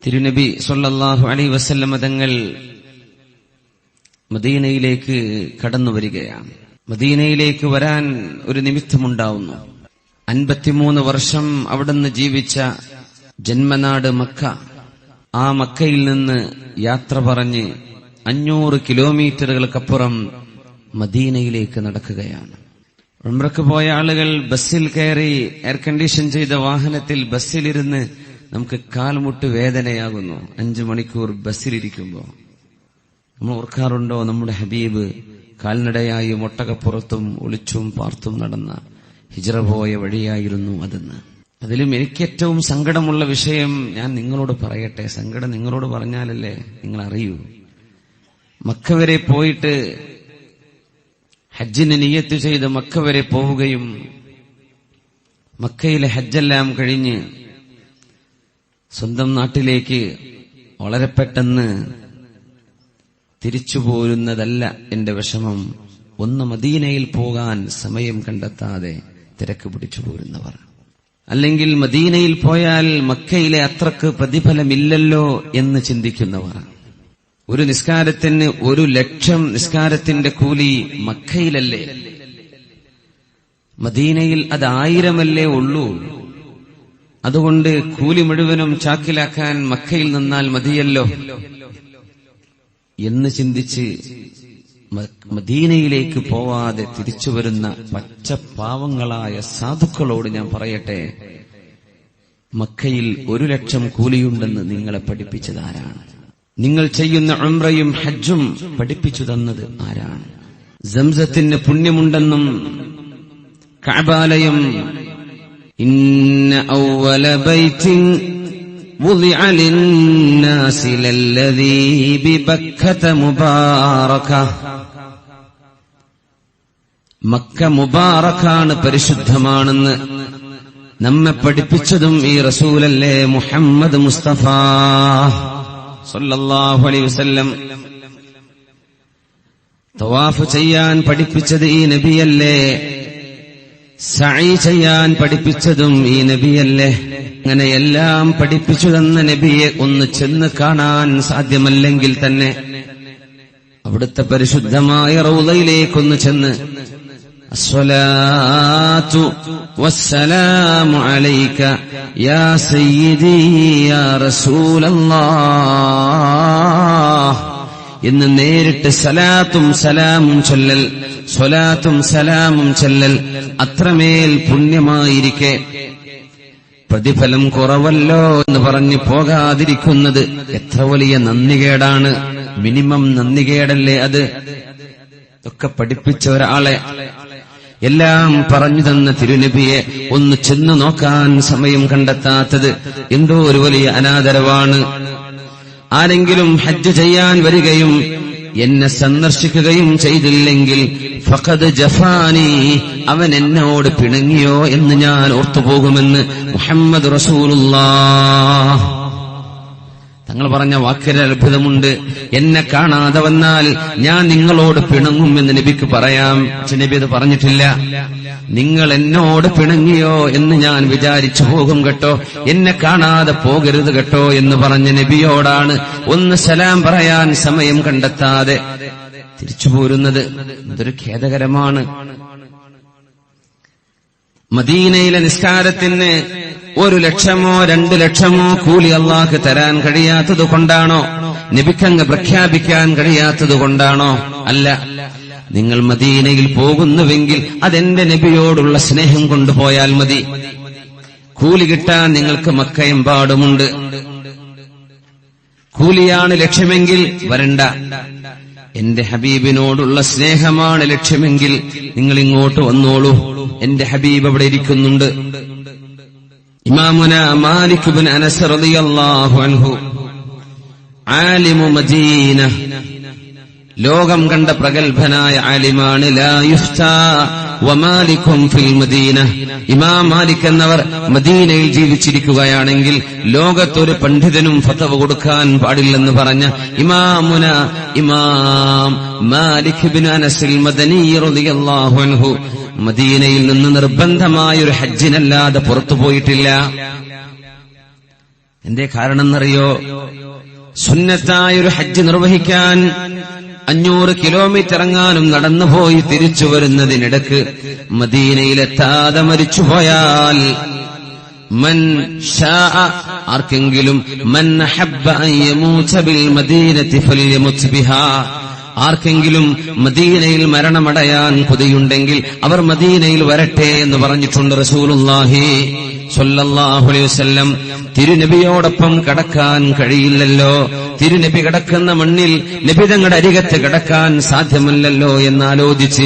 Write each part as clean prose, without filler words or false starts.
തിരുനബി സ്വല്ലല്ലാഹു അലൈഹി വസല്ലം തങ്ങൾ മദീനയിലേക്ക് കടന്നു വരികയാണ്. മദീനയിലേക്ക് വരാൻ ഒരു നിമിത്തമുണ്ടാവുന്നു. 53 വർഷം അവിടുന്ന് ജീവിച്ച ജന്മനാട് മക്ക, ആ മക്കയിൽ നിന്ന് യാത്ര പറഞ്ഞ് 500 കിലോമീറ്ററുകൾക്കപ്പുറം മദീനയിലേക്ക് നടക്കുകയാണ്. ഉംറയ്ക്ക് പോയ ആളുകൾ ബസ്സിൽ കയറി എയർ കണ്ടീഷൻ ചെയ്ത വാഹനത്തിൽ ബസ്സിലിരുന്ന് നമുക്ക് കാൽമുട്ട് വേദനയാകുന്നു. 5 മണിക്കൂർ ബസ്സിലിരിക്കുമ്പോൾ നമ്മൾ ഓർക്കാറുണ്ടോ, നമ്മുടെ ഹബീബ് കാൽനടയായി ഒട്ടകപ്പുറത്തും ഒളിച്ചും പാർത്തും നടന്ന ഹിജ്റ പോയ വഴിയായിരുന്നു അതെന്ന്. അതിലും എനിക്കേറ്റവും സങ്കടമുള്ള വിഷയം ഞാൻ നിങ്ങളോട് പറയട്ടെ. സങ്കടം നിങ്ങളോട് പറഞ്ഞാലല്ലേ നിങ്ങൾ അറിയൂ. മക്ക വരെ പോയിട്ട് ഹജ്ജിന് നിയ്യത്ത് ചെയ്ത് മക്ക വരെ പോവുകയും മക്കയിലെ ഹജ്ജെല്ലാം കഴിഞ്ഞ് സ്വന്തം നാട്ടിലേക്ക് വളരെ പെട്ടെന്ന് തിരിച്ചു പോരുന്നതല്ല എന്റെ വിഷമം. ഒന്ന് മദീനയിൽ പോകാൻ സമയം കണ്ടെത്താതെ തിരക്ക് പിടിച്ചു പോരുന്നവർ, അല്ലെങ്കിൽ മദീനയിൽ പോയാൽ മക്കയിലെ അത്രക്ക് പ്രതിഫലമില്ലല്ലോ എന്ന് ചിന്തിക്കുന്നവർ. ഒരു നിസ്കാരത്തിന് 1,00,000 നിസ്കാരത്തിന്റെ കൂലി മക്കയിലല്ലേ, മദീനയിൽ അത് 1000 ഉള്ളൂ. അതുകൊണ്ട് കൂലി മുഴുവനും ചാക്കിലാക്കാൻ മക്കയിൽ നിന്നാൽ മതിയല്ലോ എന്ന് ചിന്തിച്ച് മദീനയിലേക്ക് പോവാതെ തിരിച്ചു വരുന്ന പച്ചപ്പാവങ്ങളായ സാധുക്കളോട് ഞാൻ പറയട്ടെ, മക്കയിൽ 1,00,000 കൂലിയുണ്ടെന്ന് നിങ്ങളെ പഠിപ്പിച്ചത് ആരാണ്? നിങ്ങൾ ചെയ്യുന്ന ഉംറയും ഹജ്ജും പഠിപ്പിച്ചു തന്നത് ആരാണ്? സംസത്തിന് പുണ്യമുണ്ടെന്നും കഅബാലയം ഇന്ന അവ്വല ബൈത്തിൻ വുളിഅ ലിന്നാസി ലല്ലദീ ബിബക്കത മുബാറക, മക്ക മുബാറക്കാണ്, പരിശുദ്ധമാണെന്ന് നമ്മെ പഠിപ്പിച്ചതും ഈ റസൂലല്ലേ മുഹമ്മദ് മുസ്തഫ സല്ലല്ലാഹു അലൈഹി വസല്ലം. തവാഫ് ചെയ്യാൻ പഠിപ്പിച്ചത് ഈ നബിയല്ലേ, സഈ ചെയ്യാൻ പഠിപ്പിച്ചതും ഈ നബിയല്ലേ. അങ്ങനെ എല്ലാം പഠിപ്പിച്ചു തന്ന നബിയെ ഒന്ന് ചെന്ന് കാണാൻ സാധ്യമല്ലെങ്കിൽ തന്നെ അവിടുത്തെ പരിശുദ്ധമായ റൗളയിലേക്കൊന്ന് ചെന്ന് അസ്സലാത്തു വസ്സലാമു അലൈക യാ സയ്യിദി യാ റസൂലല്ലാഹ് എന്ന് നേരിട്ട് സലാത്തും സലാമും ചൊല്ലൽ, സ്വലാത്തും സലാമും ചൊല്ലൽ അത്രമേൽ പുണ്യമായിരിക്കെ പ്രതിഫലം കുറവല്ലോ എന്ന് പറഞ്ഞ് പോകാതിരിക്കുന്നത് എത്ര വലിയ നന്ദികേടാണ്. മിനിമം നന്ദികേടല്ലേ അത്? ഇതൊക്കെ പഠിപ്പിച്ച ഒരാളെ, എല്ലാം പറഞ്ഞു തന്ന തിരുനബിയെ ഒന്ന് ചെന്നു നോക്കാൻ സമയം കണ്ടെത്താത്തത് എന്തോ ഒരു വലിയ അനാദരവാണ്. ആരെങ്കിലും ഹജ്ജ് ചെയ്യാൻ വരികയും എന്നെ സന്ദർശിക്കുകയും ചെയ്തില്ലെങ്കിൽ ഫഖദ് ജഫാനി, അവൻ എന്നോട് പിണങ്ങിയോ എന്ന് ഞാൻ ഓർത്തുപോകുമെന്ന് മുഹമ്മദ് റസൂലുള്ളാഹ് തങ്ങൾ പറഞ്ഞ വാക്കിൽ അത്ഭുതമുണ്ട്. എന്നെ കാണാതെ വന്നാൽ ഞാൻ നിങ്ങളോട് പിണങ്ങുമെന്ന് നബിക്ക് പറയാം. പക്ഷെ നബി അത് പറഞ്ഞിട്ടില്ല. നിങ്ങൾ എന്നോട് പിണങ്ങിയോ എന്ന് ഞാൻ വിചാരിച്ചു പോകും കേട്ടോ, എന്നെ കാണാതെ പോകരുത് കേട്ടോ എന്ന് പറഞ്ഞ നബിയോടാണ് ഒന്ന് സലാം പറയാൻ സമയം കണ്ടെത്താതെ തിരിച്ചു പോരുന്നത്. ഇതൊരു ഖേദകരമാണ്. മദീനയിലെ നിസ്കാരത്തിന് 1,00,000 2,00,000 കൂലി അല്ലാഹു തരാൻ കഴിയാത്തത് കൊണ്ടാണോ? നബിക്കങ്ങ് പ്രഖ്യാപിക്കാൻ കഴിയാത്തത് കൊണ്ടാണോ? അല്ല. നിങ്ങൾ മദീനയിൽ പോകുന്നുവെങ്കിൽ അതെന്റെ നബിയോടുള്ള സ്നേഹം കൊണ്ടുപോയാൽ മതി. കൂലി കിട്ടാൻ നിങ്ങൾക്ക് മക്കയെമ്പാടുമുണ്ട്. കൂലിയാണ് ലക്ഷ്യമെങ്കിൽ വരണ്ട. എന്റെ ഹബീബിനോടുള്ള സ്നേഹമാണ് ലക്ഷ്യമെങ്കിൽ നിങ്ങൾ ഇങ്ങോട്ട് വന്നോളൂ. എന്റെ ഹബീബ് അവിടെ ഇരിക്കുന്നുണ്ട്. ഇമാമുന മാലിക് ഇബ്നു അനസ് റളിയല്ലാഹു അൻഹു ആലിമു മദീന, ലോകം കണ്ട പ്രഗൽഭനായ ആലിമാണ്. ലാ യുഫ്താ വമാലികും ഫിൽ മദീന, ഇമാം മാലിക് എന്നവർ മദീനയിൽ ജീവിച്ചിരിക്കുകയാണെങ്കിൽ ലോകത്തൊരു പണ്ഡിതനും ഫത്വ കൊടുക്കാൻ പാടില്ലെന്ന് പറഞ്ഞ ഇമാമുന ഇമാം മാലിക് ഇബ്നു അനസ് മദനി റളിയല്ലാഹു അൻഹു മദീനയിൽ നിന്ന് നിർബന്ധമായൊരു ഹജ്ജിനല്ലാതെ പുറത്തുപോയിട്ടില്ല. എന്തേ കാരണം എന്നറിയോ? സുന്നത്തായൊരു ഹജ്ജ് നിർവഹിക്കാൻ 500 കിലോമീറ്റർ എങ്ങാനും നടന്നുപോയി തിരിച്ചു വരുന്നതിനിടക്ക് മദീനയിലെത്താതെ മരിച്ചുപോയാൽ മൻ ശാഅ, ആർക്കെങ്കിലും മൻ ഹബ്ബ അൻ യമൂത ബിൽ മദീനതി ഫൽയമുത് ബിഹാ, ആർക്കെങ്കിലും മദീനയിൽ മരണമടയാൻ കൊതിയുണ്ടെങ്കിൽ അവർ മദീനയിൽ വരട്ടെ എന്ന് പറഞ്ഞിട്ടുണ്ട് റസൂലുള്ളാഹി സ്വല്ലല്ലാഹു അലൈഹി വസല്ലം. തിരുനബിയോടൊപ്പം കടക്കാൻ കഴിയില്ലല്ലോ, തിരുനബി കിടക്കുന്ന മണ്ണിൽ നബി തങ്ങളുടെ അരികത്ത് കിടക്കാൻ സാധ്യമല്ലല്ലോ എന്നാലോചിച്ച്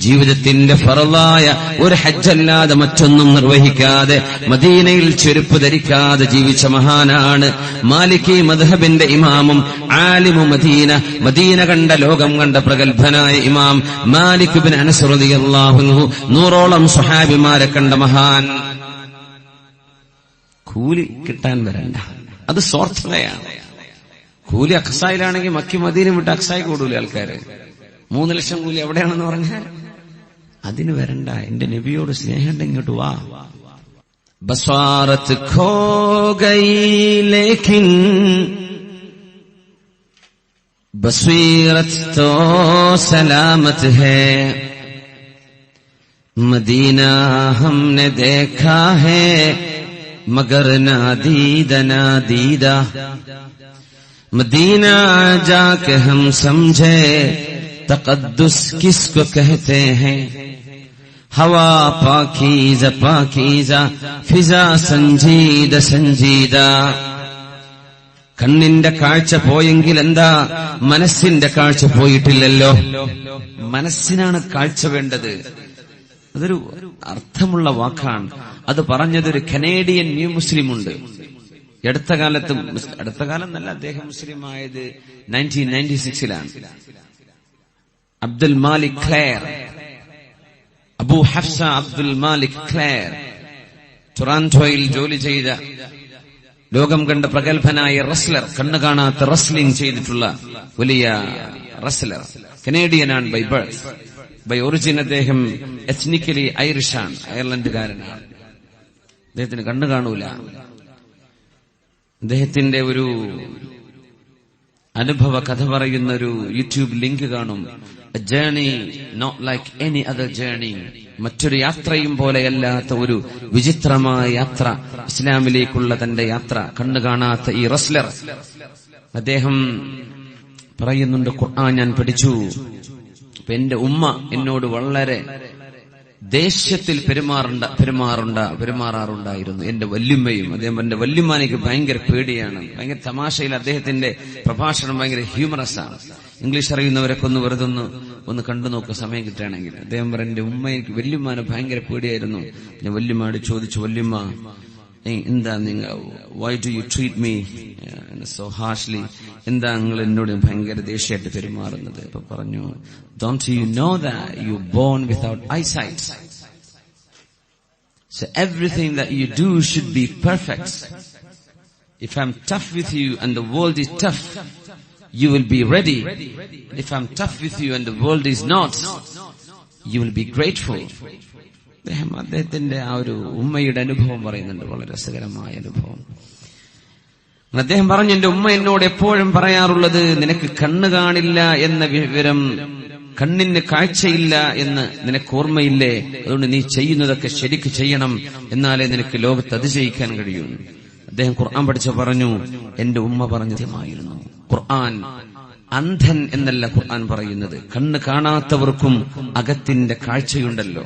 ജീവിതത്തിന്റെ ഫറളായ ഒരു ഹജ്ജല്ലാതെ മറ്റൊന്നും നിർവഹിക്കാതെ മദീനയിൽ ചെരുപ്പ് ധരിക്കാതെ ജീവിച്ച മഹാനാണ് മാലിക്കി മദ്ഹബിന്റെ ഇമാമും ആലിമു മദീന, മദീന കണ്ട ലോകം കണ്ട പ്രഗത്ഭനായ ഇമാം മാലിക് ഇബ്നു അനസ് റളിയല്ലാഹു അൻഹു. 100ഓളം സ്വഹാബിമാരെ കണ്ട മഹാൻ. കൂലി കിട്ടാൻ വരണ്ട, അത് സ്വാർത്ഥതയാണ്. കൂലി അക്സായിലാണെങ്കിൽ മക്കി മദീന വിട്ട് അക്സായി കൂടൂല ആൾക്കാര്. 3 ലക്ഷം കൂലി എവിടെയാണെന്ന് പറഞ്ഞാൽ അതിന് വരണ്ട. എന്റെ നബിയോട് സ്നേഹം ഇങ്ങോട്ട് വാ. ബസ്വാറത്ത് ഖോ ഗയി ലേകിൻ ബസ്വീറത്ത് തോ സലാമത്ത് ഹൈ, മദീന ഹംനെ ദേഖാ ഹൈ मगर नादीदा नादीदा, मदीना जाके हम समझे तकद्दुस किसको कहते हैं, हवा पाकीज़ा पाकीज़ा फिजा संजीदा संजीदा. കണ്ണിന്റെ കാഴ്ച പോയെങ്കിൽ എന്താ, മനസ്സിന്റെ കാഴ്ച പോയിട്ടില്ലല്ലോ. മനസ്സിനാണ് കാഴ്ച വേണ്ടത്. അതൊരു അർത്ഥമുള്ള വാക്കാണ്. അത് പറഞ്ഞതൊരു കനേഡിയൻ ന്യൂ മുസ്ലിം ഉണ്ട്. അടുത്ത കാലം എന്നല്ല, അദ്ദേഹം മുസ്ലിം ആയത് 1996-ലാണ്. അബ്ദുൽ മാലിക് ക്ലെയർ, അബൂ ഹഫ്സ അബ്ദുൽ മാലിക് ക്ലെയർ, ടൊറാന്റോയിൽ ജോലി ചെയ്ത ലോകം കണ്ട പ്രഗത്ഭനായ റസ്ലർ, കണ്ണു കാണാത്ത റസ്ലിംഗ് ചെയ്തിട്ടുള്ള വലിയ റസ്ലർ, കനേഡിയനാണ് ബൈ ബർത്ത്. ബൈ ഒറിജിൻ അദ്ദേഹം എത്നിക്കലി ഐറിഷാണ്, അയർലൻഡുകാരനാണ്. അദ്ദേഹത്തിന് കണ്ണു കാണൂല. അദ്ദേഹത്തിന്റെ ഒരു അനുഭവ കഥ പറയുന്ന ഒരു യൂട്യൂബ് ലിങ്ക് കാണും. A journey not like any other journey, മറ്റൊരു യാത്രയും പോലെയല്ലാത്ത ഒരു വിചിത്രമായ യാത്ര, ഇസ്ലാമിലേക്കുള്ള തന്റെ യാത്ര. കണ്ണു കാണാത്ത ഈ റസ്ലർ അദ്ദേഹം പറയുന്നുണ്ട്, ഖുർആൻ ഞാൻ പഠിച്ചു. അപ്പൊ എന്റെ ഉമ്മ എന്നോട് വളരെ ദേഷ്യത്തിൽ പെരുമാറാറുണ്ടായിരുന്നു. എന്റെ വല്യുമ്മയും. അദ്ദേഹം എന്റെ വല്യുമ്മാനിക്ക് ഭയങ്കര പേടിയാണ്. ഭയങ്കര തമാശയിൽ അദ്ദേഹത്തിന്റെ പ്രഭാഷണം ഭയങ്കര ഹ്യൂമറസ് ആണ്. ഇംഗ്ലീഷ് അറിയുന്നവരൊക്കെ ഒന്ന് വെറുതെ ഒന്ന് കണ്ടു നോക്കുക സമയം കിട്ടുകയാണെങ്കിൽ. അദ്ദേഹം പറയും, എന്റെ ഉമ്മ എനിക്ക് വല്യുമ്മാനെ ഭയങ്കര പേടിയായിരുന്നു. ഞാൻ വല്യുമ്മയോട് ചോദിച്ചു, വല്യുമ്മ എന്താ നിങ്ങൾ, why do you treat me so harshly, എന്താ നിങ്ങൾ എന്നോട് ഭയങ്കര ദേഷ്യമായിട്ട് പെരുമാറുന്നത്? അപ്പൊ പറഞ്ഞു, don't you know that you're born without eyesight, so everything that you do should be perfect. If I'm tough with you and the world is tough, you will be ready. If I'm tough with you and the world is not, you will be grateful. അദ്ദേഹത്തിന്റെ ആ ഒരു ഉമ്മയുടെ അനുഭവം പറയുന്നുണ്ട്, വളരെ രസകരമായ അനുഭവം. അദ്ദേഹം പറഞ്ഞു, എന്റെ ഉമ്മ എന്നോട് എപ്പോഴും പറയാറുള്ളത്, നിനക്ക് കണ്ണ് കാണില്ല എന്ന വിവരം, കണ്ണിന് കാഴ്ചയില്ല എന്ന് നിനക്ക് ഓർമ്മയില്ലേ, അതുകൊണ്ട് നീ ചെയ്യുന്നതൊക്കെ ശരിക്ക് ചെയ്യണം, എന്നാലേ നിനക്ക് ലോകത്ത് അതിജയിക്കാൻ കഴിയൂ. അദ്ദേഹം ഖുർആൻ പഠിച്ചു പറഞ്ഞു, എന്റെ ഉമ്മ പറഞ്ഞതുമായിരുന്നു. ഖുർആൻ അന്ധൻ എന്നല്ല ഖുർആൻ പറയുന്നത്, കണ്ണ് കാണാത്തവർക്കും അകത്തിന്റെ കാഴ്ചയുണ്ടല്ലോ.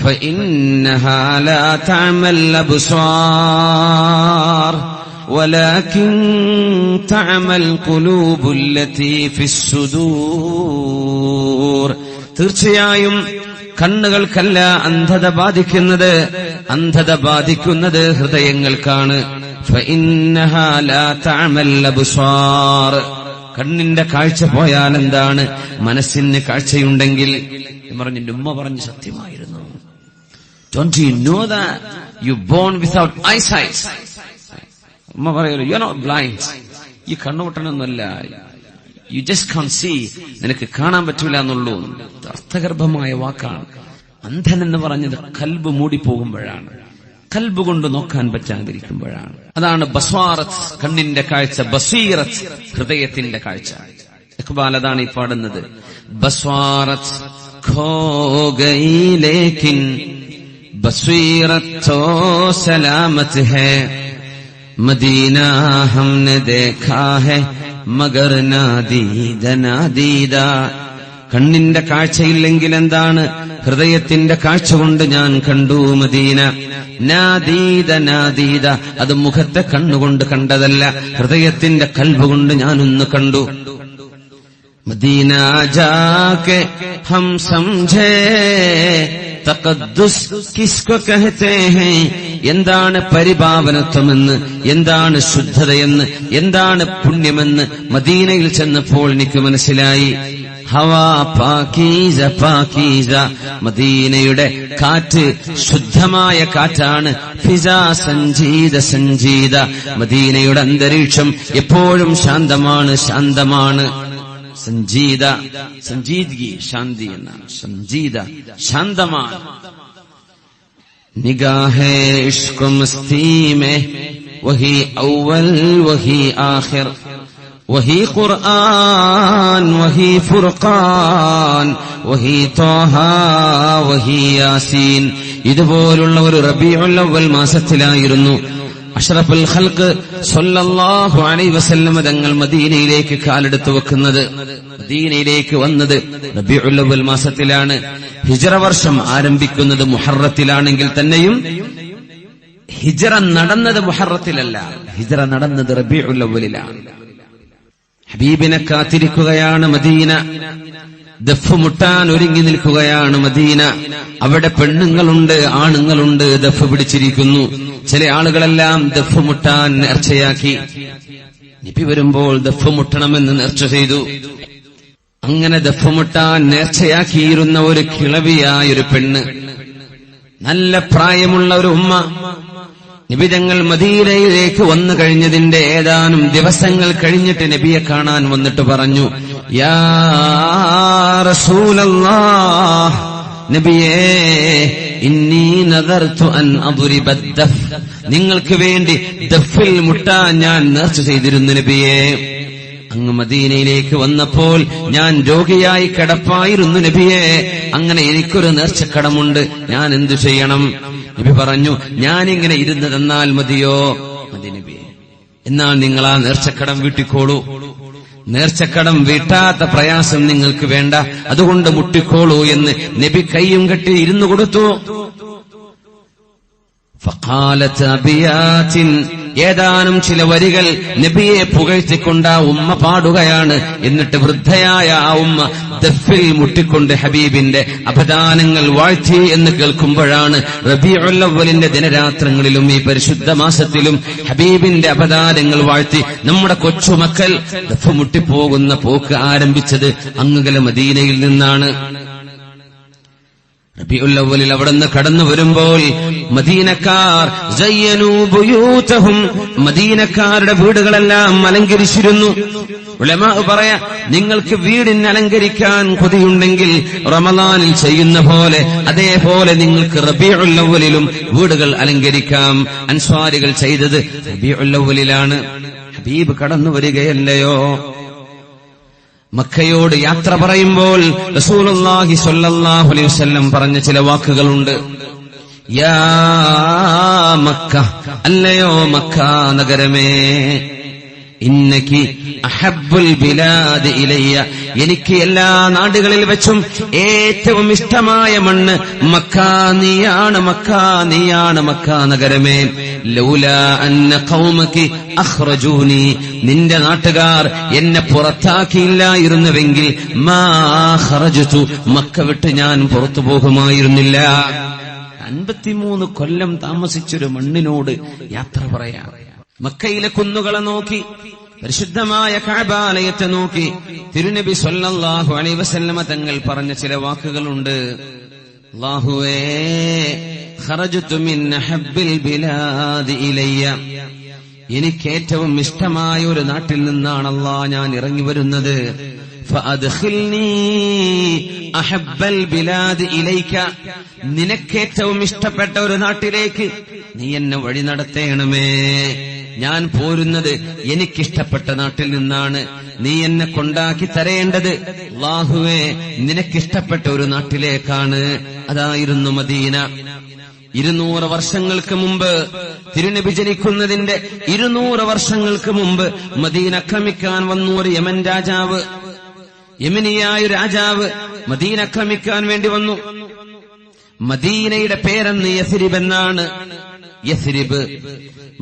فإنها لا تعمى الأبصار ولكن تعمى القلوب التي في الصدور. തീർച്ചയായും കണ്ണുകൾക്കല്ല അന്ധത ബാധിക്കുന്നത് ഹൃദയങ്ങൾക്കാണ്. فإنها لا تعمى الأبصار. കണ്ണിന്റെ കാഴ്ച പോയാൽ എന്താണ്, മനസ്സിന് കാഴ്ചയുണ്ടെങ്കിൽ. പറഞ്ഞു, എന്റെ ഉമ്മ പറഞ്ഞ് സത്യമായിരുന്നു. Don't you know that you're born without eyesight? ഉമ്മ പറയുന്നു, you're not blind. ഈ കണ്ണുപൊട്ടനൊന്നുമല്ല, you just can't see. നിനക്ക് കാണാൻ പറ്റൂല എന്നുള്ളൂ. അർത്ഥഗർഭമായ വാക്കാണ്. അന്ധൻ എന്ന് പറഞ്ഞത് കൽബ് മൂടിപ്പോകുമ്പോഴാണ്. കൽബ് കൊണ്ട് നോക്കാൻ പറ്റാതിരിക്കുമ്പോഴാണ്. അതാണ് ബസ്വാറത്ത്, കണ്ണിന്റെ കാഴ്ച. ബസീറത്ത്, ഹൃദയത്തിന്റെ കാഴ്ച. ഇഖ്ബാൽ അതാണ് ഈ പാടുന്നത്. ബസ്വാറത്ത് ഖോ ഗയി ലേകിൻ ബസീറത്ത് തോ സലാമത്ത് ഹൈ, മദീന ഹംനെ ദേഖാ ഹൈ മഗർ നാദീദ നാദീദ. കണ്ണിന്റെ കാഴ്ചയില്ലെങ്കിൽ എന്താണ്? ഹൃദയത്തിന്റെ കാഴ്ച കൊണ്ട് ഞാൻ കണ്ടു മദീന. നാദീദ നാദീദ, അത് മുഖത്തെ കണ്ണുകൊണ്ട് കണ്ടതല്ല, ഹൃദയത്തിന്റെ കൽബ് കൊണ്ട് ഞാനൊന്ന് കണ്ടു. മദീന ജാകെ ഹം സംജേ തഖദ്ദുസ് കിസ്കോ കഹത്തെ ഹൈ. എന്താണ് പരിപാവനത്വമെന്ന്, എന്താണ് ശുദ്ധതയെന്ന്, എന്താണ് പുണ്യമെന്ന് മദീനയിൽ ചെന്നപ്പോൾ എനിക്ക് മനസ്സിലായി. ഹവാ പാകീസ പാകീസ, മദീനയുടെ കാറ്റ് ശുദ്ധമായ കാറ്റാണ്. ഫിസ സഞ്ജീദ സഞ്ജീദ, മദീനയുടെ അന്തരീക്ഷം എപ്പോഴും ശാന്തമാണ്, ശാന്തമാണ്. സഞ്ജീദ, സഞ്ജീദ്ഗി ശാന്തി എന്നാണ്. സഞ്ജീദ ശാന്തമാണ്. നിഗാഹേ ഇഷ്ക് മസ്തി മേ വഹി അവൽ വഹി ആഖിർ, വഹി ഖുർആൻ വഹി ഫുർഖാൻ വഹി ത്വാഹ വഹി യാസീൻ. ഇതുപോലുള്ള ഒരു റബീഉൽ അവൽ മാസത്തിലായിരുന്നു അഷ്റഫുൽ ഖൽഖ് സ്വല്ലല്ലാഹു അലൈഹി വസല്ലം തങ്ങൾ മദീനയിലേക്ക് കാലെടുത്തു വെക്കുന്നത്. മദീനയിലേക്ക് വന്നത് റബീഉൽ അവൽ മാസത്തിലാണ്. ഹിജ്റ വർഷം ആരംഭിക്കുന്നത് മുഹറത്തിലാണെങ്കിൽ തന്നെയും ഹിജ്റ നടന്നത് മുഹറത്തിലല്ല, ഹിജ്റ നടന്നത് റബീഉൽ അവലിലാണ്. ഹബീബിനെ കാത്തിരിക്കുകയാണ് മദീന. ദഫ് മുട്ടാൻ ഒരുങ്ങി നിൽക്കുകയാണ് മദീന. അവിടെ പെണ്ണുങ്ങളുണ്ട്, ആണുങ്ങളുണ്ട്, ദഫ് പിടിച്ചിരിക്കുന്നു. ചില ആളുകളെല്ലാം ദഫ് മുട്ടാൻ നേർച്ചയാക്കി. നബി വരുമ്പോൾ ദഫ് മുട്ടണമെന്ന് നേർച്ച ചെയ്തു. അങ്ങനെ ദഫ് മുട്ടാൻ നേർച്ചയാക്കിയിരുന്ന ഒരു കിളവിയായൊരു പെണ്ണ്, നല്ല പ്രായമുള്ള ഒരു ഉമ്മ, നബി തങ്ങൾ മദീനയിലേക്ക് വന്നു കഴിഞ്ഞതിന്റെ ഏതാനും ദിവസങ്ങൾ കഴിഞ്ഞിട്ട് നബിയെ കാണാൻ വന്നിട്ട് പറഞ്ഞു, യാ റസൂലല്ലാഹ്, നബിയേ, ഇന്നി നദർതു അൻ അദ്രിബ ദഫ്, നിങ്ങൾക്ക് വേണ്ടി ദഫിൽ മുട്ടാൻ ഞാൻ നേർച്ച ചെയ്തിരുന്നു നബിയേ. അങ്ങ് മദീനയിലേക്ക് വന്നപ്പോൾ ഞാൻ രോഗിയായി കിടപ്പായിരുന്നു നബിയേ. അങ്ങനെ എനിക്കൊരു നേർച്ചക്കടമുണ്ട്, ഞാൻ എന്തു ചെയ്യണം? നബി പറഞ്ഞു, ഞാനിങ്ങനെ ഇരുന്ന് തന്നാൽ മതിയോ? മതി നബിയേ. എന്നാൽ നിങ്ങൾ ആ നേർച്ചക്കടം വീട്ടിക്കോളൂ. നേർച്ചക്കടം വീട്ടാത്ത പ്രയാസം നിങ്ങൾക്ക് വേണ്ട, അതുകൊണ്ട് മുട്ടിക്കോളൂ എന്ന് നബി കയ്യും കെട്ടി ഇരുന്നു കൊടുത്തു. ഫഖാലത്ത് അബിയാത്തിൻ, ഏതാനും ചില വരികൾ നബിയെ പുകഴ്ത്തിക്കൊണ്ട് ആ ഉമ്മ പാടുകയാണ്. എന്നിട്ട് വൃദ്ധയായ ആ ഉമ്മ ദഫിൽ മുട്ടിക്കൊണ്ട് ഹബീബിന്റെ അപദാനങ്ങൾ വാഴ്ത്തി എന്ന് കേൾക്കുമ്പോഴാണ് റബീഉൽ അവ്വലിന്റെ ദിനരാത്രങ്ങളിലും ഈ പരിശുദ്ധ മാസത്തിലും ഹബീബിന്റെ അപദാനങ്ങൾ വാഴ്ത്തി നമ്മുടെ കൊച്ചുമക്കൾ ദഫ് മുട്ടിപ്പോകുന്ന പോക്ക് ആരംഭിച്ചത് അങ്ങകലെ മദീനയിൽ നിന്നാണ്. റബീഉൽ അവ്വലിൽ അവിടുന്ന് കടന്നു വരുമ്പോൾ മദീനക്കാർ സയ്യനൂ ബുയൂതഹും, മദീനക്കാരുടെ വീടുകളെല്ലാം അലങ്കരിച്ചിരുന്നു. ഉലമാ പറയാ, നിങ്ങൾക്ക് വീടിന് അലങ്കരിക്കാൻ കൊതിയുണ്ടെങ്കിൽ റമളാനിൽ ചെയ്യുന്ന പോലെ അതേപോലെ നിങ്ങൾക്ക് റബീഉൽ അവ്വലിലും വീടുകൾ അലങ്കരിക്കാം. അൻസ്വാരികൾ ചെയ്തത് റബീഉൽ അവ്വലിലാണ്. ഹബീബ് കടന്നു വരികയല്ലയോ? മക്കയോട് യാത്ര പറയുമ്പോൾ റസൂലുള്ളാഹി സ്വല്ലല്ലാഹു അലൈഹി വസല്ലം പറഞ്ഞ ചില വാക്കുകളുണ്ട്. യാ മക്ക, അല്ലയോ മക്ക നഗരമേ, ഇന്നകി അഹബ്ബുൽ ബിലാദ് ഇലയ്യ, എനിക്ക് എല്ലാ നാടുകളിൽ വെച്ചും ഏറ്റവും ഇഷ്ടമായ മണ്ണ് മക്ക നീയാണ്, മക്ക നീയാണ്, മക്ക നഗരമേ. ലൗലാ അന്ന ഖൗമകി അഖ്റജൂനി, നിന്റെ നാട്ടുകാർ എന്നെ പുറത്താക്കിയില്ലായിരുന്നുവെങ്കിൽ മാ ഖറജ്തു, മക്ക വിട്ട് ഞാൻ പുറത്തു പോകുമായിരുന്നില്ല. 53 കൊല്ലം താമസിച്ചൊരു മണ്ണിനോട് യാത്ര പറയാം. മക്കയിലെ കുന്നുകളെ നോക്കി, പരിശുദ്ധമായ കഅബാലയത്തെ നോക്കി തിരുനബി സ്വല്ലല്ലാഹു അലൈഹി വസല്ലമ തങ്ങൾ പറഞ്ഞ ചില വാക്കുകളുണ്ട്. അല്ലാഹുവേ, ഖറജ്തു മിൻ അഹബ്ബിൽ ബിലാദി ഇലയ്യ, എനിക്ക് ഏറ്റവും ഇഷ്ടമായ ഒരു നാട്ടിൽ നിന്നാണ് അല്ലാഹ് ഞാൻ ഇറങ്ങി വരുന്നത്. ഫഅദ്ഖിൽനീ അഹബ്ബൽ ബിലാദ് ഇലൈക, നിനക്കേറ്റവും ഇഷ്ടപ്പെട്ട ഒരു നാട്ടിലേക്ക് നീ എന്നെ വഴി നടത്തേണമേ. ഞാൻ പോരുന്നത് എനിക്കിഷ്ടപ്പെട്ട നാട്ടിൽ നിന്നാണ്. നീ എന്നെ കൊണ്ടാക്കി തരേണ്ടത് അല്ലാഹുവേ നിനക്കിഷ്ടപ്പെട്ട ഒരു നാട്ടിലേക്കാണ്. അതായിരുന്നു മദീന. 200 വർഷങ്ങൾക്ക് മുമ്പ്, തിരുനബി ജനിക്കുന്നതിന്റെ 200 വർഷങ്ങൾക്ക് മുമ്പ് മദീന ആക്രമിക്കാൻ വന്നു ഒരു യമൻ രാജാവ്. യമനിയായ രാജാവ് മദീന ആക്രമിക്കാൻ വേണ്ടി വന്നു. മദീനയുടെ പേരെന്ന് യസ്രിബ് എന്നാണ്. യസ്രിബ്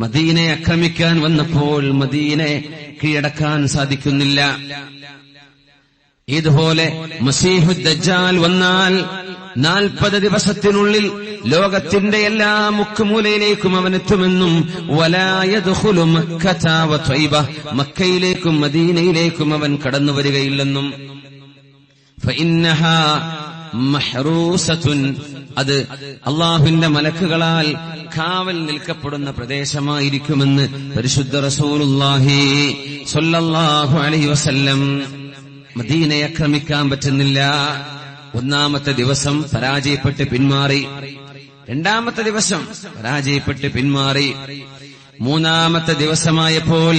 മദീനയെ ആക്രമിക്കാൻ വന്നപ്പോൾ മദീനയെ കീഴടക്കാൻ സാധിക്കുന്നില്ല. ഇതുപോലെ മസീഹു ദജ്ജാൽ വന്നാൽ 40 ദിവസത്തിനുള്ളിൽ ലോകത്തിന്റെ എല്ലാ മുക്കുമൂലയിലേക്കും അവനെത്തുമെന്നും വലാ യദ്ഖുലു മക്കത വ ത്വയ്ബ, മക്കയിലേക്കും മദീനയിലേക്കും അവൻ കടന്നു വരികയില്ലെന്നും ഫഇന്നഹാ മഹ്റൂസത്തുൻ, അത് അല്ലാഹുവിന്റെ മലക്കുകളാൽ കാവൽ നിൽക്കപ്പെടുന്ന പ്രദേശമായിരിക്കുമെന്ന് പരിശുദ്ധ റസൂലുള്ളാഹി സ്വല്ലല്ലാഹു അലൈഹി വസല്ലം. മദീനയെ ആക്രമിക്കാൻ പറ്റുന്നില്ല. 1-ാമത്തെ ദിവസം പരാജയപ്പെട്ട് പിന്മാറി. 2-ാമത്തെ ദിവസം പരാജയപ്പെട്ട് പിന്മാറി. 3-ാമത്തെ ദിവസമായപ്പോൾ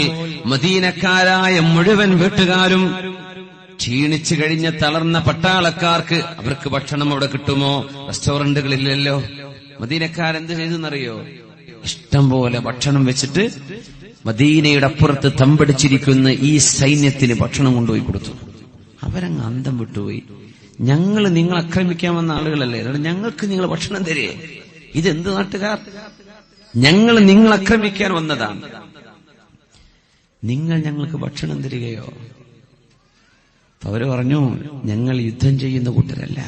മദീനക്കാരായ മുഴുവൻ വീട്ടുകാരും, ക്ഷീണിച്ചു കഴിഞ്ഞ തളർന്ന പട്ടാളക്കാർക്ക് അവർക്ക് ഭക്ഷണം അവിടെ കിട്ടുമോ? റെസ്റ്റോറന്റുകളില്ലല്ലോ. മദീനക്കാരെന്ത് ചെയ്തെന്നറിയോ? ഇഷ്ടം പോലെ ഭക്ഷണം വെച്ചിട്ട് മദീനയുടെ അപ്പുറത്ത് തമ്പടിച്ചിരിക്കുന്ന ഈ സൈന്യത്തിന് ഭക്ഷണം കൊണ്ടുപോയി കൊടുത്തു. അവരങ്ങ് അന്തം വിട്ടുപോയി. ഞങ്ങൾ നിങ്ങൾ ആക്രമിക്കാൻ വന്ന ആളുകളല്ലേ, ഞങ്ങൾക്ക് നിങ്ങൾ ഭക്ഷണം തരേ? ഇതെന്ത് നാട്ടുകാർ? ഞങ്ങൾ നിങ്ങൾ ആക്രമിക്കാൻ വന്നതാണ്, നിങ്ങൾ ഞങ്ങൾക്ക് ഭക്ഷണം തരികയോ? അവര് പറഞ്ഞു, ഞങ്ങൾ യുദ്ധം ചെയ്യുന്ന കൂട്ടരല്ല,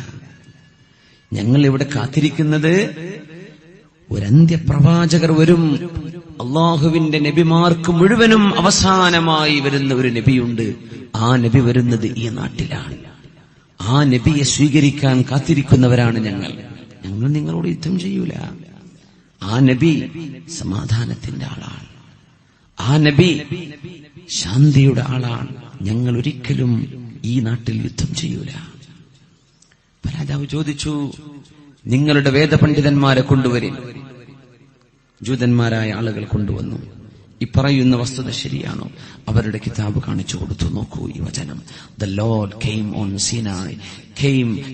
ഞങ്ങൾ ഇവിടെ കാത്തിരിക്കുന്നത് ഒരന്ത്യപ്രവാചകർ വരും. അള്ളാഹുവിന്റെ നബിമാർക്ക് മുഴുവനും അവസാനമായി വരുന്ന ഒരു നബിയുണ്ട്. ആ നബി വരുന്നത് ഈ നാട്ടിലാണ്. ആ നബിയെ സ്വീകരിക്കാൻ കാത്തിരിക്കുന്നവരാണ് ഞങ്ങൾ. ഞങ്ങൾ നിങ്ങളോട് യുദ്ധം ചെയ്യൂല. ആ നബി സമാധാനത്തിന്റെ ആളാണ്. ആ നബി ശാന്തിയുടെ ആളാണ്. ഞങ്ങൾ ഒരിക്കലും ഈ നാട്ടിൽ യുദ്ധം ചെയ്യൂല. രാജാവ് ചോദിച്ചു, നിങ്ങളുടെ വേദപണ്ഡിതന്മാരെ കൊണ്ടുവരിൻ. ജൂതന്മാരായ ആളുകൾ കൊണ്ടുവന്നു. ഈ പറയുന്ന വസ്തുത ശരിയാണോ? അവരുടെ കിതാബ് കാണിച്ചു കൊടുത്തു. നോക്കൂ ഈ വചനം. The Lord came on Sinai,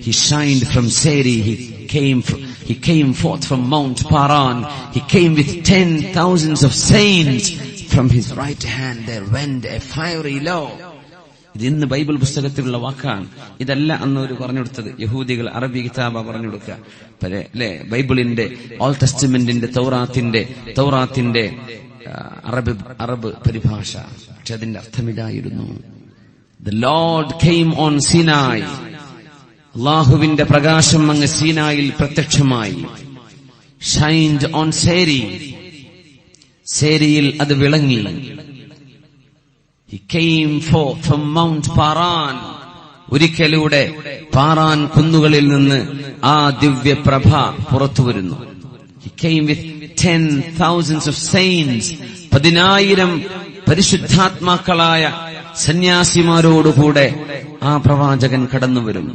he shined from Seri, he came forth from Mount Paran, he came with 10,000s of saints. From his right hand there went a fiery law. ഇത് ഇന്ന് ബൈബിൾ പുസ്തകത്തിലുള്ള വാക്കാണ്. ഇതല്ല അന്ന് ഒരു പറഞ്ഞു കൊടുത്തത്. യഹൂദികൾ അറബി കിതാബ പറഞ്ഞു കൊടുക്കുക അല്ലെ, ബൈബിളിന്റെ ഓൾഡ് ടെസ്റ്റ്മെന്റിന്റെ തൗറാത്തിന്റെ അറബ് പരിഭാഷ. പക്ഷെ അതിന്റെ അർത്ഥം ഇതായിരുന്നു. The Lord came on Sinai. അല്ലാഹുവിന്റെ പ്രകാശം അങ്ങ് സീനായിൽ പ്രത്യക്ഷമായി. Shined on Seri. സേരിയിൽ അത് വിളങ്ങി. He came forth from Mount Paran. ഒരിക്കലൂടെ പാറാൻ കുന്നുകളിൽ നിന്ന് ആ ദിവ്യപ്രഭ പുറത്തു വരുന്നു. He came with 10,000s of saints. 10,000 പരിശുദ്ധാത്മാക്കളായ സന്യാസിമാരോടുകൂടെ ആ പ്രവാചകൻ കടന്നുവരും.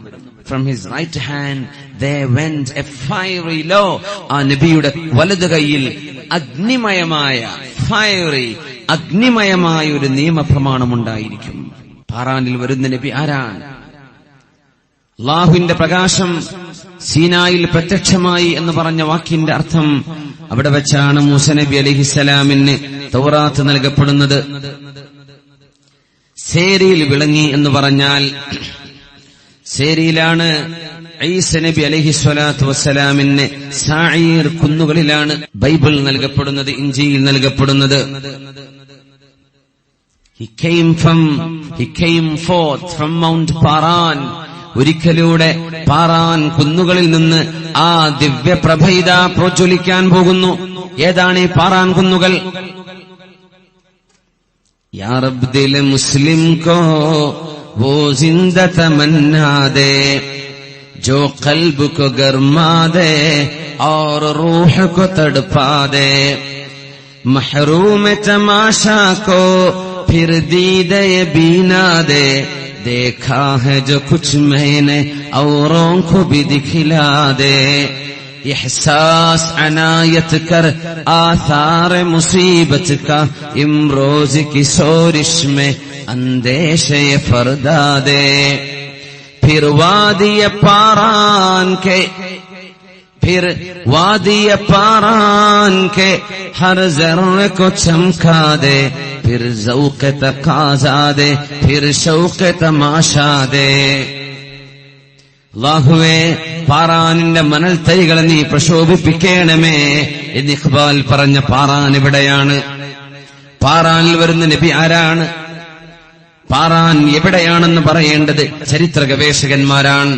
From his right hand there went a fiery law. ആ നബിയുടെ വലത് കൈയിൽ അഗ്നിമയമായ ഒരു നിയമപ്രമാണമുണ്ടായിരിക്കും. പാറാനിൽ വരുന്ന നബി ആരാണ്? അല്ലാഹുവിന്റെ പ്രകാശം സീനായിൽ പ്രത്യക്ഷമായി എന്ന് പറഞ്ഞ വാക്കിന്റെ അർത്ഥം അവിടെ വെച്ചാണ് മൂസ നബി അലൈഹിസ്സലാമിന് തൗറാത്ത് നൽകപ്പെടുന്നത്. സേരിയിൽ വിളങ്ങി എന്ന് പറഞ്ഞാൽ സേരിയിലാണ് ഈസ നബി അലൈഹിസ്സലാത്തു വസ്സലാമിന് സാഈർ കുന്നുകളിലാണ് ബൈബിൾ നൽകപ്പെടുന്നത്, ഇഞ്ചീൽ നൽകപ്പെടുന്നത്. He came forth from Mount Paran. ഒരിക്കലൂടെ പാറാൻ കുന്നുകളിൽ നിന്ന് ആ ദിവ്യപ്രഭയിത പ്രോജ്വലിക്കാൻ പോകുന്നു. ഏതാണ് ഈ പാറാൻ കുന്നുകൾ? യാ റബ്ബ് ദിൽ മുസ്ലിം കോ वो जिंदा तमन्ना दे जो कल्ब को गरमा दे और रूह को तड़पा दे महरूम तमाशा को फिर दीदे बीना दे देखा है जो कुछ मैंने औरों को भी दिखला दे एहसास अनायत कर आसार मुसीबत का इमरोज की सोरिश में अंदेशे फरदा दे फिर वादी पारान के हर जर्रे को चमका दे फिर ज़ौक़ तक़ाज़ा दे फिर शौक़ तमाशा दे അല്ലാഹുവേ പാറാനിന്റെ മണൽ തൈകളെ നീ പ്രശോഭിപ്പിക്കണമേ എന്ന് ഇഖ്ബാൽ പറഞ്ഞ പാറാൻ എവിടെയാണ്? പാറാനിൽ വരുന്ന നബി ആരാണ്? പാറാൻ എവിടെയാണെന്ന് പറയേണ്ടത് ചരിത്ര ഗവേഷകന്മാരാണ്.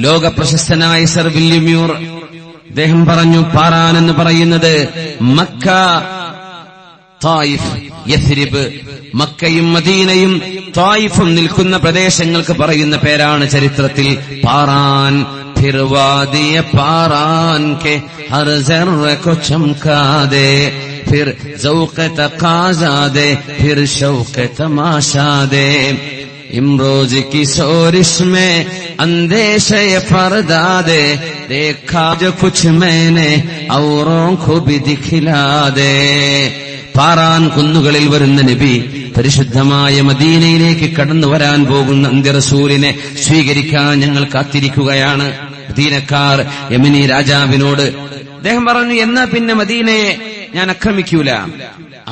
ലോക പ്രശസ്തനായ സർ വില്യം മ്യൂർ അദ്ദേഹം പറഞ്ഞു, പാറാൻ എന്ന് പറയുന്നത് മക്ക, തായിഫ്, യസ്രിബ്, മക്കയും മദീനയും തായിഫും നിൽക്കുന്ന പ്രദേശങ്ങൾക്ക് പറയുന്ന പേരാണ് ചരിത്രത്തിൽ പാറാൻ. ഫിർ വാദിയ പാറാൻ കെ ഹർ ജർറെ കോ ചംകാ ദേ ഫിർ ज़ौक़ तक़ाज़ा दे फिर शौक़ तमाशा दे इमरोज की सोरिश में अंदेशे फरदा दे देखा जो कुछ मैंने औरों को भी दिखला दे. പാറാൻ കുന്നുകളിൽ വരുന്ന നബി പരിശുദ്ധമായ മദീനയിലേക്ക് കടന്നു വരാൻ പോകുന്ന അന്ത്യറസൂലിനെ സ്വീകരിക്കാൻ ഞങ്ങൾ കാത്തിരിക്കുകയാണ്. മദീനക്കാർ യമനി രാജാവിനോട് അദ്ദേഹം പറഞ്ഞു, എന്നാ പിന്നെ മദീനയെ ഞാൻ ആക്രമിക്കൂല.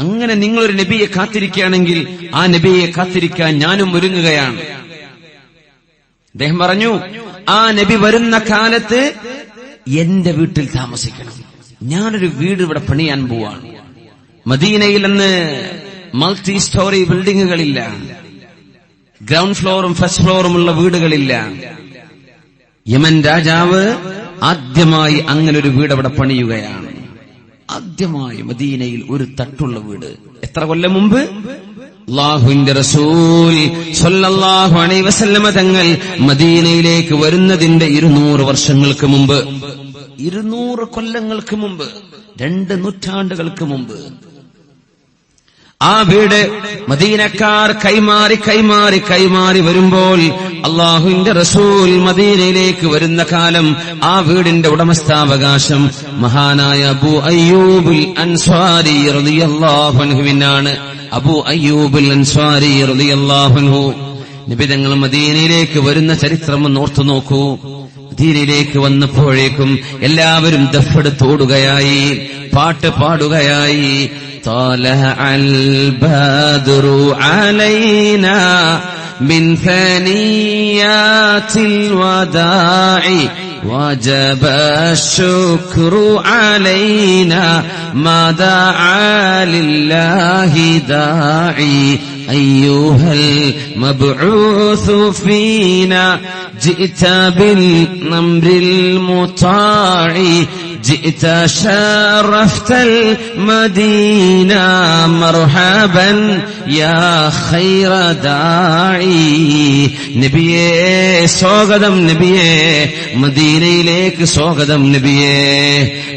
അങ്ങനെ നിങ്ങളൊരു നബിയെ കാത്തിരിക്കുകയാണെങ്കിൽ ആ നബിയെ കാത്തിരിക്കാൻ ഞാനും ഒരുങ്ങുകയാണ്. അദ്ദേഹം പറഞ്ഞു, ആ നബി വരുന്ന കാലത്ത് എന്റെ വീട്ടിൽ താമസിക്കണം. ഞാനൊരു വീട് ഇവിടെ പണിയാൻ പോവാണ്. മദീനയിൽ അന്ന് മൾട്ടി സ്റ്റോറി ബിൽഡിങ്ങുകളില്ല, ഗ്രൗണ്ട് ഫ്ലോറും ഫസ്റ്റ് ഫ്ലോറുമുള്ള വീടുകളില്ല. യമൻ രാജാവ് ആദ്യമായി അങ്ങനൊരു വീട് അവിടെ പണിയുകയാണ്. ആദ്യമായി മദീനയിൽ ഒരു തട്ടുള്ള വീട്. എത്ര കൊല്ലം മുമ്പ്? അല്ലാഹുവിന്റെ റസൂൽ സ്വല്ലല്ലാഹു അലൈഹി വസല്ലമ തങ്ങൾ മദീനയിലേക്ക് വരുന്നതിന്റെ 200 വർഷങ്ങൾക്ക് മുമ്പ്, 200 കൊല്ലങ്ങൾക്ക് മുമ്പ്, 2 നൂറ്റാണ്ടുകൾക്ക് മുമ്പ് ആ വീട് മദീനക്കാർ കൈമാറി വരുമ്പോൾ അല്ലാഹുവിന്റെ റസൂൽ മദീനയിലേക്ക് വരുന്ന കാലം ആ വീടിന്റെ ഉടമസ്ഥാവകാശം മഹാനായ അബൂ അയ്യൂബുൽ അൻസ്വാരി റളിയല്ലാഹു അൻഹുവിനാണ്. അബൂ അയ്യൂബുൽ അൻസ്വാരി റളിയല്ലാഹു അൻഹു നബി തങ്ങൾ മദീനയിലേക്ക് വരുന്ന ചരിത്രം ഒന്ന് ഓർത്തു നോക്കൂ. മദീനയിലേക്ക് വന്നപ്പോഴേക്കും എല്ലാവരും ദഫെടുത്തോടുകയായി, പാട്ട് പാടുകയായി. طلع البدر علينا من ثنيات الوداع وجب الشكر علينا ما دعا لله داعي أيها المبعوث فينا جئت بالنمر المطاع جئت شرفت المدينة مرحبا يا خير داعي നബിയേ സ്വാഗതം, നബിയേ മദീനയിലേക്ക് സ്വാഗതം, നബിയേ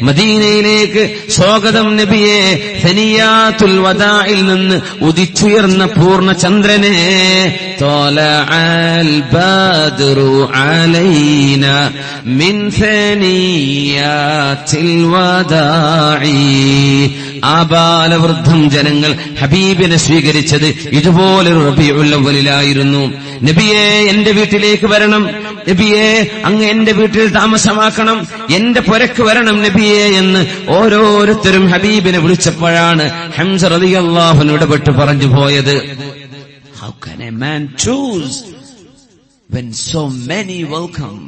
മദീനയിലേക്ക് സ്വാഗതം, നബിയേ സനിയാത്തുൽ വദാഇൽ നിന്ന് ഉദിച്ചുയർന്ന പൂർണ്ണ ചന്ദ്രനെ ത്വലഅൽ ബദ്റു അലൈനാ മിൻ സനിയാത്തിൽ വദാഇ. ആബാലവൃദ്ധം ജനങ്ങൾ ഹബീബിനെ സ്വീകരിച്ചത് ഇതുപോലൊരു റബീഉൽ അവ്വലിലായിരുന്നു. നബിയേ എന്റെ വീട്ടിലേക്ക് വരണം, നബിയേ അങ്ങ് എന്റെ വീട്ടിൽ താമസമാക്കണം, എന്റെ പുരക്ക് വരണം നബിയേ എന്ന് ഓരോരുത്തരും ഹബീബിനെ വിളിച്ചപ്പോഴാണ് ഹംസ റളിയല്ലാഹു അൻഹു ഇടപെട്ട് പറഞ്ഞു പോയത്. How can a man choose when so many welcome?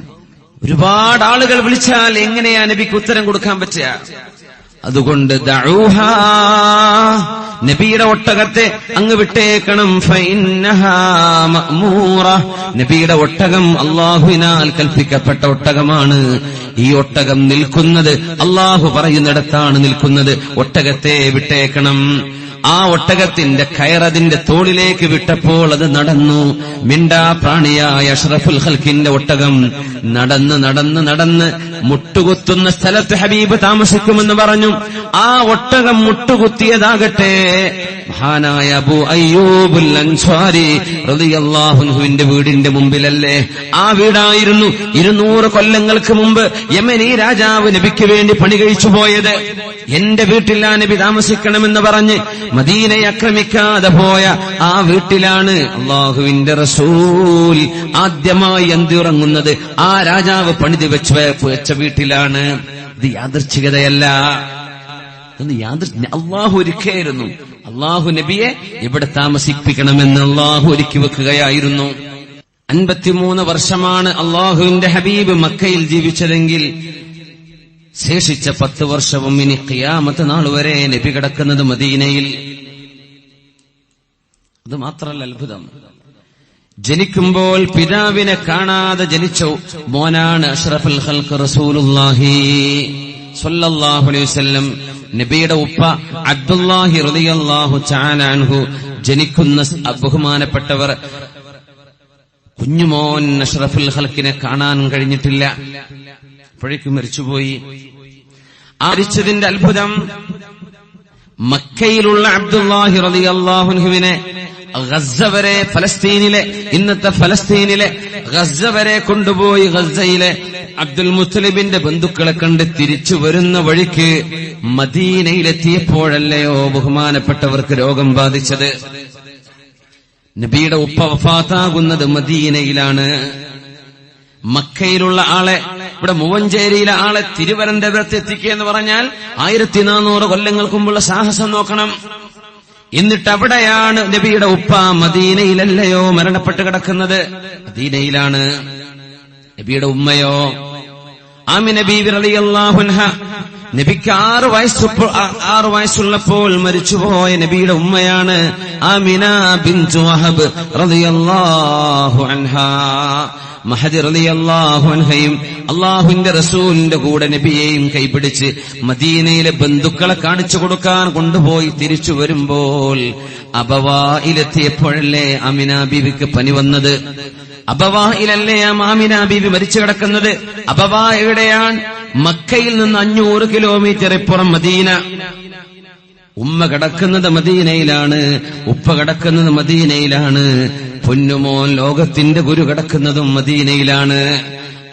ഒരുപാട് ആളുകൾ വിളിച്ചാൽ എങ്ങനെയാ നബിക്ക് ഉത്തരം കൊടുക്കാൻ പറ്റുക? അതുകൊണ്ട് ദഊഹാ, നബിയുടെ ഒട്ടകത്തെ അങ്ങ് വിട്ടേക്കണം. ഫഇന്നഹാ മഅ്മൂറ, നബിയുടെ ഒട്ടകം അല്ലാഹുവിനാൽ കൽപ്പിക്കപ്പെട്ട ഒട്ടകമാണ്. ഈ ഒട്ടകം നിൽക്കുന്നത് അല്ലാഹു പറയുന്നിടത്താണ് നിൽക്കുന്നത്. ഒട്ടകത്തെ വിട്ടേക്കണം. ആ ഒട്ടകത്തിന്റെ കയറതിന്റെ തോളിലേക്ക് വിട്ടപ്പോൾ അത് നടന്നു. മിണ്ടാ പ്രാണിയായ അഷ്റഫുൽ ഖൽഖിന്റെ ഒട്ടകം നടന്ന് മുട്ടുകുത്തുന്ന സ്ഥലത്ത് ഹബീബ് താമസിക്കുമെന്ന് പറഞ്ഞു. ആ ഒട്ടകം മുട്ടുകുത്തിയതാകട്ടെ മഹാനായ അബൂ അയ്യൂബുൽ അൻസ്വാരി റളിയല്ലാഹു അൻഹുവിന്റെ വീടിന്റെ മുമ്പിലല്ലേ. ആ വീടായിരുന്നു 200 കൊല്ലങ്ങൾക്ക് മുമ്പ് യമനി രാജാവ് നബിക്ക് വേണ്ടി പണി കഴിച്ചു പോയത്. എന്റെ വീട്ടിലാ നബി താമസിക്കണമെന്ന് പറഞ്ഞ് മദീനയെ ആക്രമിക്കാതെ പോയ ആ വീട്ടിലാണ് അള്ളാഹുവിന്റെ റസൂൽ ആദ്യമായി അന്തിയുറങ്ങുന്നത്. ആ രാജാവ് പണിത് വെച്ച വീട്ടിലാണ്. ഇത് യാദൃച്ഛികതയല്ല, അള്ളാഹു ഒരുക്കിയായിരുന്നു. അള്ളാഹു നബിയെ ഇവിടെ താമസിപ്പിക്കണമെന്ന് അള്ളാഹു ഒരുക്കി വെക്കുകയായിരുന്നു. 53 വർഷമാണ് അള്ളാഹുവിന്റെ ഹബീബ് മക്കയിൽ ജീവിച്ചതെങ്കിൽ ശേഷിച്ച 10 വർഷവും ഇനി ഖിയാമത്ത് നാൾ വരെ നബി കിടക്കുന്നത് മദീനയിൽ. അത് മാത്രമല്ല അത്ഭുതം, ജനിക്കുമ്പോൾ പിതാവിനെ കാണാതെ ജനിച്ച മോനാണ് അഷ്റഫുൽ ഖൽഖ് റസൂലുള്ളാഹി സ്വല്ലല്ലാഹു അലൈഹി വസല്ലം. നബിയുടെ ഉപ്പ അബ്ദുല്ലാഹി റളിയല്ലാഹു തആല അൻഹു ജനിക്കുന്ന ബഹുമാനപ്പെട്ടവർ കുഞ്ഞുമോൻ അഷ്റഫുൽ ഖൽഖിനെ കാണാൻ കഴിഞ്ഞിട്ടില്ല, അപ്പോഴേക്കും മരിച്ചുപോയി. ആ മരിച്ചതിന്റെ അത്ഭുതം, മക്കയിലുള്ള അബ്ദുല്ലാഹി റളിയല്ലാഹു അൻഹുവിനെ ഗസ്സ വരെ, ഫലസ്തീനിലെ, ഇന്നത്തെ ഫലസ്തീനിലെ ഗസ്സ വരെ കൊണ്ടുപോയി ഗസ്സയിലെ അബ്ദുൽ മുത്തലിബിന്റെ ബന്ധുക്കളെ കണ്ട് തിരിച്ചു വരുന്ന വഴിക്ക് മദീനയിലെത്തിയപ്പോഴല്ലയോ ബഹുമാനപ്പെട്ടവർക്ക് രോഗം ബാധിച്ചത്. നബിയുടെ ഉപ്പ വഫാത്താകുന്നത് മദീനയിലാണ്. മക്കയിലുള്ള ആളെ, ഇവിടെ മൂവഞ്ചേരിയിലെ ആളെ തിരുവനന്തപുരത്ത് എത്തിക്കുക എന്ന് പറഞ്ഞാൽ 1400 കൊല്ലങ്ങൾക്ക് മുമ്പുള്ള സാഹസം നോക്കണം. എന്നിട്ട് അവിടെയാണ് നബിയുടെ ഉപ്പ. മദീനയിലല്ലയോ മരണപ്പെട്ട് കിടക്കുന്നത്, മദീനയിലാണ്. നബിയുടെ ഉമ്മയോ ആമിന ബീവി റളിയല്ലാഹു അൻഹ, നബിക്ക് 6 വയസ്സുള്ളപ്പോൾ മരിച്ചുപോയ നബിയുടെ ഉമ്മയാണ് ആമിന ബിൻതു വഹബ് റളിയല്ലാഹു അൻഹാ. മഹദി റളിയല്ലാഹു അൻഹയും അല്ലാഹുവിന്റെ റസൂലിന്റെ കൂടെ നബിയെയും കൈപിടിച്ച് മദീനയിലെ ബന്ധുക്കളെ കാണിച്ചു കൊടുക്കാൻ കൊണ്ടുപോയി തിരിച്ചു വരുമ്പോൾ അബവായിലെത്തിയപ്പോഴല്ലേ ആമിന ബീവിക്ക് പനി വന്നത്. അബവായിലല്ലേ ആമിന ബീവി മരിച്ചു കിടക്കുന്നത്. അബവാ എവിടെയാണ്? മക്കയിൽ നിന്ന് 500 കിലോമീറ്റർ ഇപ്പുറം മദീന. ഉമ്മ കിടക്കുന്നത് മദീനയിലാണ്, ഉപ്പ കിടക്കുന്നത് മദീനയിലാണ്, പൊന്നുമോൻ ലോകത്തിന്റെ ഗുരു കിടക്കുന്നതും മദീനയിലാണ്.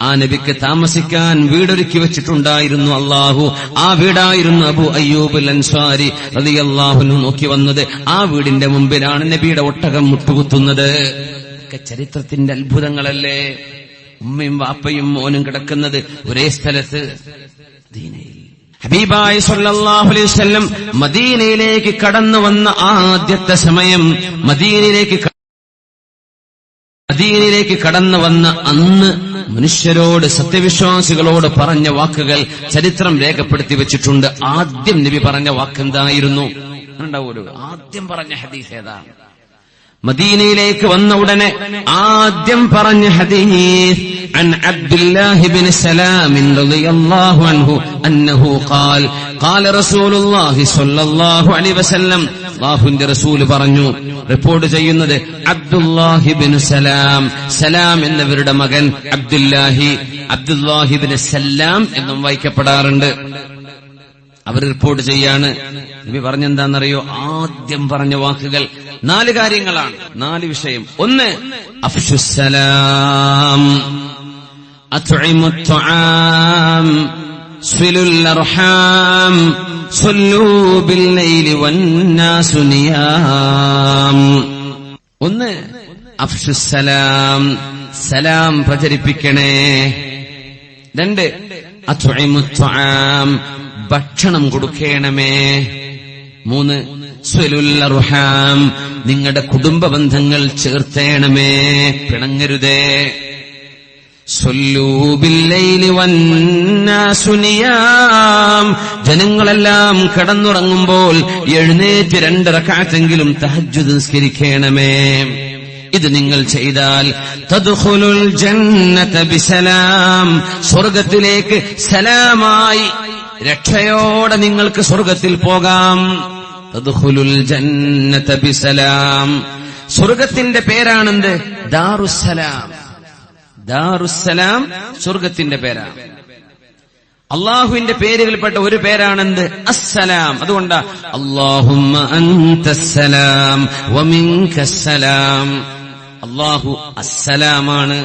ആ നബിക്ക് താമസിക്കാൻ വീടൊരുക്കി വെച്ചിട്ടുണ്ടായിരുന്നു അള്ളാഹു. ആ വീടായിരുന്നു അബൂ അയ്യൂബുൽ അൻസ്വാരി റളിയല്ലാഹു അൻഹു നോക്കി വന്നത്. ആ വീടിന്റെ മുമ്പിലാണ് നബിയുടെ ഒട്ടകം മുട്ടുകുത്തുന്നത്. ചരിത്രത്തിന്റെ അത്ഭുതങ്ങളല്ലേ. ഉമ്മയും വാപ്പയും മോനും കിടക്കുന്നത് ഒരേ സ്ഥലത്ത് മദീനയിൽ. ഹബീബായ സല്ലല്ലാഹു അലൈഹി വസല്ലം മദീനയിലേക്ക് കടന്നു വന്ന ആദ്യത്തെ സമയം, മദീനയിലേക്ക് കടന്നു വന്ന അന്ന് മനുഷ്യരോട്, സത്യവിശ്വാസികളോട് പറഞ്ഞ വാക്കുകൾ ചരിത്രം രേഖപ്പെടുത്തി വെച്ചിട്ടുണ്ട്. ആദ്യം നബി പറഞ്ഞ വാക്കെന്തായിരുന്നു? ഉണ്ടാവുമല്ലോ, ആദ്യം പറഞ്ഞ ഹദീസ് ഏതാണ്? മദീനയിലേക്ക് വന്ന ഉടനെ ആദ്യം പറഞ്ഞ ഹദീസ് عن عبد الله بن سلام رضي الله عنه أنه قال قال رسول الله صلى الله عليه وسلم. അല്ലാഹുവിന്റെ റസൂൽ പറഞ്ഞു, റിപ്പോർട്ട് ചെയ്യുന്നത് അബ്ദുല്ലാഹി ബിൻ സലാം, സലാം എന്നവരുടെ മകൻ അബ്ദുല്ലാഹി ബിൻ സലാം എന്നും വായിക്കപ്പെടാറുണ്ട്. അവർ റിപ്പോർട്ട് ചെയ്യാണ്. നബി പറഞ്ഞെന്താണെന്നറിയോ? ആദ്യം പറഞ്ഞ വാക്കുകൾ 4 കാര്യങ്ങളാണ്, 4 വിഷയം. 1, അഫ്ശുസ്സലാം, അത്ഇമുത് തുആം, സിലുൽ അർഹാം, സല്ലൂ ബില്ലൈലി വന്നാസു നിയാം. 1, അഫ്ശുസ്സലാം, സലാം പ്രചരിപ്പിക്കണേ. 2, അത്ഇമുത് തുആം, ഭക്ഷണം കൊടുക്കണമേ. 3, സ്വലുൽ അർഹാം, നിങ്ങളുടെ കുടുംബ ബന്ധങ്ങൾ ചേർത്തേണമേ, പിണങ്ങരുതേ. സ്വല്ലൂ ബില്ലൈലി വന്നാസു നിയാം, ജനങ്ങളെല്ലാം കിടന്നുറങ്ങുമ്പോൾ എഴുന്നേറ്റ് 2 റക്അത്തെങ്കിലും തഹജ്ജുദ് നിസ്കരിക്കണമേ. ഇത് നിങ്ങൾ ചെയ്താൽ തദ്ഖുലുൽ ജന്നത ബിസലാം, സ്വർഗ്ഗത്തിലേക്ക് സലാമായി രക്ഷയോടെ നിങ്ങൾക്ക് സ്വർഗ്ഗത്തിൽ പോകാം. തദ്ഖുലുൽ ജന്നത ബിസലാം, സ്വർഗ്ഗത്തിന്റെ പേരാണെന്ത്? ദാറുസ്സലാം. ദാറുസ്സലാം സ്വർഗ്ഗത്തിന്റെ പേരാണ്. അള്ളാഹുവിന്റെ പേരുകളിൽപ്പെട്ട ഒരു പേരാണെന്ത്? അസ്സലാം. അതുകൊണ്ടാ അല്ലാഹുമ്മ അൻതസ്സലാം വമിൻകസ്സലാം. അള്ളാഹു അസ്സലാമാണ്.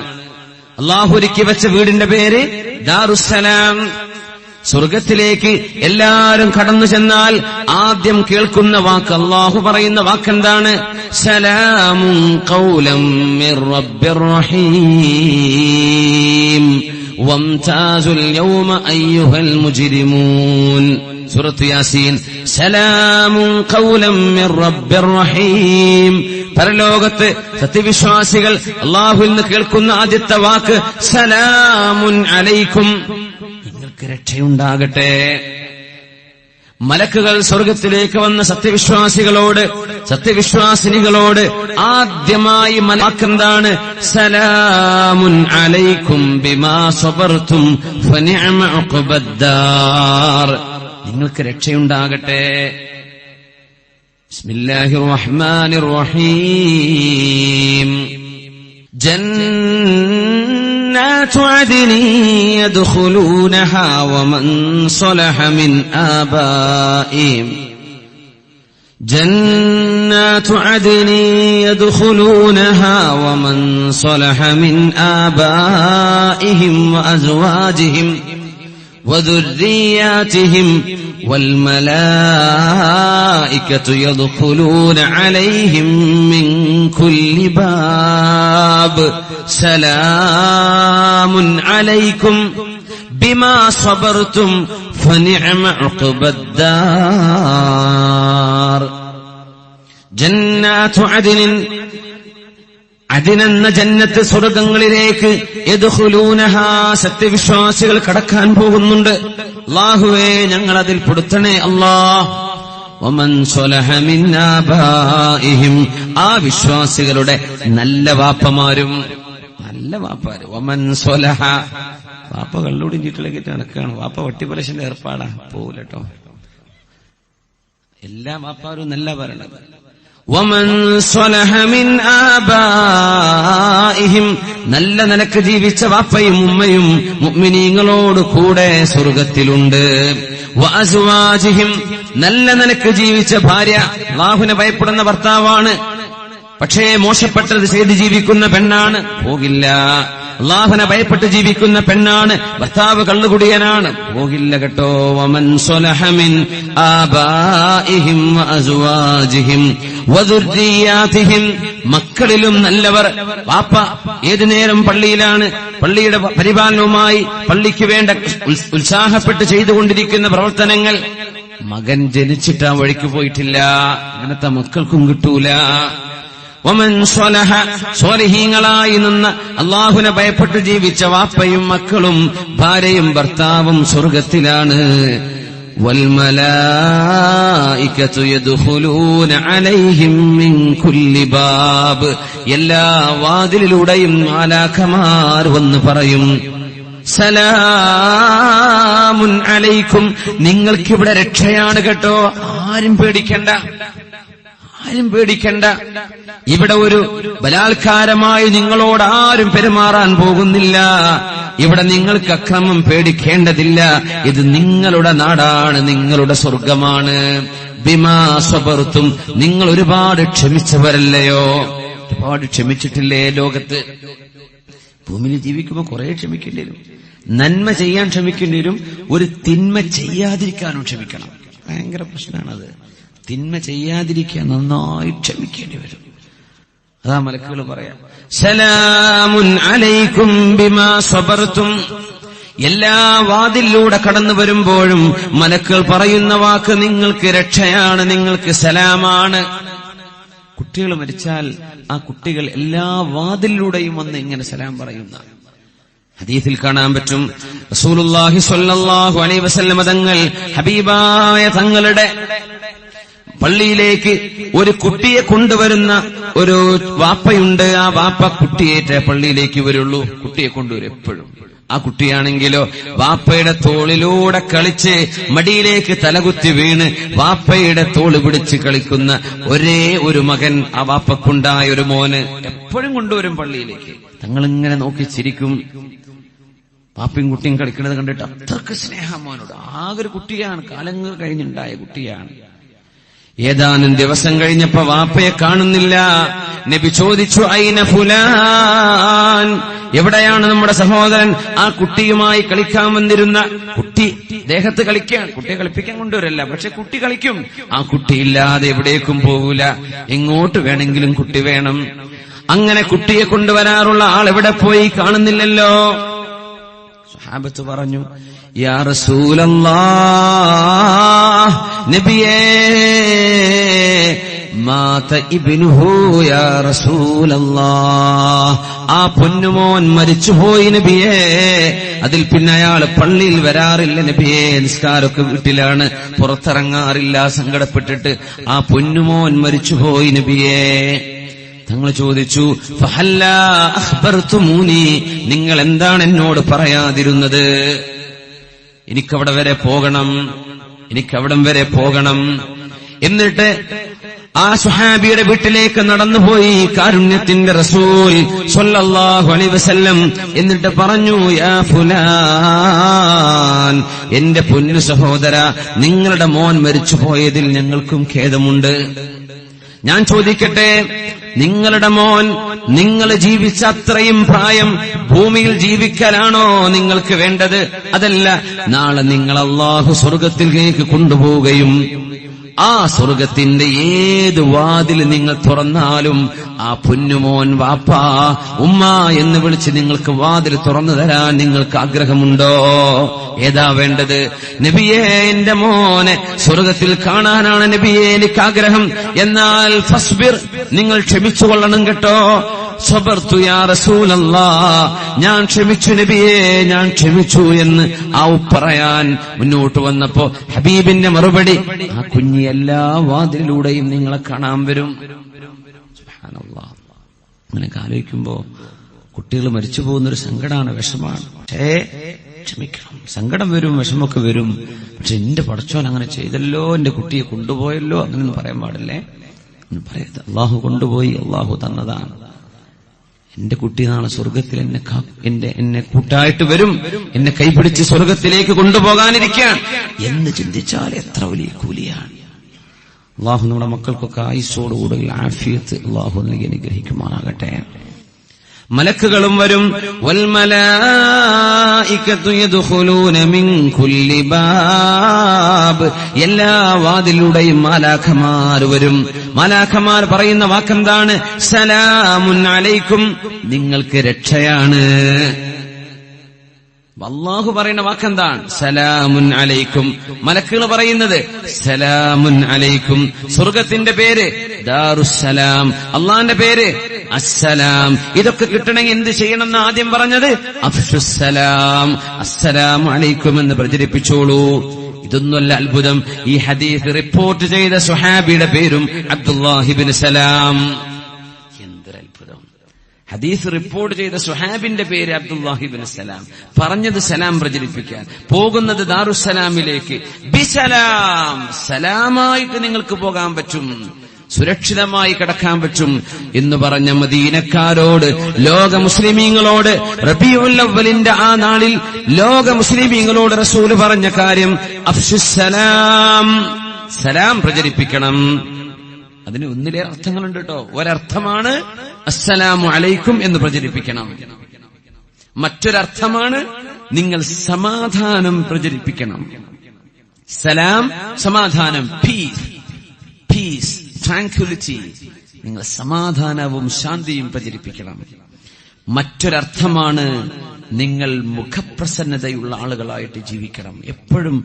അള്ളാഹു ഒരുക്കി വെച്ച വീടിന്റെ പേര് ദാറുസ്സലാം. സ്വർഗത്തിലേക്ക് എല്ലാവരും കടന്നു ചെന്നാൽ ആദ്യം കേൾക്കുന്ന വാക്ക്, അള്ളാഹു പറയുന്ന വാക്കെന്താണ്? സലാമുൻ ഖൗലൻ മിർ റബ്ബിർ റഹീം വംതാസുൽ യൗമ അയ്യുഹൽ മുജ്രിമൂൻ. സൂറത്ത് യാസീൻ. സലാമുൻ ഖൗലൻ മിർ റബ്ബിർ റഹീം. പരലോകത്ത് സത്യവിശ്വാസികൾ അള്ളാഹുവിൽ നിന്ന് കേൾക്കുന്ന ആദ്യത്തെ വാക്ക് സലാമുൻ അലൈക്കും, നിങ്ങൾക്ക് രക്ഷയുണ്ടാകട്ടെ. മലക്കുകൾ സ്വർഗത്തിലേക്ക് വന്ന സത്യവിശ്വാസികളോട്, സത്യവിശ്വാസിനികളോട് ആദ്യമായി വാക്കെന്താണ്? സലാമുൻ അലൈക്കും ബിമാ സബർതും ഫനിഅമ ഉഖബദ്ദാർ, നിങ്ങൾക്ക് രക്ഷയുണ്ടാകട്ടെ. ബിസ്മില്ലാഹിർ റഹ്മാനിർ റഹീം. ജന്നാതു അദ്നി യദ്ഖുലൂനഹാ വമൻ സ്വലഹ മിൻ ആബാഇഹിം. ജന്നാതു അദ്നി യദ്ഖുലൂനഹാ വമൻ സ്വലഹ മിൻ ആബാഇഹിം വഅസ്വാജിഹിം وذرياتهم والملائكة يدخلون عليهم من كل باب سلام عليكم بما صبرتم فنعم عقبى الدار. جنات عدن, അതിനെന്ന ജന്നത്ത് സ്വർഗ്ഗങ്ങളിലേക്ക് യദ്ഖുലൂനഹാ, സത്യവിശ്വാസികൾ കടക്കാൻ പോകുന്നുണ്ട്. അല്ലാഹുവേ ഞങ്ങൾ അതിൽ പെടുത്തണേ അല്ലാഹ്. വമൻ സ്വലഹ മിൻ ആബാഇഹിം, ആ വിശ്വാസികളുടെ നല്ല വാപ്പമാരും, നല്ല വാപ്പാര്. വമൻ സ്വലഹ, വാപ്പ കള്ളൂടി ചീട്ടിലേക്കിട്ട് നടക്കുകയാണ്, വാപ്പ വട്ടിപ്പലിശന്റെ ഏർപ്പാടാ, പോകൂലട്ടോ. എല്ലാ വാപ്പാരും നല്ല പറയണത്. വമൻ സ്വലഹ മിൻ ആബാഇഹിം, നല്ല നിലക്ക് ജീവിച്ച വാപ്പയും ഉമ്മയും മുഅ്മിനീങ്ങളോട് കൂടെ സ്വർഗത്തിലുണ്ട്. വഅസ്വാജിഹിം, നല്ല നിലക്ക് ജീവിച്ച ഭാര്യ, അല്ലാഹുവിനെ ഭയപ്പെടുന്ന ഭർത്താവാണ്, പക്ഷേ മോശപ്പെട്ടത് ചെയ്ത് ജീവിക്കുന്ന പെണ്ണാണ്, പോകില്ല. അല്ലാഹുവിനെ ഭയപ്പെട്ട് ജീവിക്കുന്ന പെണ്ണാണ്, ഭർത്താവ് കള്ളുകുടിയനാണ്, പോകില്ല കേട്ടോ. വമൻ സ്വലഹ മിൻ ആബാഇഹിം വഅസ്വാജിഹിം വദുർരിയാതിഹിം, മക്കളിലും നല്ലവർ. വാപ്പ ഏതു നേരം പള്ളിയിലാണ്, പള്ളിയുടെ പരിപാലനവുമായി പള്ളിക്ക് വേണ്ട ഉത്സാഹപ്പെട്ട് ചെയ്തുകൊണ്ടിരിക്കുന്ന പ്രവർത്തനങ്ങൾ. മകൻ ജനിച്ചിട്ട് ആ വഴിക്ക് പോയിട്ടില്ല, അങ്ങനത്തെ മക്കൾക്കും കിട്ടൂല. വമൻ സ്വലഹ, സ്വാലിഹീങ്ങളായി നിന്ന് അല്ലാഹുവിനെ ഭയപ്പെട്ട് ജീവിച്ച വാപ്പയും മക്കളും ഭാര്യയും ഭർത്താവും സ്വർഗത്തിലാണ്. വൽമലായികതു യദ്ഖുലൂന അലൈഹിം മിൻ കുല്ലി ബാബ്, എല്ലാ വാതിലിലൂടെയും മാലാഖമാർ വന്ന് പറയും സലാമുൻ അലൈക്കും, നിങ്ങൾക്കിവിടെ രക്ഷയാണ് കേട്ടോ, ആരും പേടിക്കണ്ട, ആരും പേടിക്കണ്ട. ഇവിടെ ഒരു ബലാത്കാരമായി നിങ്ങളോട് ആരും പെരുമാറാൻ പോകുന്നില്ല. ഇവിടെ നിങ്ങൾക്ക് അക്രമം പേടിക്കേണ്ടതില്ല. ഇത് നിങ്ങളുടെ നാടാണ്, നിങ്ങളുടെ സ്വർഗമാണ്. ബിമാ സബർതും, നിങ്ങൾ ഒരുപാട് ക്ഷമിച്ചവരല്ലയോ? ഒരുപാട് ക്ഷമിച്ചിട്ടില്ലേ ലോകത്ത്? ഭൂമിയിൽ ജീവിക്കുമ്പോൾ കുറെ ക്ഷമിക്കേണ്ടി വരും. നന്മ ചെയ്യാൻ ക്ഷമിക്കേണ്ടി വരും, ഒരു തിന്മ ചെയ്യാതിരിക്കാനും ക്ഷമിക്കണം. ഭയങ്കര പ്രശ്നമാണത്. തിന്മ ചെയ്യാതിരിക്കാൻ നന്നായി ക്ഷമിക്കേണ്ടി വരും. അതാ മലക്കുകൾ പറയാം സലാമുൻ അലൈക്കും ബിമാ സബർതും. എല്ലാ വാതിലിലൂടെ കടന്നു വരുമ്പോഴും മലക്കുകൾ പറയുന്ന വാക്ക് നിങ്ങൾക്ക് രക്ഷയാണ്, നിങ്ങൾക്ക് സലാമാണ്. കുട്ടികൾ മരിച്ചാൽ ആ കുട്ടികൾ എല്ലാ വാതിലിലൂടെയും വന്ന് ഇങ്ങനെ സലാം പറയുന്ന ഹദീസിൽ കാണാൻ പറ്റും. റസൂലുള്ളാഹി സ്വല്ലല്ലാഹു അലൈഹി വസല്ലം തങ്ങൾ, ഹബീബായ തങ്ങളുടെ പള്ളിയിലേക്ക് ഒരു കുട്ടിയെ കൊണ്ടുവരുന്ന ഒരു വാപ്പയുണ്ട്. ആ വാപ്പ കുട്ടിയേറ്റ പള്ളിയിലേക്ക് വരുള്ളൂ, കുട്ടിയെ കൊണ്ടുവരും എപ്പോഴും. ആ കുട്ടിയാണെങ്കിലോ വാപ്പയുടെ തോളിലൂടെ കളിച്ച് മടിയിലേക്ക് തലകുത്തി വീണ് വാപ്പയുടെ തോള് പിടിച്ച് കളിക്കുന്ന ഒരേ ഒരു മകൻ, ആ വാപ്പക്കുണ്ടായ ഒരു മോന് എപ്പോഴും കൊണ്ടുവരും പള്ളിയിലേക്ക്. തങ്ങളിങ്ങനെ നോക്കി ചിരിക്കും. പാപ്പയും കുട്ടിയും കളിക്കുന്നത് കണ്ടിട്ട് അത്രക്ക് സ്നേഹം മോനോട്. ആകെ ഒരു കുട്ടിയാണ്, കാലങ്ങൾ കഴിഞ്ഞുണ്ടായ കുട്ടിയാണ്. ഏതാനും ദിവസം കഴിഞ്ഞപ്പോ വാപ്പയെ കാണുന്നില്ല. നബി ചോദിച്ചു, ഐന ഫുലാൻ, എവിടെയാണ് നമ്മുടെ സഹോദരൻ? ആ കുട്ടിയുമായി കളിക്കാൻ വന്നിരുന്ന കുട്ടി ദേഹത്ത് കളിക്കാൻ, കുട്ടിയെ കളിപ്പിക്കാൻ കൊണ്ടുവരല്ല, പക്ഷെ കുട്ടി കളിക്കും. ആ കുട്ടിയില്ലാതെ എവിടേക്കും പോകൂല, എങ്ങോട്ട് വേണമെങ്കിലും കുട്ടി വേണം. അങ്ങനെ കുട്ടിയെ കൊണ്ടുവരാറുള്ള ആൾ എവിടെ പോയി? കാണുന്നില്ലല്ലോ. സഹാബത്ത് പറഞ്ഞു, യാ റസൂലല്ലാഹ്, നബിയേ, മാത ഇബ്നുഹു യാ റസൂലല്ലാഹ്, ആ പൊന്നുമോൻ മരിച്ചുപോയി നബിയേ. അതിൽ പിന്നെ അയാൾ പള്ളിയിൽ വരാറില്ല നബിയേ, നിസ്കാരമൊക്കെ വീട്ടിലാണ്, പുറത്തിറങ്ങാറില്ല സങ്കടപ്പെട്ടിട്ട്. ആ പൊന്നുമോൻ മരിച്ചുപോയി നബിയേ. തങ്ങൾ ചോദിച്ചു, ഫഹല്ലാ അഖ്ബർതുമൂനി, നിങ്ങൾ എന്താണ് എന്നോട് പറയാതിരുന്നത്? എനിക്കവിടെ വരെ പോകണം, എനിക്കവിടം വരെ പോകണം. എന്നിട്ട് ആ സുഹാബിയുടെ വീട്ടിലേക്ക് നടന്നുപോയി കാരുണ്യത്തിന്റെ റസൂൽ സ്വല്ലല്ലാഹു അലൈഹി വസല്ലം. എന്നിട്ട് പറഞ്ഞു, യാ ഫുലാൻ, എന്റെ പൊന്നു സഹോദര, നിങ്ങളുടെ മോൻ മരിച്ചുപോയതിൽ ഞങ്ങൾക്കും ഖേദമുണ്ട്. ഞാൻ ചോദിക്കട്ടെ, നിങ്ങളുടെ മോൻ നിങ്ങൾ ജീവിച്ച അത്രയും പ്രായം ഭൂമിയിൽ ജീവിക്കലാണോ നിങ്ങൾക്ക് വേണ്ടത്? അതല്ല, നാളെ നിങ്ങൾ അല്ലാഹു സ്വർഗത്തിലേക്ക് കൊണ്ടുപോവുകയും ആ സ്വർഗത്തിന്റെ ഏത് വാതിൽ നിങ്ങൾ തുറന്നാലും ആ പൊന്നുമോൻ വാപ്പാ ഉമ്മ എന്ന് വിളിച്ച് നിങ്ങൾക്ക് വാതിൽ തുറന്നു തരാൻ നിങ്ങൾക്ക് ആഗ്രഹമുണ്ടോ? ഏതാ വേണ്ടത്? നബിയേ, എന്റെ മോനെ സ്വർഗത്തിൽ കാണാനാണ് നബിയേ എനിക്ക് ആഗ്രഹം. എന്നാൽ ഫസ്ബിർ, നിങ്ങൾ ക്ഷമിച്ചുകൊള്ളണം കേട്ടോ. സബർതു യാ റസൂലല്ലാഹ്, ഞാൻ ക്ഷമിച്ചു നബിയേ, ഞാൻ ക്ഷമിച്ചു എന്ന് ആ പറയാൻ മുന്നോട്ട് വന്നപ്പോ ഹബീബിന്റെ മറുപടി, ആ കുഞ്ഞി എല്ലാ വാതിലിലൂടെയും നിങ്ങളെ കാണാൻ വരും. സുബ്ഹാനല്ലാഹ്. അങ്ങനെയൊക്കെ ആലോചിക്കുമ്പോ കുട്ടികൾ മരിച്ചു പോകുന്നൊരു സങ്കടമാണ്, വിഷമാണ്. പക്ഷേ ക്ഷമിക്കണം. സങ്കടം വരും, വിഷമൊക്കെ വരും. പക്ഷെ എന്റെ പടച്ചോൻ അങ്ങനെ ചെയ്തല്ലോ, എന്റെ കുട്ടിയെ കൊണ്ടുപോയല്ലോ, അങ്ങനെയൊന്നും പറയാൻ പാടില്ലേ. പറയരുത്. അള്ളാഹു കൊണ്ടുപോയി, അള്ളാഹു തന്നതാണ്. എന്റെ കുട്ടി നാളെ സ്വർഗത്തിൽ എന്നെ കൂട്ടായിട്ട് വരും, എന്നെ കൈപിടിച്ച് സ്വർഗത്തിലേക്ക് കൊണ്ടുപോകാനിരിക്കാൻ എന്ന് ചിന്തിച്ചാൽ എത്ര വലിയ കൂലിയാണ്. അള്ളാഹു നമ്മുടെ മക്കൾക്കൊക്കെ ആയുസ്സോടുകൂടി ആഫിയത്ത് അള്ളാഹു നൽകി അനുഗ്രഹിക്കുമാറാകട്ടെ. മലക്കുകളും വരും. വൽ മലായികതു യദ്ഖുലൂന മിൻ കുല്ലി ബാബ്, എല്ലാ വാതിലൂടെയും മാലാഖമാർ വരും. മാലാഖമാർ പറയുന്ന വാക്കെന്താണ്? സലാമുൻ അലൈക്കും, നിങ്ങൾക്ക് രക്ഷയാണ്. അല്ലാഹു പറയുന്ന വാക്കെന്താണ്? സലാമുൻ അലൈക്കും. മലക്കുകൾ പറയുന്നത് സലാമുൻ അലൈക്കും. സ്വർഗത്തിന്റെ പേര് ദാറുസ്സലാം, അള്ളാന്റെ പേര് അസ്സലാം. ഇതൊക്കെ കിട്ടണമെങ്കിൽ എന്ത് ചെയ്യണമെന്ന് ആദ്യം പറഞ്ഞത്? അഫ്ഷുസ്സലാം, അസ്സലാമു അലൈക്കും എന്ന് പ്രചരിപ്പിച്ചോളൂ. ഇതൊന്നുമല്ല അത്ഭുതം. ഈ ഹദീസ് റിപ്പോർട്ട് ചെയ്ത സുഹാബിയുടെ പേരും അബ്ദുല്ലാഹി ഇബ്നു സലാം. എന്തൊരത്ഭുതം! ഹദീസ് റിപ്പോർട്ട് ചെയ്ത സുഹാബിന്റെ പേര് അബ്ദുല്ലാഹി ഇബ്നു സലാം. പറഞ്ഞത് സലാം പ്രചരിപ്പിക്കാൻ, പോകുന്നത് ദാറുസ്സലാമിലേക്ക്. ബിസലാം, സലാമായിട്ട് നിങ്ങൾക്ക് പോകാൻ പറ്റും, സുരക്ഷിതമായി കടക്കാൻ പറ്റും എന്ന് പറഞ്ഞ മദീനക്കാരോട്, ലോക മുസ്ലിമീങ്ങളോട്, റബീഉൽ അവ്വലിന്റെ ആ നാളിൽ ലോക മുസ്ലിമീങ്ങളോട് റസൂൽ പറഞ്ഞ കാര്യം അഫ്ശുസ്സലാം, സലാം പ്രചരിപ്പിക്കണം. അതിന് ഒന്നിലേറെ അർത്ഥങ്ങളുണ്ട് കേട്ടോ. ഒരർത്ഥമാണ് അസ്സലാമു അലൈക്കും എന്ന് പ്രചരിപ്പിക്കണം. മറ്റൊരർത്ഥമാണ് നിങ്ങൾ സമാധാനം പ്രചരിപ്പിക്കണം. സലാം, സമാധാനം, പീസ്, പീസ്, ട്രാങ്ക്വിലിറ്റി. നിങ്ങൾ സമാധാനവും ശാന്തിയും പ്രചരിപ്പിക്കണം. മറ്റൊരർത്ഥമാണ് നിങ്ങൾ മുഖപ്രസന്നതയുള്ള ആളുകളായിട്ട് ജീവിക്കണം. എപ്പോഴും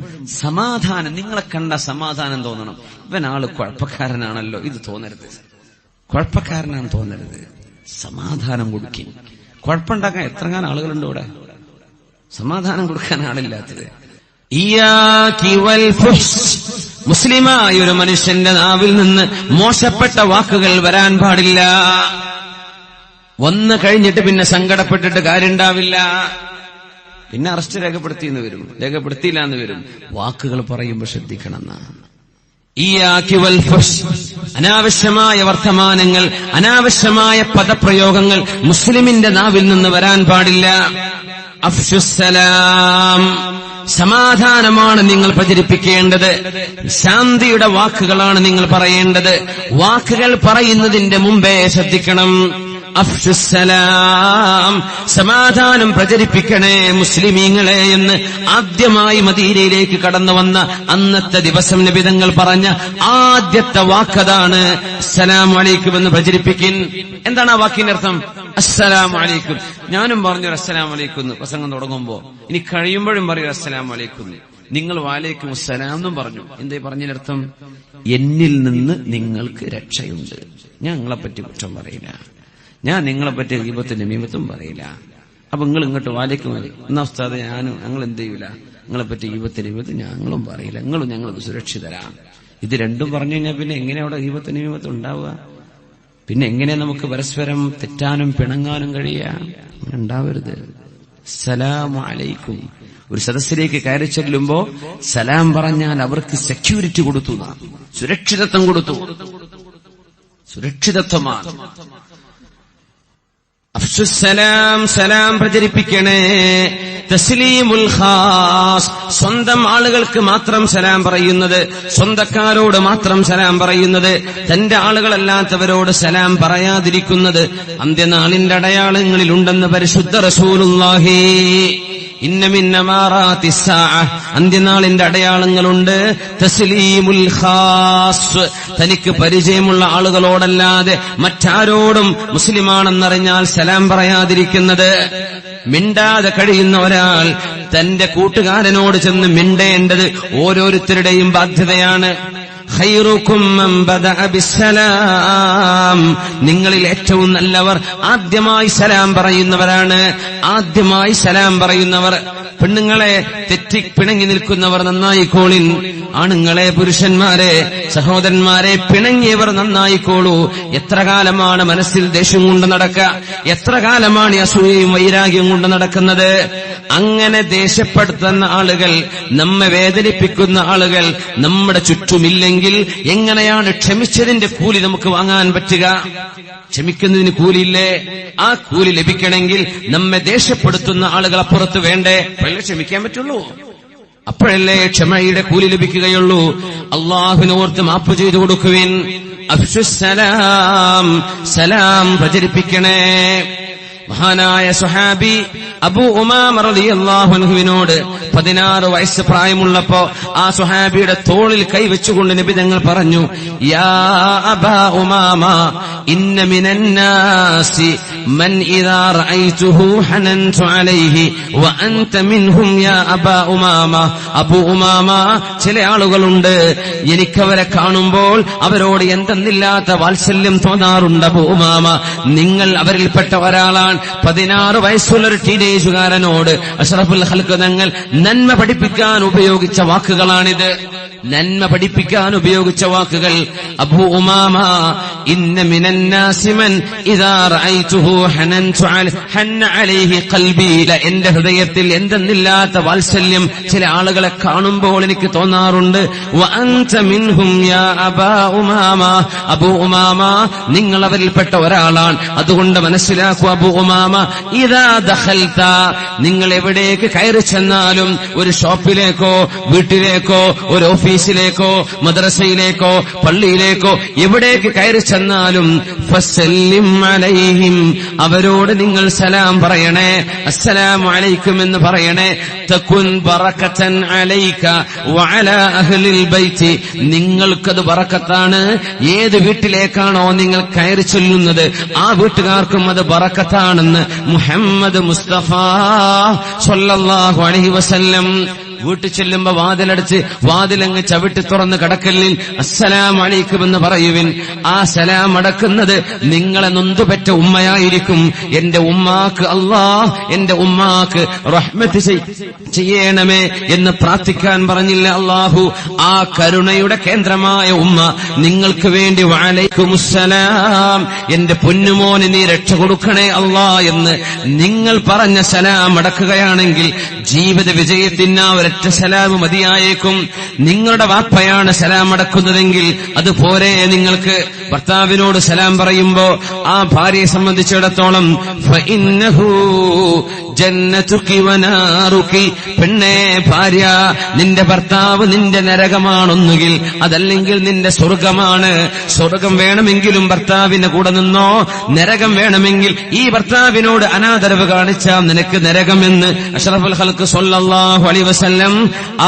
സമാധാനം, നിങ്ങളെ കണ്ട സമാധാനം തോന്നണം. ഇവനാള് കുഴപ്പക്കാരനാണല്ലോ, ഇത് തോന്നരുത്. കുഴപ്പക്കാരനാണ് തോന്നരുത്. സമാധാനം കൊടുക്കും. കുഴപ്പമുണ്ടാക്കാൻ എത്രങ്ങാനും ആളുകളുണ്ട് ഇവിടെ, സമാധാനം കൊടുക്കാൻ ആളില്ലാത്തത്. മുസ്ലിമായ ഒരു മനുഷ്യന്റെ നാവിൽ നിന്ന് മോശപ്പെട്ട വാക്കുകൾ വരാൻ പാടില്ല. വന്നു കഴിഞ്ഞിട്ട് പിന്നെ സങ്കടപ്പെട്ടിട്ട് കാര്യമുണ്ടാവില്ല. പിന്നെ അറസ്റ്റ് രേഖപ്പെടുത്തിയെന്ന് വരും, രേഖപ്പെടുത്തിയില്ല എന്ന് വരും. വാക്കുകൾ പറയുമ്പോൾ ശ്രദ്ധിക്കണം എന്നാണ്. അനാവശ്യമായ വർത്തമാനങ്ങൾ, അനാവശ്യമായ പദപ്രയോഗങ്ങൾ മുസ്ലിമിന്റെ നാവിൽ നിന്ന് വരാൻ പാടില്ല. അഫ്ശുസ്സലാം, സമാധാനമാണ് നിങ്ങൾ പ്രചരിപ്പിക്കേണ്ടത്. ശാന്തിയുടെ വാക്കുകളാണ് നിങ്ങൾ പറയേണ്ടത്. വാക്കുകൾ പറയുന്നതിന്റെ മുമ്പേ ശ്രദ്ധിക്കണം. അഫ്ശുസ്സലാം, സമാധാനം പ്രചരിപ്പിക്കണേ മുസ്ലിമീങ്ങളെ എന്ന് ആദ്യമായി മദീനയിലേക്ക് കടന്നു വന്ന അന്നത്തെ ദിവസം നബി തങ്ങൾ പറഞ്ഞ ആദ്യത്തെ വാക്കതാണ് അസ്സലാമു അലൈക്കും എന്ന് പ്രചരിപ്പിക്കിൻ. എന്താണ് ആ വാക്കിന്റെ അർത്ഥം? അസ്സലാമു അലൈക്കും. ഞാനും പറഞ്ഞൊരു അസ്സലാമു അലൈക്കും എന്ന് പ്രസംഗം തുടങ്ങുമ്പോ, ഇനി കഴിയുമ്പോഴും പറയൂ അസ്സലാമു അലൈക്കും. നിങ്ങൾ വാലൈക്കും അസ്സലാം എന്നും പറഞ്ഞു. എന്തേ പറഞ്ഞതിനർത്ഥം? എന്നിൽ നിന്ന് നിങ്ങൾക്ക് രക്ഷയുണ്ട്. ഞാൻ നിങ്ങളെപ്പറ്റി കുറ്റം പറയില്ല, ഞാൻ നിങ്ങളെപ്പറ്റി ഗീബത്തും നമീമത്തും പറയില്ല. അപ്പൊ നിങ്ങൾ ഇങ്ങോട്ട് വാലയ്ക്കും എന്നാ ഉസ്താദെ ഞങ്ങൾ എന്ത് ചെയ്യൂല, നിങ്ങളെപ്പറ്റി ഗീബത്തും നമീമത്തും ഞങ്ങളും പറയില്ല, നിങ്ങളും ഞങ്ങൾക്ക് സുരക്ഷിതരാം. ഇത് രണ്ടും പറഞ്ഞു കഴിഞ്ഞാൽ പിന്നെ എങ്ങനെ അവിടെ ഗീബത്തും നമീമത്തും ഉണ്ടാവുക? പിന്നെ എങ്ങനെ നമുക്ക് പരസ്പരം തെറ്റാനും പിണങ്ങാനും കഴിയുക? ഉണ്ടാവരുത്. സലാമു അലൈക്കും. ഒരു സദസ്സിലേക്ക് കയറി ചെല്ലുമ്പോ സലാം പറഞ്ഞാൽ അവർക്ക് സെക്യൂരിറ്റി കൊടുത്തു, സുരക്ഷിതത്വം കൊടുത്തു. സുരക്ഷിതത്വമാണ്. അഫ്ശുസ്സലാം, സലാം പ്രചരിപ്പിക്കണേ. തസ്ലീമുൽ ഖാസ്, സ്വന്തം ആളുകൾക്ക് മാത്രം സലാം പറയുന്നത്, സ്വന്തക്കാരോട് മാത്രം സലാം പറയുന്നത്, തന്റെ ആളുകളല്ലാത്തവരോട് സലാം പറയാതിരിക്കുന്നത് അന്ത്യനാളിന്റെ അടയാളങ്ങളിലുണ്ടെന്ന് പരിശുദ്ധ റസൂലുള്ളാഹി. ഇന്ന മിൻ അമാറാത്തിസ് സാഅ, അന്ത്യനാളിന്റെ അടയാളങ്ങളുണ്ട്. തസ്ലീമുൽ ഖാസ്, തനിക്ക് പരിചയമുള്ള ആളുകളോടല്ലാതെ മറ്റാരോടും മുസ്ലിമാണെന്നറിഞ്ഞാൽ സലാം പറയാതിരിക്കുന്നത്. മിണ്ടാതെ കഴിയുന്ന ഒരാൾ തന്റെ കൂട്ടുകാരനോട് ചെന്ന് മിണ്ടേണ്ടത് ഓരോരുത്തരുടെയും ബാധ്യതയാണ്. ഖൈറുക്കും മൻ ബദഅ ബിസ്സലാം, നിങ്ങളിൽ ഏറ്റവും നല്ലവർ ആദ്യമായി സലാം പറയുന്നവരാണ്. ആദ്യമായി സലാം പറയുന്നവർ. പെണ്ണുങ്ങളെ തെറ്റി പിണങ്ങി നിൽക്കുന്നവർ നന്നായിക്കോളിൻ. ആണുങ്ങളെ, പുരുഷന്മാരെ, സഹോദരന്മാരെ, പിണങ്ങിയവർ നന്നായിക്കോളൂ. എത്ര കാലമാണ് മനസ്സിൽ ദേഷ്യം കൊണ്ട് നടക്കുക? എത്ര കാലമാണ് അസൂയയും വൈരാഗ്യം കൊണ്ട് നടക്കുന്നത്? അങ്ങനെ ദേഷ്യപ്പെടുത്തുന്ന ആളുകൾ, നമ്മെ വേദനിപ്പിക്കുന്ന ആളുകൾ നമ്മുടെ ചുറ്റുമില്ലെങ്കിൽ എങ്ങനെയാണ് ക്ഷമിച്ചതിന്റെ കൂലി നമുക്ക് വാങ്ങാൻ പറ്റുക? ക്ഷമിക്കുന്നതിന് കൂലിയില്ലേ? ആ കൂലി ലഭിക്കണമെങ്കിൽ നമ്മെ ദേഷ്യപ്പെടുത്തുന്ന ആളുകൾ അപ്പുറത്ത് വേണ്ടേ? അപ്പോഴല്ലേ ക്ഷമിക്കാൻ പറ്റുള്ളൂ, അപ്പോഴല്ലേ ക്ഷമയുടെ കൂലി ലഭിക്കുകയുള്ളൂ. അള്ളാഹുവിനോർത്ത് മാപ്പ് ചെയ്തു കൊടുക്കുവിൻ. അഫ്ശുസ്സലാം, സലാം പ്രചരിപ്പിക്കണേ. മഹാനായ സുഹാബി അബൂ ഉമാമ റളിയല്ലാഹു അൻഹുവിനോട് 16 വയസ്സ് പ്രായമുള്ളപ്പോ ആ സുഹാബിയുടെ തോളിൽ കൈവച്ചുകൊണ്ട് നബി തങ്ങൾ പറഞ്ഞു, യാ അബാ ഉമാമ ഇന്ന മിനന്നാസി മൻ ഇദാ റഅയ്തുഹു ഹനൻതു അലൈഹി വ അൻത മിൻഹും യാ അബാ ഉമാമ. അബൂ ഉമാമ, ചില ആളുകളുണ്ട്, എനിക്കവരെ കാണുമ്പോൾ അവരോട് എന്തെന്നില്ലാത്ത വാത്സല്യം തോന്നാറുണ്ട്. അബൂ ഉമാമ, നിങ്ങൾ അവരിൽപ്പെട്ട ഒരാളാണ്. 16 വയസ്സുള്ള ഒരു ടീനേജുകാരനോട് അഷ്റഫുൽ ഖൽഖ് തങ്ങൾ നന്മ പഠിപ്പിക്കാൻ ഉപയോഗിച്ച വാക്കുകളാണിത്. നന്മ പഠിപ്പിക്കാൻ ഉപയോഗിച്ച വാക്കുകൾ. അബൂ ഉമാമ, ഇന്ന മിനന്നാസി മൻ ഇദാ റഅയ്തുഹു ഹന്ന അലൈഹി ഖൽബി. എന്റെ ഹൃദയത്തിൽ എന്തെന്നില്ലാത്ത വാത്സല്യം ചില ആളുകളെ കാണുമ്പോൾ എനിക്ക് തോന്നാറുണ്ട്. വ അൻത മിൻഹും യാ അബാ ഉമാമ. അബൂ ഉമാമ, നിങ്ങൾ അവരിൽപ്പെട്ട ഒരാളാണ്. അതുകൊണ്ട് മനസ്സിലാക്കൂ അബൂ ഉമാമ, ഇദാ ദഖൽത, നിങ്ങൾ എവിടേക്ക് കയറി ചെന്നാലും, ഒരു ഷോപ്പിലേക്കോ വീട്ടിലേക്കോ ഒരു ഓഫീസിലേക്കോ മദ്രസയിലേക്കോ പള്ളിയിലേക്കോ എവിടേക്ക് കയറി ചെന്നാലും ഫസല്ലിം അലൈഹിം, അവരോട് നിങ്ങൾ സലാം പറയണേ. അസ്സലാമു അലൈക്കും എന്ന് പറയണേ. തകുൻ ബറകതൻ അലൈക വഅലാ അഹ്ലിൽ ബൈത്ത്, നിങ്ങൾക്കത് ബറക്കത്താണ്. ഏത് വീട്ടിലേക്കാണോ നിങ്ങൾ കയറി ചെല്ലുന്നത് ആ വീട്ടുകാർക്കും അത് ബറക്കത്താണെന്ന് മുഹമ്മദ് മുസ്തഫ സ്വല്ലല്ലാഹു അലൈഹി വസല്ലം. വീട്ടിൽ ചെല്ലുമ്പോ വാതിലടച്ച് വാതിലങ്ങ് ചവിട്ടി തുറന്ന് കടക്കലിൽ അസ്സലാമു അലൈക്കും എന്ന് പറയുവിൻ. ആ സലാം അടക്കുന്നത് നിങ്ങളെ നൊന്തുപെറ്റ ഉമ്മയായിരിക്കും. എന്റെ ഉമ്മാക്ക് അല്ലാഹ്, എന്റെ ഉമ്മാക്ക് റഹ്മത്ത് ചെയ്യണമേ എന്ന് പ്രാർത്ഥിക്കാൻ പറഞ്ഞില്ല അല്ലാഹു? ആ കരുണയുടെ കേന്ദ്രമായ ഉമ്മ നിങ്ങൾക്ക് വേണ്ടി വഅലൈക്കുമുസ്സലാം, എന്റെ പൊന്നുമോന് നീ രക്ഷ കൊടുക്കണേ അല്ലാഹ് എന്ന് നിങ്ങൾ പറഞ്ഞ സലാം അടക്കുകയാണെങ്കിൽ ജീവിത വിജയത്തിന് ഒരൊറ്റ ഒരൊറ്റ സലാം മതിയായേക്കും. നിങ്ങളുടെ വാപ്പയാണ് സലാം അടക്കുന്നതെങ്കിൽ അതുപോലെ നിങ്ങൾക്ക് ഭർത്താവിനോട് സലാം പറയുമ്പോ ആ ഭാര്യയെ സംബന്ധിച്ചിടത്തോളം ഫഇന്നഹു ജന്നതുകി വനാറുകി, പെണ്ണേ ഭാര്യ, നിന്റെ ഭർത്താവ് നിന്റെ നരകമാണൊന്നുകിൽ അതല്ലെങ്കിൽ നിന്റെ സ്വർഗമാണ്. സ്വർഗം വേണമെങ്കിലും ഭർത്താവിന്റെ കൂടെ നിന്നോ, നരകം വേണമെങ്കിൽ ഈ ഭർത്താവിനോട് അനാദരവ് കാണിച്ചാൽ നിനക്ക് നരകമെന്ന് അഷ്റഫുൽ ഖൽഖ് സ്വല്ലല്ലാഹു അലൈഹി വസല്ലം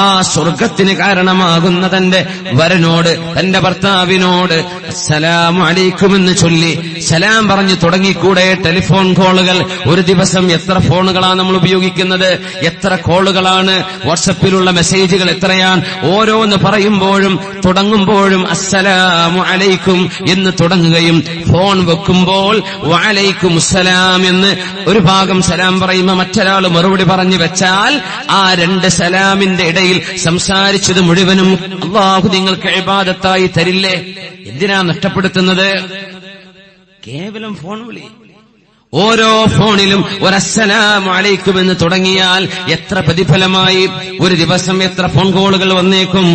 ആ സ്വർഗത്തിന് കാരണമാകുന്ന തന്റെ വരനോട്, തന്റെ ഭർത്താവിനോട് അസ്സലാമു അലൈക്കും എന്ന് ചൊല്ലി സലാം പറഞ്ഞു തുടങ്ങിക്കൂടെ? ടെലിഫോൺ കോളുകൾ, ഒരു ദിവസം എത്ര ഫോണുകളാണ് നമ്മൾ ഉപയോഗിക്കുന്നത്? എത്ര കോളുകളാണ്? വാട്സപ്പിലുള്ള മെസ്സേജുകൾ എത്രയാണ്? ഓരോന്ന് പറയുമ്പോഴും തുടങ്ങുമ്പോഴും അസ്സലാമു അലൈക്കും എന്ന് തുടങ്ങുകയും ഫോൺ വെക്കുമ്പോൾ വഅലൈക്കും അസ്സലാം എന്ന് ഒരു ഭാഗം സലാം പറയുമ്പോൾ മറ്റൊരാൾ മറുപടി പറഞ്ഞു വെച്ചാൽ ആ രണ്ട് സലാമിന്റെ ഇടയിൽ സംസാരിച്ചത് മുഴുവനും അല്ലാഹു നിങ്ങൾക്ക് ഇബാദത്തായി തരില്ലേ? എന്തിനാ നഷ്ടപ്പെടുത്തുന്നത്? കേവലം ഫോൺ വിളി. ഓരോ ഫോണിലും ഒരസ്സലാമു അലൈക്കും എന്ന് തുടങ്ങിയാൽ എത്ര പ്രതിഫലമായി! ഒരു ദിവസം എത്ര ഫോൺ കോളുകൾ വന്നേക്കും,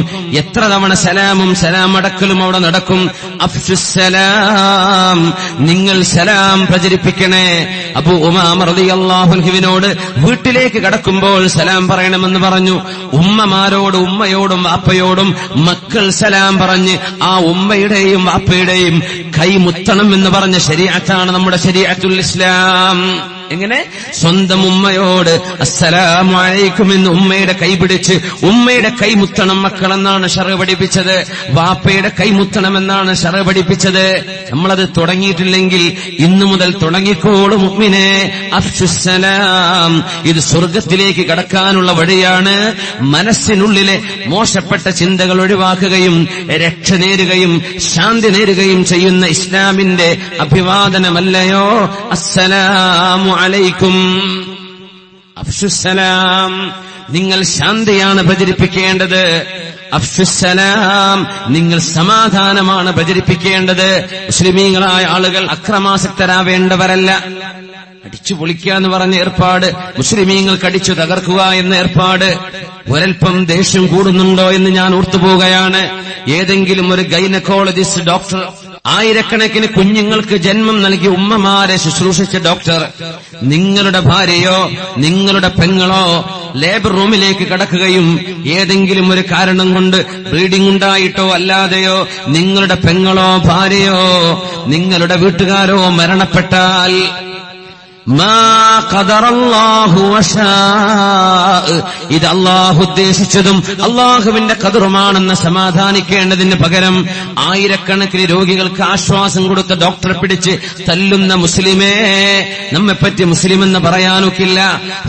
എത്ര തവണ സലാമും സലാം അടക്കലും അവിടെ നടക്കും. അഫ്ശുസ്സലാം, നിങ്ങൾ സലാം പ്രചരിപ്പിക്കണേ. അബൂ ഉമാമ റളിയല്ലാഹു അൻഹുവിനോട് വീട്ടിലേക്ക് കടക്കുമ്പോൾ സലാം പറയണമെന്ന് പറഞ്ഞു. ഉമ്മമാരോട്, ഉമ്മയോടും വാപ്പയോടും മക്കൾ സലാം പറഞ്ഞ് ആ ഉമ്മയുടെയും വാപ്പയുടെയും കൈ മുത്തണം എന്ന് പറഞ്ഞ ശരീഅത്താണ് നമ്മുടെ ശരീഅത്തുൽ ഇസ്ലാം. എങ്ങനെ? സ്വന്തം ഉമ്മയോട് അസ്സലാമു അലൈക്കും എന്ന് ഉമ്മയുടെ കൈ പിടിച്ച് ഉമ്മയുടെ കൈ മുത്തണം മക്കളെന്നാണ് ശറഅ് പഠിപ്പിച്ചത്. വാപ്പയുടെ കൈ മുത്തണമെന്നാണ് ശറഅ് പഠിപ്പിച്ചത്. നമ്മളത് തുടങ്ങിയിട്ടില്ലെങ്കിൽ ഇന്നു മുതൽ തുടങ്ങിക്കോളൂ മുഅ്മിനേ. അഫ്ശുസ്സലാം, ഇത് സ്വർഗത്തിലേക്ക് കടക്കാനുള്ള വഴിയാണ്. മനസ്സിനുള്ളിലെ മോശപ്പെട്ട ചിന്തകൾ ഒഴിവാക്കുകയും രക്ഷ നേരുകയും ശാന്തി നേരുകയും ചെയ്യുന്ന ഇസ്ലാമിന്റെ അഭിവാദനമല്ലയോ അസ്സലാമു അലൈക്കും. അഫ്ശുസ്സലാം, നിങ്ങൾ ശാന്തിയാണ് പ്രചരിപ്പിക്കേണ്ടത്. അഫ്ശുസ്സലാം, നിങ്ങൾ സമാധാനമാണ് പ്രചരിപ്പിക്കേണ്ടത്. മുസ്ലിമീങ്ങളായ ആളുകൾ അക്രമാസക്തരാവേണ്ടവരല്ല. അടിച്ചു പൊളിക്കുക എന്ന് പറഞ്ഞ ഏർപ്പാട്, മുസ്ലിമീങ്ങൾക്ക് അടിച്ചു തകർക്കുക എന്ന ഏർപ്പാട്, ഒരൽപ്പം ദേഷ്യം കൂടുന്നുണ്ടോ എന്ന് ഞാൻ ഓർത്തുപോവുകയാണ്. ഏതെങ്കിലും ഒരു ഗൈനക്കോളജിസ്റ്റ് ഡോക്ടർ, ആയിരക്കണക്കിന് കുഞ്ഞുങ്ങൾക്ക് ജന്മം നൽകി ഉമ്മമാരെ ശുശ്രൂഷിച്ച ഡോക്ടർ, നിങ്ങളുടെ ഭാര്യയോ നിങ്ങളുടെ പെങ്ങളോ ലേബർ റൂമിലേക്ക് കടക്കുകയും ഏതെങ്കിലും ഒരു കാരണം കൊണ്ട് ബ്ലീഡിംഗ് ഉണ്ടായിട്ടോ അല്ലാതെയോ നിങ്ങളുടെ പെങ്ങളോ ഭാര്യയോ നിങ്ങളുടെ വീട്ടുകാരോ മരണപ്പെട്ടാൽ മാ ഖദറല്ലാഹു വശാ, ഇത് അല്ലാഹു ഉദ്ദേശിച്ചതും അല്ലാഹുവിന്റെ ഖദറുമാണെന്ന് സമാധാനിക്കേണ്ടതിന് പകരം ആയിരക്കണക്കിന് രോഗികൾക്ക് ആശ്വാസം കൊടുത്ത ഡോക്ടറെ പിടിച്ച് തല്ലുന്ന മുസ്ലിമേ, നമ്മെപ്പറ്റി മുസ്ലിം എന്ന് പറയാനൊക്കില്ല.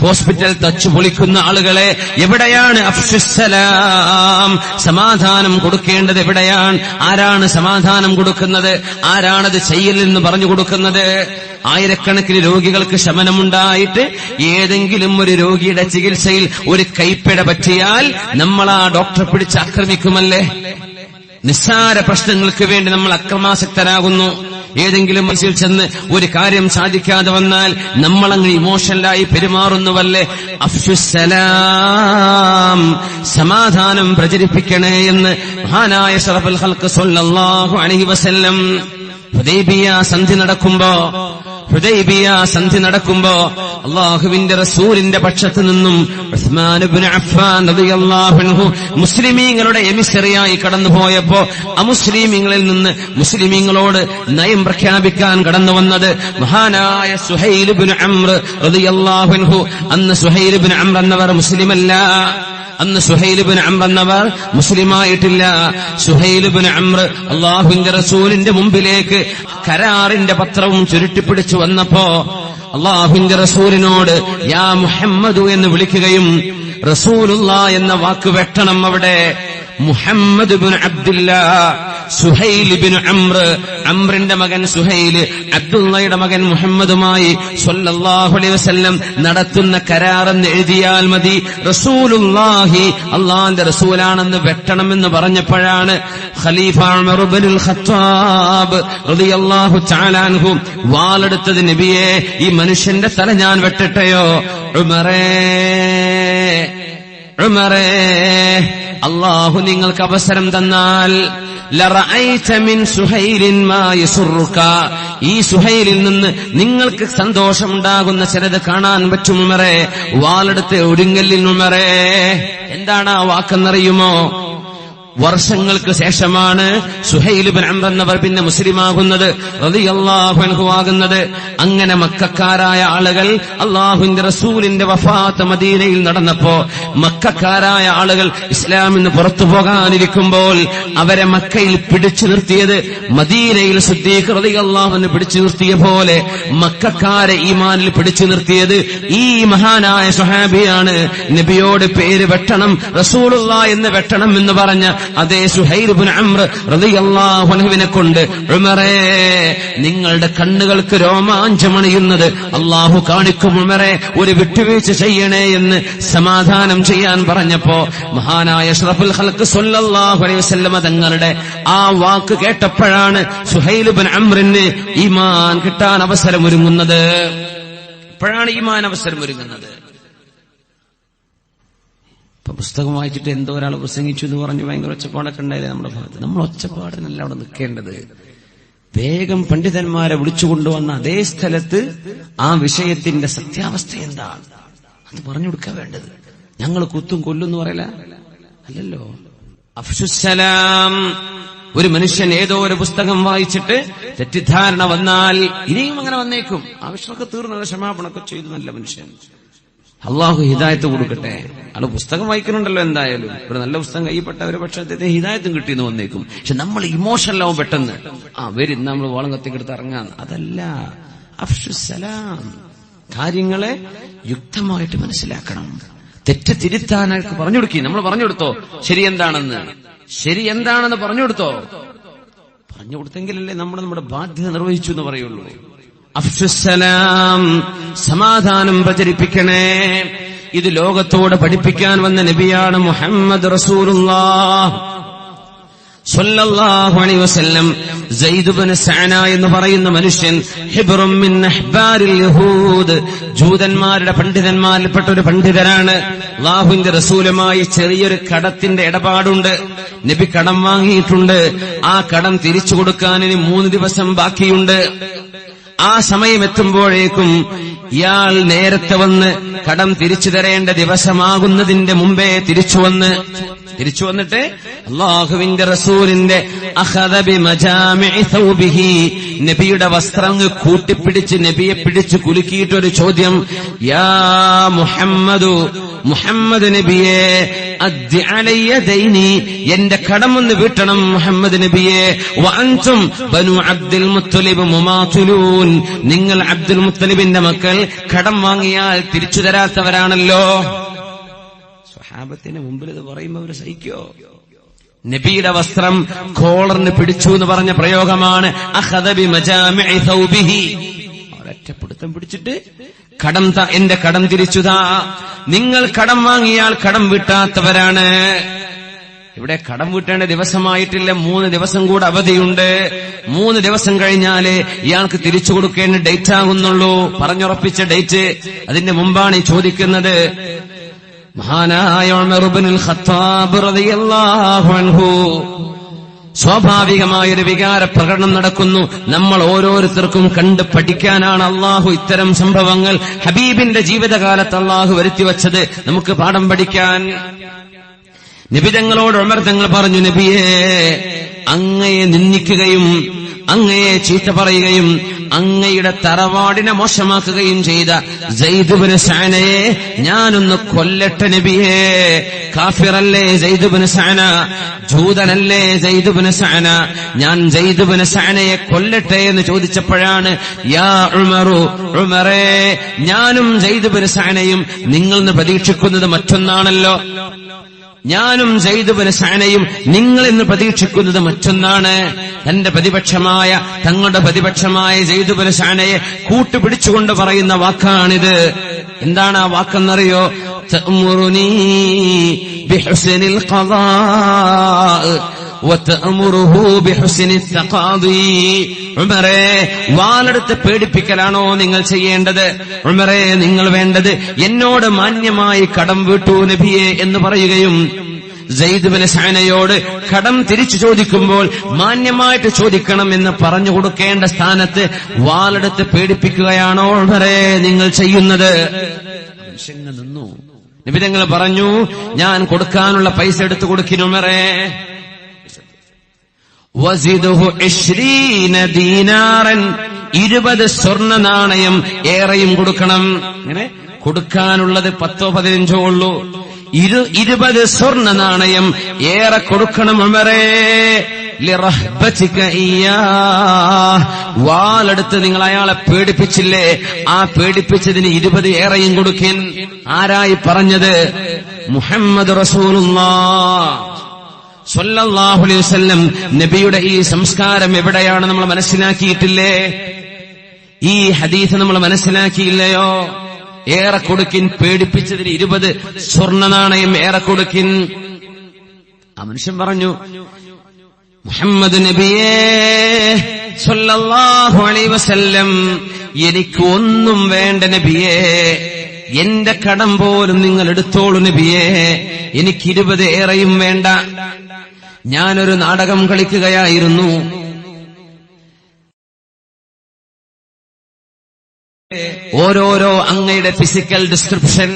ഹോസ്പിറ്റൽ തച്ചു പൊളിക്കുന്ന ആളുകളെ, എവിടെയാണ് അഫ്ശുസ്സലാം, സമാധാനം കൊടുക്കേണ്ടത് എവിടെയാണ്? ആരാണ് സമാധാനം കൊടുക്കുന്നത്? ആരാണത് ചെയ്യലെന്ന് പറഞ്ഞു കൊടുക്കുന്നത്? ആയിരക്കണക്കിന് രോഗികൾക്ക് ശമനമുണ്ടായിട്ട് ഏതെങ്കിലും ഒരു രോഗിയുടെ ചികിത്സയിൽ ഒരു കൈപ്പിഴ പറ്റിയാൽ നമ്മൾ ആ ഡോക്ടറെ പിടിച്ച് ആക്രമിക്കുമല്ലേ? നിസ്സാര പ്രശ്നങ്ങൾക്ക് വേണ്ടി നമ്മൾ അക്രമാസക്തരാകുന്നു. ഏതെങ്കിലും മനസ്സിൽ ചെന്ന് ഒരു കാര്യം സാധിക്കാതെ വന്നാൽ നമ്മളങ്ങ് ഇമോഷണലായി പെരുമാറുന്നുവല്ലേ? അഫ്ശുസ്സലാം, സമാധാനം പ്രചരിപ്പിക്കണേ എന്ന് മഹാനായ അഷ്റഫുൽ ഖൽഖ് സ്വല്ലല്ലാഹു അലൈഹി വസല്ലം ഹുദൈബിയ സന്ധി നടക്കുമ്പോ അല്ലാഹുവിന്റെ റസൂലിന്റെ പക്ഷത്തു നിന്നും ഉസ്മാൻ ഇബ്നു അഫ്ഫാൻ റളിയല്ലാഹു അൻഹു മുസ്ലിമീങ്ങളുടെ എമിസറിയായി കടന്നുപോയപ്പോ അമുസ്ലിമീങ്ങളിൽ നിന്ന് മുസ്ലിമീങ്ങളോട് നയം പ്രഖ്യാപിക്കാൻ കടന്നു വന്നത് മഹാനായ സുഹൈൽ ഇബ്നു അംർ റളിയല്ലാഹു അൻഹു. അന്ന് സുഹൈൽ ഇബ്നു അംർ എന്നവർ മുസ്ലിമല്ല. അന്ന് സുഹൈൽ ഇബ്നു അംർ എന്നവർ മുസ്ലിമായിട്ടില്ല. സുഹൈൽ ഇബ്നു അംർ അല്ലാഹുവിന്റെ റസൂലിന്റെ മുമ്പിലേക്ക് കരാറിന്റെ പത്രവും ചുരുട്ടിപ്പിടിച്ചു വന്നപ്പോ അല്ലാഹുവിന്റെ റസൂലിനോട് യാ മുഹമ്മദു എന്ന് വിളിക്കുകയും റസൂലുള്ളാഹ് എന്ന വാക്ക് വെട്ടണം അവിടെ. മുഹമ്മദ് ഇബ്നു അബ്ദുല്ലാഹ്, സുഹൈൽ ഇബ്നു അംർ, അംറിന്റെ മകൻ സുഹൈൽ അബ്ദുള്ളയുടെ മകൻ മുഹമ്മദുമായി സ്വല്ലല്ലാഹു അലൈഹി വസല്ലം നടത്തുന്ന കരാറെന്ന് എഴുതിയാൽ മതി. റസൂലുള്ളാഹി, അല്ലാഹുവിന്റെ റസൂലാണെന്ന് വെട്ടണമെന്ന് പറഞ്ഞപ്പോഴാണ് ഖലീഫ ഉമർ ഇബ്നുൽ ഖത്താബ് റളിയല്ലാഹു തആല അൻഹു വാളെടുത്തത്. നബിയെ, ഈ മനുഷ്യന്റെ തല ഞാൻ വെട്ടട്ടെയോ? ഉമറേ, ഉമറേ, അല്ലാഹു നിങ്ങൾക്ക് അവസരം തന്നാൽ ലറഅയ്ത മിൻ സുഹൈലിൻ മാ യസുറുക, ഈ സുഹൈലിൽ നിന്ന് നിങ്ങൾക്ക് സന്തോഷമുണ്ടാകുന്ന ചിലത് കാണാൻ പറ്റും ഉമറേ. വാളെടുത്ത് ഒടുങ്ങലിൽ ഉമറേ. എന്താണ് ആ വാക്കെന്നറിയുമോ? വർഷങ്ങൾക്ക് ശേഷമാണ് സുഹൈൽ ഇബ്നു അംർ എന്നവർ പിന്നെ മുസ്ലിമാകുന്നത്, റളിയല്ലാഹു അൻഹു ആകുന്നത്. അങ്ങനെ മക്കക്കാരായ ആളുകൾ അല്ലാഹുവിന്റെ റസൂലിന്റെ വഫാത്ത് മദീനയിൽ നടന്നപ്പോ മക്കക്കാരായ ആളുകൾ ഇസ്ലാമിന് പുറത്തു പോകാനിരിക്കുമ്പോൾ അവരെ മക്കയിൽ പിടിച്ചു നിർത്തിയത് മദീനയിൽ സിദ്ദീഖ് റളിയല്ലാഹു അൻഹു പിടിച്ചു നിർത്തിയ പോലെ മക്കക്കാരെ ഈമാനിൽ പിടിച്ചു നിർത്തിയത് ഈ മഹാനായ സ്വഹാബിയാണ്. നബിയോട് പേര് വെട്ടണം, റസൂലുള്ളാഹി എന്ന് വെട്ടണം എന്ന് പറഞ്ഞ അതേ സുഹൈൽ ഇബ്നു അംർ റളിയല്ലാഹു അൻഹുവിനെ കൊണ്ട് ഉമറേ, നിങ്ങളുടെ കണ്ണുകൾക്ക് രോമാഞ്ചമണിയുന്നത് അല്ലാഹു കാണിക്കും ഉമറേ, ഒരു വിട്ടുവീഴ്ച ചെയ്യണേ എന്ന് സമാധാനം ചെയ്യാൻ പറഞ്ഞപ്പോ മഹാനായ അഷ്റഫുൽ ഖൽഖ് സ്വല്ലല്ലാഹു അലൈഹി വസല്ലം തങ്ങളുടെ ആ വാക്ക് കേട്ടപ്പോഴാണ് സുഹൈൽ ഇബ്നു അംറിന് ഈമാൻ കിട്ടാൻ അവസരമൊരുങ്ങുന്നത്. അപ്പോഴാണ് ഈമാൻ അവസരമൊരുങ്ങുന്നത്. ഇപ്പൊ പുസ്തകം വായിച്ചിട്ട് എന്തോ ഒരാൾ പ്രസംഗിച്ചു എന്ന് പറഞ്ഞ് ഭയങ്കര ഒച്ചപ്പാടൊക്കെ ഉണ്ടായില്ലേ നമ്മുടെ ഭാഗത്ത്. നമ്മൾ ഒച്ചപ്പാടിനല്ല അവിടെ നിൽക്കേണ്ടത്. വേഗം പണ്ഡിതന്മാരെ വിളിച്ചുകൊണ്ടുവന്ന അതേ സ്ഥലത്ത് ആ വിഷയത്തിന്റെ സത്യാവസ്ഥ എന്താണ് അത് പറഞ്ഞു കൊടുക്കാൻ വേണ്ടത്. ഞങ്ങൾ കുത്തും കൊല്ലും പറയല അല്ലല്ലോ. അഫ്ശുസ്സലാം. ഒരു മനുഷ്യൻ ഏതോ ഒരു പുസ്തകം വായിച്ചിട്ട് തെറ്റിദ്ധാരണ വന്നാൽ ഇനിയും അങ്ങനെ വന്നേക്കും. ആവശ്യമൊക്കെ തീർന്നുള്ള ക്ഷമാപണമൊക്കെ ചെയ്തു നല്ല മനുഷ്യൻ. അള്ളാഹു ഹിദായത്ത് കൊടുക്കട്ടെ. ആള് പുസ്തകം വായിക്കുന്നുണ്ടല്ലോ. എന്തായാലും ഒരു നല്ല പുസ്തകം കൈപ്പെട്ട ഒരു പക്ഷേ അദ്ദേഹത്തിന് ഹിദായത്തും കിട്ടിയെന്ന് വന്നേക്കും. പക്ഷെ നമ്മൾ ഇമോഷണലാവും പെട്ടെന്ന്. വരും നമ്മൾ വളം കത്തിക്കെടുത്ത് ഇറങ്ങാൻ. അതല്ല. അഫ്ശുസ്സലാം. കാര്യങ്ങളെ യുക്തമായിട്ട് മനസ്സിലാക്കണം. തെറ്റ് തിരുത്താനായിട്ട് പറഞ്ഞു കൊടുക്കി. നമ്മൾ പറഞ്ഞു കൊടുത്തോ ശരി എന്താണെന്ന് പറഞ്ഞു കൊടുത്തോ. പറഞ്ഞു കൊടുത്തെങ്കിലല്ലേ നമ്മുടെ ബാധ്യത നിർവഹിച്ചു എന്ന് പറയുള്ളൂ. അഫ്ശുസ്സലാം. സമാധാനം പ്രചരിപ്പിക്കണേ. ഇത് ലോകത്തോട് പഠിപ്പിക്കാൻ വന്ന നബിയാണ് മുഹമ്മദ് റസൂലുള്ളാഹ് സ്വല്ലല്ലാഹു അലൈഹി വസല്ലം. സയ്യിദ് ഇബ്നു സഅന എന്ന് പറയുന്ന മനുഷ്യൻ ഹിബ്റും മിൻ അഹ്ബാരിൽ യഹൂദ്, ജൂതന്മാരുടെ പണ്ഡിതന്മാരിൽപ്പെട്ട ഒരു പണ്ഡിതനാണ്. അല്ലാഹുവിന്റെ റസൂലുമായി ചെറിയൊരു കടത്തിന്റെ ഇടപാടുണ്ട്. നബി കടം വാങ്ങിയിട്ടുണ്ട്. ആ കടം തിരിച്ചു കൊടുക്കാൻ ഇനി 3 ദിവസം ബാക്കിയുണ്ട്. ആ സമയം എത്തുമ്പോഴേക്കും ഇയാൾ നേരത്തെ വന്ന് കടം തിരിച്ചു തരേണ്ട ദിവസമാകുന്നതിന്റെ മുമ്പേ തിരിച്ചു വന്നിട്ട് അല്ലാഹുവിന്റെ റസൂലിന്റെ അഖദ ബിമജാമിഇ സൗബിഹി, നബിയുടെ വസ്ത്രം കൂട്ടിപ്പിടിച്ച് നബിയെ പിടിച്ച് കുലുക്കിയിട്ടൊരു ചോദ്യം. യാ മുഹമ്മദ് നബിയെ, അദ്ദി അലയ്യ ദൈനി, എന്റെ കടമൊന്ന് വീട്ടണം മുഹമ്മദ് നബിയെ. വഅൻതും ബനു അബ്ദുൽ മുത്തലിബ് മുമാതിലൂൻ, നിങ്ങൾ അബ്ദുൽ മുത്തലിബിന്റെ മക്കൾ കടം വാങ്ങിയാൽ തിരിച്ചു തരാത്തവരാണല്ലോ. സ്വഹാബത്തിന് മുമ്പിൽ ഇത് പറയുമ്പോ അവര് സഹിക്കോ? നബിയുടെ വസ്ത്രം കോളറിന് പിടിച്ചു എന്ന് പറഞ്ഞ പ്രയോഗമാണ് അഖദ ബിമജാമിഇ സൗബിഹി. ഒരൊറ്റപ്പിടുത്തം പിടിച്ചിട്ട് എന്റെ കടം തിരിച്ചുതാ. നിങ്ങൾ കടം വാങ്ങിയാൽ കടം വീട്ടാത്തവരാണ്. ഇവിടെ കടം വീട്ടേണ്ട ദിവസമായിട്ടില്ല, 3 ദിവസം കൂടെ അവധിയുണ്ട്. 3 ദിവസം കഴിഞ്ഞാലേ ഇയാൾക്ക് തിരിച്ചു കൊടുക്കേണ്ട ഡേറ്റ് ആകുന്നുള്ളൂ, പറഞ്ഞുറപ്പിച്ച ഡേറ്റ്. അതിന്റെ മുമ്പാണ് ഈ ചോദിക്കുന്നത്. മഹാനായ ഉമർ ഇബ്നുൽ ഖത്താബ് റളിയല്ലാഹു അൻഹു സ്വാഭാവികമായൊരു വികാര പ്രകടനം നടക്കുന്നു. നമ്മൾ ഓരോരുത്തർക്കും കണ്ട് പഠിക്കാനാണ് അള്ളാഹു ഇത്തരം സംഭവങ്ങൾ ഹബീബിന്റെ ജീവിതകാലത്ത് അള്ളാഹു വരുത്തിവെച്ചത്. നമുക്ക് പാഠം പഠിക്കാൻ. നബി തങ്ങളോട് ഉമർ തങ്ങൾ പറഞ്ഞു, നബിയെ, അങ്ങയെ നിന്ദിക്കുകയും അങ്ങയെ ചീത്ത പറയുകയും അങ്ങയുടെ തറവാടിനെ മോശമാക്കുകയും ചെയ്ത സയ്യിദ് ഇബ്നു സഅനയെ ഞാനൊന്ന് കൊല്ലട്ടെ നബിയേ. കാഫിറല്ലേ സയ്യിദ് ഇബ്നു സഅന, ജൂതനല്ലേ സയ്യിദ് ഇബ്നു സഅന, ഞാൻ സയ്യിദ് ഇബ്നു സഅനയെ കൊല്ലട്ടെ എന്ന് ചോദിച്ചപ്പോഴാണ് യാ ഉമറേ, ഞാനും സയ്യിദ് ഇബ്നു സഅനയും നിങ്ങൾ നിന്ന് പ്രതീക്ഷിക്കുന്നത് മറ്റൊന്നാണല്ലോ. ഞാനും സയ്യിദ് ഇബ്നു സഅനയും നിങ്ങൾ ഇന്ന് പ്രതീക്ഷിക്കുന്നത് മറ്റൊന്നാണ്. തങ്ങളുടെ പ്രതിപക്ഷമായ സയ്യിദ് ഇബ്നു സഅനയെ കൂട്ടുപിടിച്ചുകൊണ്ട് പറയുന്ന വാക്കാണിത്. എന്താണ് ആ വാക്കെന്നറിയോ? തഅ്മുറുനീ ബിഹുസ്നിൽ ഖദാ വതഅമുറുഹു ബിഹുസ്നി തഖാദി. ഉമറേ, വാളെടുത്ത് പേടിപ്പിക്കലാണോ നിങ്ങൾ ചെയ്യേണ്ടത്? ഉമറേ, നിങ്ങൾ വേണ്ടത് എന്നോട് മാന്യമായി കടം വീട്ടൂ നബിയെ എന്ന് പറയുകയും സയ്യിദ് ബിൻ സഅനയോട് കടം തിരിച്ചു ചോദിക്കുമ്പോൾ മാന്യമായിട്ട് ചോദിക്കണം എന്ന് പറഞ്ഞു കൊടുക്കേണ്ട സ്ഥാനത്ത് വാളെടുത്ത് പേടിപ്പിക്കുകയാണോ ഉമറേ നിങ്ങൾ ചെയ്യുന്നത്? നിന്നു. നബി തങ്ങൾ പറഞ്ഞു, ഞാൻ കൊടുക്കാനുള്ള പൈസ എടുത്തു കൊടുക്കുന്നു ഉമറേ. വസിദുഹു 20 ദീനാറൻ, 20 സ്വർണ്ണ നാണയം ഏറെയും കൊടുക്കണം. ഇങ്ങനെ കൊടുക്കാനുള്ളത് 10-15 ഉള്ളൂ. 20 സ്വർണ്ണ നാണയം ഏറെ കൊടുക്കണം ഉമറേ. ലിറഹ്ബതിക ഇയ്യാ, വാളെടുത്ത് നിങ്ങൾ അയാളെ പേടിപ്പിച്ചില്ലേ, ആ പേടിപ്പിച്ചതിന് 20 ഏറെയും കൊടുക്കിൻ. ആരായി പറഞ്ഞത്? മുഹമ്മദ് റസൂലുള്ളാഹ് സ്വല്ലല്ലാഹു അലൈഹി വസല്ലം. നബിയുടെ ഈ സംസ്കാരം എവിടെയാണ് നമ്മൾ മനസ്സിലാക്കിയിട്ടില്ലേ? ഈ ഹദീസ് നമ്മൾ മനസ്സിലാക്കിയില്ലയോ? ഏറെ കൊടുക്കിൻ, പേടിപ്പിച്ചതിന് 20 സ്വർണ്ണ നാണയം ഏറെ കൊടുക്കിൻ. ആ മനുഷ്യൻ പറഞ്ഞു, മുഹമ്മദ് നബിയേ സ്വല്ലല്ലാഹു അലൈഹി വസല്ലം, എനിക്ക് ഒന്നും വേണ്ട നബിയേ, എന്റെ കടം പോലും നിങ്ങൾ എടുത്തോളൂ നബിയേ, എനിക്ക് 20 ഏറെയും വേണ്ട. ഞാനൊരു നാടകം കളിക്കുകയായിരുന്നു. ഓരോരോ അങ്ങയുടെ ഫിസിക്കൽ ഡിസ്ക്രിപ്ഷൻ,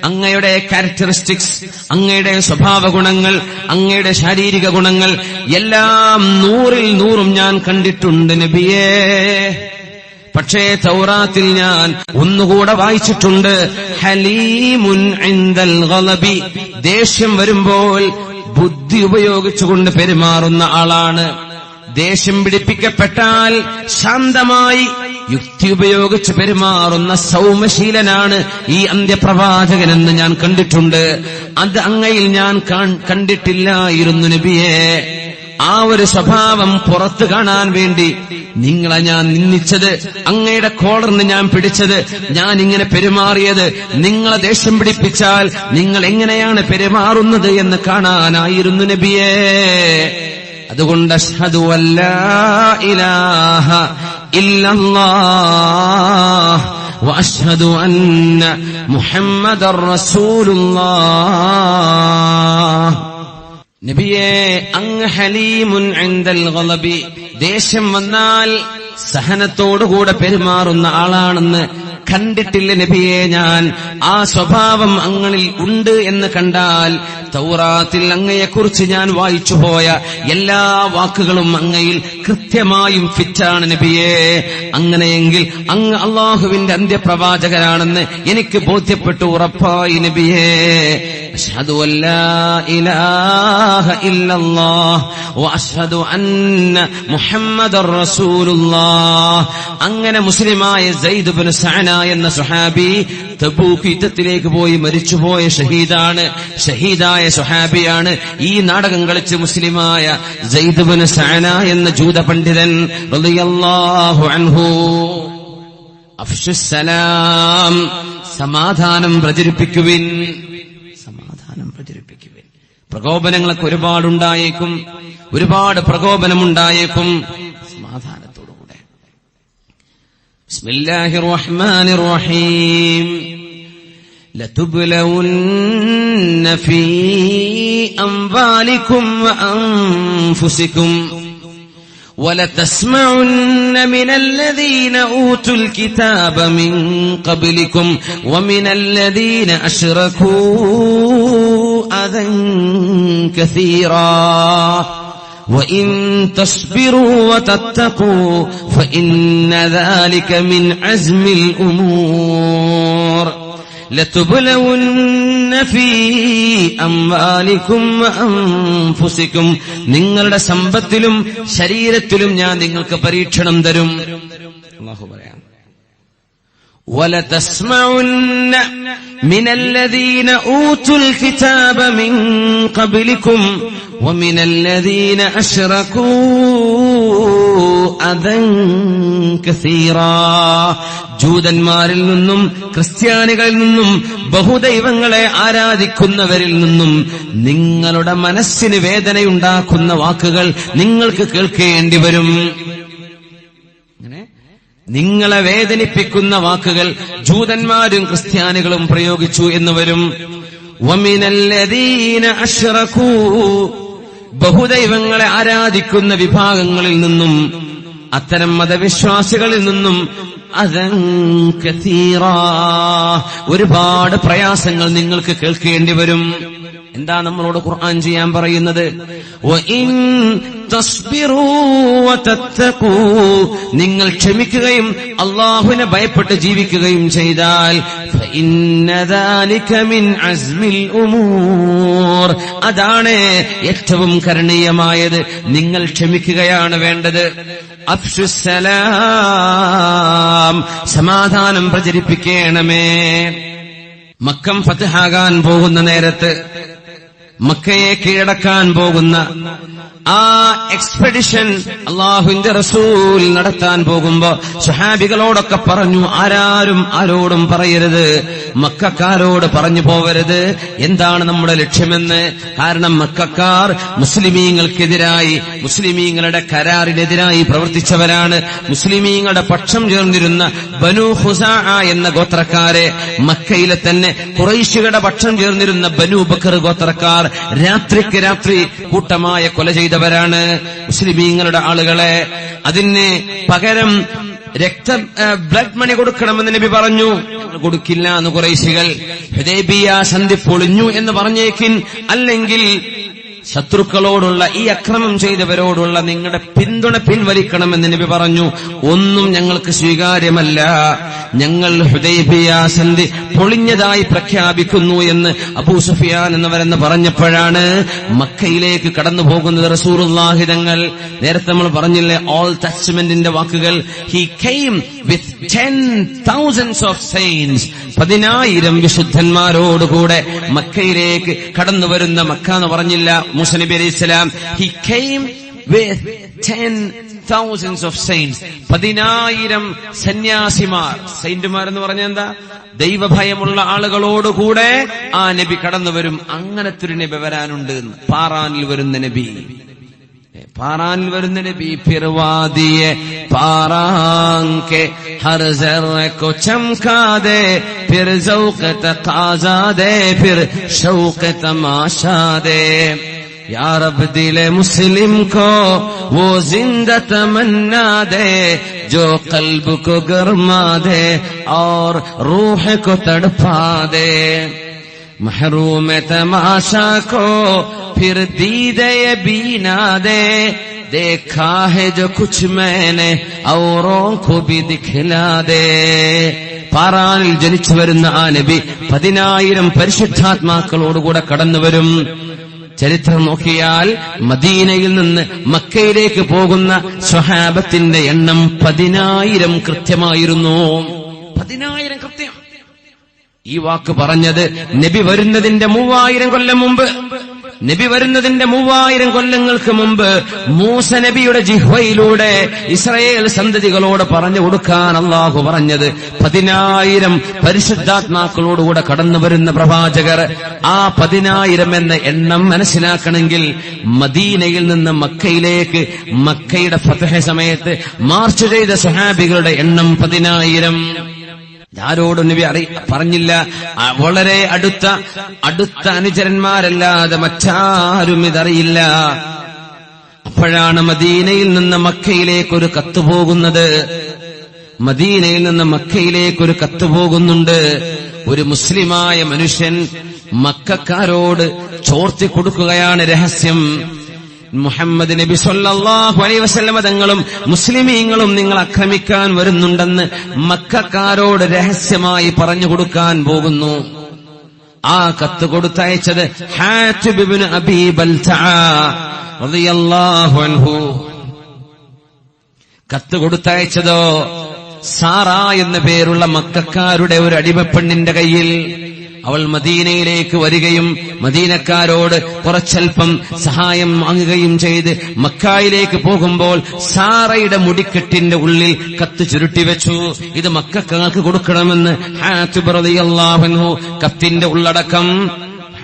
അങ്ങയുടെ ക്യാരക്ടറിസ്റ്റിക്സ്, അങ്ങയുടെ സ്വഭാവ ഗുണങ്ങൾ, അങ്ങയുടെ ശാരീരിക ഗുണങ്ങൾ എല്ലാം 100-ൽ 100 ഞാൻ കണ്ടിട്ടുണ്ട് നബിയേ. പക്ഷേ തൗറാത്തിൽ ഞാൻ ഒന്നുകൂടെ വായിച്ചിട്ടുണ്ട്, ഹലീമുൻ ഇൻദൽ ഗളബി, ദേഷ്യം വരുമ്പോൾ ബുദ്ധി ഉപയോഗിച്ചുകൊണ്ട് പെരുമാറുന്ന ആളാണ്. ദേഷ്യം പിടിപ്പിക്കപ്പെട്ടാൽ ശാന്തമായി യുക്തി ഉപയോഗിച്ച് പെരുമാറുന്ന സൗമ്യശീലനാണ് ഈ അന്ത്യപ്രവാചകനെന്ന് ഞാൻ കണ്ടിട്ടുണ്ട്. അത് അങ്ങയിൽ ഞാൻ കണ്ടിട്ടില്ലായിരുന്നു നബിയേ. ആ ഒരു സ്വഭാവം പുറത്തു കാണാൻ വേണ്ടി നിങ്ങളെ ഞാൻ നിന്ദിച്ചത്, അങ്ങയുടെ കോളറിന് ഞാൻ പിടിച്ചത്, ഞാൻ ഇങ്ങനെ പെരുമാറിയത്, നിങ്ങളെ ദേഷ്യം പിടിപ്പിച്ചാൽ നിങ്ങൾ എങ്ങനെയാണ് പെരുമാറുന്നത് എന്ന് കാണാനായിരുന്നു നബിയേ. അതുകൊണ്ട് അഷ്ഹദു അല്ലാ ഇലാഹ ഇല്ലല്ലാഹ് വഅഷ്ഹദു അന്ന മുഹമ്മദർ റസൂലുള്ളാഹ്. നബിയേ, അങ്ങ് ഹലീമുൻ ഇൻദൽ ഗളബി, ദേഷ്യം വന്നാൽ സഹനത്തോടുകൂടെ പെരുമാറുന്ന ആളാണെന്ന് കണ്ടിട്ടില്ല നബിയെ ഞാൻ. ആ സ്വഭാവം അങ്ങളിൽ ഉണ്ട് എന്ന് കണ്ടാൽ തൗറാത്തിൽ അങ്ങയെക്കുറിച്ച് ഞാൻ വായിച്ചുപോയ എല്ലാ വാക്കുകളും അങ്ങയിൽ കൃത്യമായും ഫിറ്റാണ് നബിയെ. അങ്ങനെയെങ്കിൽ അങ്ങ് അള്ളാഹുവിന്റെ അന്ത്യപ്രവാചകനാണെന്ന് എനിക്ക് ബോധ്യപ്പെട്ടു ഉറപ്പായി നബിയെ. അഷ്ഹദു അല്ലാ ഇലാഹ ഇല്ലല്ലാഹ് വഅഷ്ഹദു അന്ന മുഹമ്മദർ റസൂലുള്ളാഹ്. അങ്ങനെ മുസ്ലിമായ സയ്യിദ് ഇബ്നു സഅന എന്ന സ്വഹാബി തബൂക്ക് യുദ്ധത്തിലേക്ക് പോയി മരിച്ചുപോയ ഷഹീദാണ്, ഷഹീദായ സ്വഹാബിയാണ്. ഈ നാടകം കളിച്ച് മുസ്ലിമായ സയ്യിദ് ഇബ്നു സഅന എന്ന ജൂത പണ്ഡിതൻ റളിയല്ലാഹു അൻഹു. അഫ്ശുസ്സലാം, സമാധാനം പ്രചരിപ്പിക്കുവിൻ, സമാധാനം പ്രചരിപ്പിക്കുവിൻ. പ്രകോപനങ്ങളൊക്കെ ഒരുപാടുണ്ടായേക്കും, ഒരുപാട് പ്രകോപനമുണ്ടായേക്കും. സമാധാനത്തോടുകൂടെ. ബിസ്മില്ലാഹിർ റഹ്മാനിർ റഹീം. ലതുബ്ലവുന്ന ഫീ അംവാലികും വഅൻഫുസികും وَلَتَسْمَعُنَّ مِنَ الَّذِينَ أُوتُوا الْكِتَابَ مِنْ قَبْلِكُمْ وَمِنَ الَّذِينَ أَشْرَكُوا أَذًى كَثِيرًا وَإِنْ تَصْبِرُوا وَتَتَّقُوا فَإِنَّ ذَلِكَ مِنْ عَزْمِ الْأُمُورِ. ലതുബ്ലവുന്ന ഫീ അംവാലികും വഅൻഫുസികും, നിങ്ങളുടെ സമ്പത്തിലും ശരീരത്തിലും ഞാൻ നിങ്ങൾക്ക് പരീക്ഷണം തരും. അല്ലാഹു പറയാം, വലതസ്മഉന്ന മിനല്ലദീന ഊതുൽ കിതാബ മിൻ ഖബ്ലികും വമിനല്ലദീന അശ്റകൂ അദൻ കസീറാ. ജൂതന്മാരിൽ നിന്നും ക്രിസ്ത്യാനികളിൽ നിന്നും ബഹുദൈവങ്ങളെ ആരാധിക്കുന്നവരിൽ നിന്നും നിങ്ങളുടെ മനസ്സിന് വേദനയുണ്ടാക്കുന്ന വാക്കുകൾ നിങ്ങൾക്ക് കേൾക്കേണ്ടി വരും. നിങ്ങളെ വേദനിപ്പിക്കുന്ന വാക്കുകൾ ജൂതന്മാരും ക്രിസ്ത്യാനികളും പ്രയോഗിച്ചു എന്ന് വരും. വമിനല്ലദീന അശ്റകൂ, ബഹുദൈവങ്ങളെ ആരാധിക്കുന്ന വിഭാഗങ്ങളിൽ നിന്നും അത്തരം മതവിശ്വാസികളിൽ നിന്നും അദൻ കസീറാ, ഒരുപാട് പ്രയാസങ്ങൾ നിങ്ങൾക്ക് കേൾക്കേണ്ടി വരും. എന്താ നമ്മളോട് ഖുർആൻ ചെയ്യാൻ പറയുന്നത്? വഇൻ തസ്ബിറൂ വതത്തഖൂ, നിങ്ങൾ ക്ഷമിക്കുകയും അല്ലാഹുവിനെ ഭയപ്പെട്ട് ജീവിക്കുകയും ചെയ്താൽ ഫഇന്ന ദാലിക മിൻ അസ്മിൽ ഉമൂർ, അതാണ് ഏറ്റവും കരണീയമായത്. നിങ്ങൾ ക്ഷമിക്കുകയാണ് വേണ്ടത്. അഫ്ശുസ്സലാം, സമാധാനം പ്രചരിപ്പിക്കണമേ. മക്കം ഫത്ഹാകാൻ പോകുന്ന നേരത്ത്, മക്കയെ കീഴടക്കാൻ പോകുന്ന ആ എക്സ്പെഡിഷൻ അള്ളാഹുവിന്റെ റസൂൽ നടത്താൻ പോകുമ്പോ സ്വഹാബികളോടൊക്കെ പറഞ്ഞു, ആരാരും ആരോടും പറയരുത്, മക്കക്കാരോട് പറഞ്ഞു പോവരുത് എന്താണ് നമ്മുടെ ലക്ഷ്യമെന്ന്. കാരണം മക്കക്കാർ മുസ്ലിമീങ്ങൾക്കെതിരായി, മുസ്ലിമീങ്ങളുടെ കരാറിനെതിരായി പ്രവർത്തിച്ചവരാണ്. മുസ്ലിമീങ്ങളുടെ പക്ഷം ചേർന്നിരുന്ന ബനു ഖുസാഅ എന്ന ഗോത്രക്കാരെ, മക്കയിലെ തന്നെ ഖുറൈശികളുടെ പക്ഷം ചേർന്നിരുന്ന ബനു ബക്കർ ഗോത്രക്കാർ രാത്രിക്ക് രാത്രി കൂട്ടമായ കൊല ചെയ്തവരാണ് മുസ്ലിമീങ്ങളുടെ ആളുകളെ. അതിന് പകരം ബ്ലഡ് മണി കൊടുക്കണമെന്ന് നബി പറഞ്ഞു. കൊടുക്കില്ല എന്ന് ഖുറൈശികൾ. ഹുദൈബിയ സന്ധി പൊളിഞ്ഞു എന്ന് പറഞ്ഞേക്കിൻ, അല്ലെങ്കിൽ ശത്രുക്കളോടുള്ള ഈ അക്രമം ചെയ്തവരോടുള്ള നിങ്ങളുടെ പിന്തുണ പിൻവലിക്കണമെന്ന് നബി പറഞ്ഞു. ഒന്നും ഞങ്ങൾക്ക് സ്വീകാര്യമല്ല, ഞങ്ങൾ ഹുദൈബിയ സന്ധി പൊളിഞ്ഞതായി പ്രഖ്യാപിക്കുന്നു എന്ന് അബൂ സുഫിയാൻ എന്നവരെന്ന് പറഞ്ഞപ്പോഴാണ് മക്കയിലേക്ക് കടന്നു പോകുന്നത് റസൂലുള്ളാഹി തങ്ങൾ. നേരത്തെ നമ്മൾ പറഞ്ഞില്ലേ ഓൾ ടെസ്റ്റ്മെന്റിന്റെ വാക്കുകൾ. He came with 10,000 of saints, 10,000 വിശുദ്ധന്മാരോടുകൂടെ മക്കയിലേക്ക് കടന്നു വരുന്ന. മക്ക എന്ന് പറഞ്ഞില്ല മൂസ നബി അലൈഹി സ്വലാം. He came with 10,000 of saints, 10,000 സന്യാസിമാർ. സെയിന്റുമാരെന്ന് പറഞ്ഞാൽ എന്താ? ദൈവഭയമുള്ള ആളുകളോടുകൂടെ ആ നബി കടന്നു വരും. അങ്ങനത്തെ ഒരു നബി വരാനുണ്ട്. പാറാനിൽ വരുന്ന നബി, പാറാനിൽ വരുന്ന നബി. ഫിർവാദിയെ പാറാങ്കെ ഹർ സറെ കോ ചംകാ ദേ, ഫിർ സൗഖ് തഖാസാ ദേ, ഫിർ ശൗഖ് തമാശാ ദേ. या रब दिल मुस्लिम को वो जिंदा तमन्ना दे, जो कल्ब को गरमा दे और रूह को तड़पा दे. महरूम तमाशा को फिर दीदे बीना दे, देखा है जो कुछ मैंने औरों को भी दिखला दे. പാറാനിൽ ജനിച്ചു വരുന്ന ആ നബി 10,000 പരിശുദ്ധാത്മാക്കളോടുകൂടെ കടന്നു വരും. ചരിത്രം നോക്കിയാൽ മദീനയിൽ നിന്ന് മക്കയിലേക്ക് പോകുന്ന സ്വഹാബത്തിന്റെ എണ്ണം 10,000 കൃത്യമായിരുന്നു. 10,000 കൃത്യം. ഈ വാക്ക് പറഞ്ഞത് നബി വരുന്നതിന്റെ 3,000 കൊല്ലം മുമ്പ്. നബി വരുന്നതിന്റെ 3,000 കൊല്ലങ്ങൾക്ക് മുമ്പ് മൂസ നബിയുടെ ജിഹ്വയിലൂടെ ഇസ്രായേൽ സന്തതികളോട് പറഞ്ഞു കൊടുക്കാൻ അല്ലാഹു പറഞ്ഞത് 10,000 പരിശുദ്ധാത്മാക്കളോടുകൂടെ കടന്നു വരുന്ന പ്രവാചകർ. ആ 10,000 എന്ന എണ്ണം മനസ്സിലാക്കണമെങ്കിൽ മദീനയിൽ നിന്ന് മക്കയിലേക്ക്, മക്കയുടെ ഫതഹ് സമയത്ത് മാർച്ച് ചെയ്ത സ്വഹാബികളുടെ എണ്ണം 10,000. ആരോടും നബി പറഞ്ഞില്ല. വളരെ അടുത്ത അനുചരന്മാരല്ലാതെ മറ്റാരും ഇതറിയില്ല. അപ്പോഴാണ് മദീനയിൽ നിന്ന് മക്കയിലേക്കൊരു കത്ത് പോകുന്നത്. മദീനയിൽ നിന്ന് മക്കയിലേക്കൊരു കത്ത് പോകുന്നുണ്ട്. ഒരു മുസ്ലിമായ മനുഷ്യൻ മക്കക്കാരോട് ചോർത്തി കൊടുക്കുകയാണ് രഹസ്യം. മുഹമ്മദ് നബി സല്ലല്ലാഹു അലൈഹി വസല്ലം തങ്ങളും മുസ്ലിമീങ്ങളും നിങ്ങൾ ആക്രമിക്കാൻ വരുന്നുണ്ടെന്ന് മക്കക്കാരോട് രഹസ്യമായി പറഞ്ഞു കൊടുക്കാൻ പോകുന്നു. ആ കത്ത് കൊടുത്തയച്ചത് ഹാതിബ് ഇബ്നു അബീ ബൽതഅ റളിയല്ലാഹു അൻഹു. കത്ത് കൊടുത്തയച്ചതോ സാറ എന്ന പേരുള്ള മക്കക്കാരുടെ ഒരു അടിമപ്പെണ്ണിന്റെ കയ്യിൽ. അവൾ മദീനയിലേക്ക് വരികയും മദീനക്കാരോട് കുറച്ചൽപ്പം സഹായം വാങ്ങുകയും ചെയ്ത് മക്കായിലേക്ക് പോകുമ്പോൾ സാറയുടെ മുടിക്കെട്ടിന്റെ ഉള്ളിൽ കത്ത് ചുരുട്ടിവെച്ചു. ഇത് മക്കൾക്ക് കൊടുക്കണമെന്ന് ഹാത്തിബ് റളിയല്ലാഹു അൻഹു. കത്തിന്റെ ഉള്ളടക്കം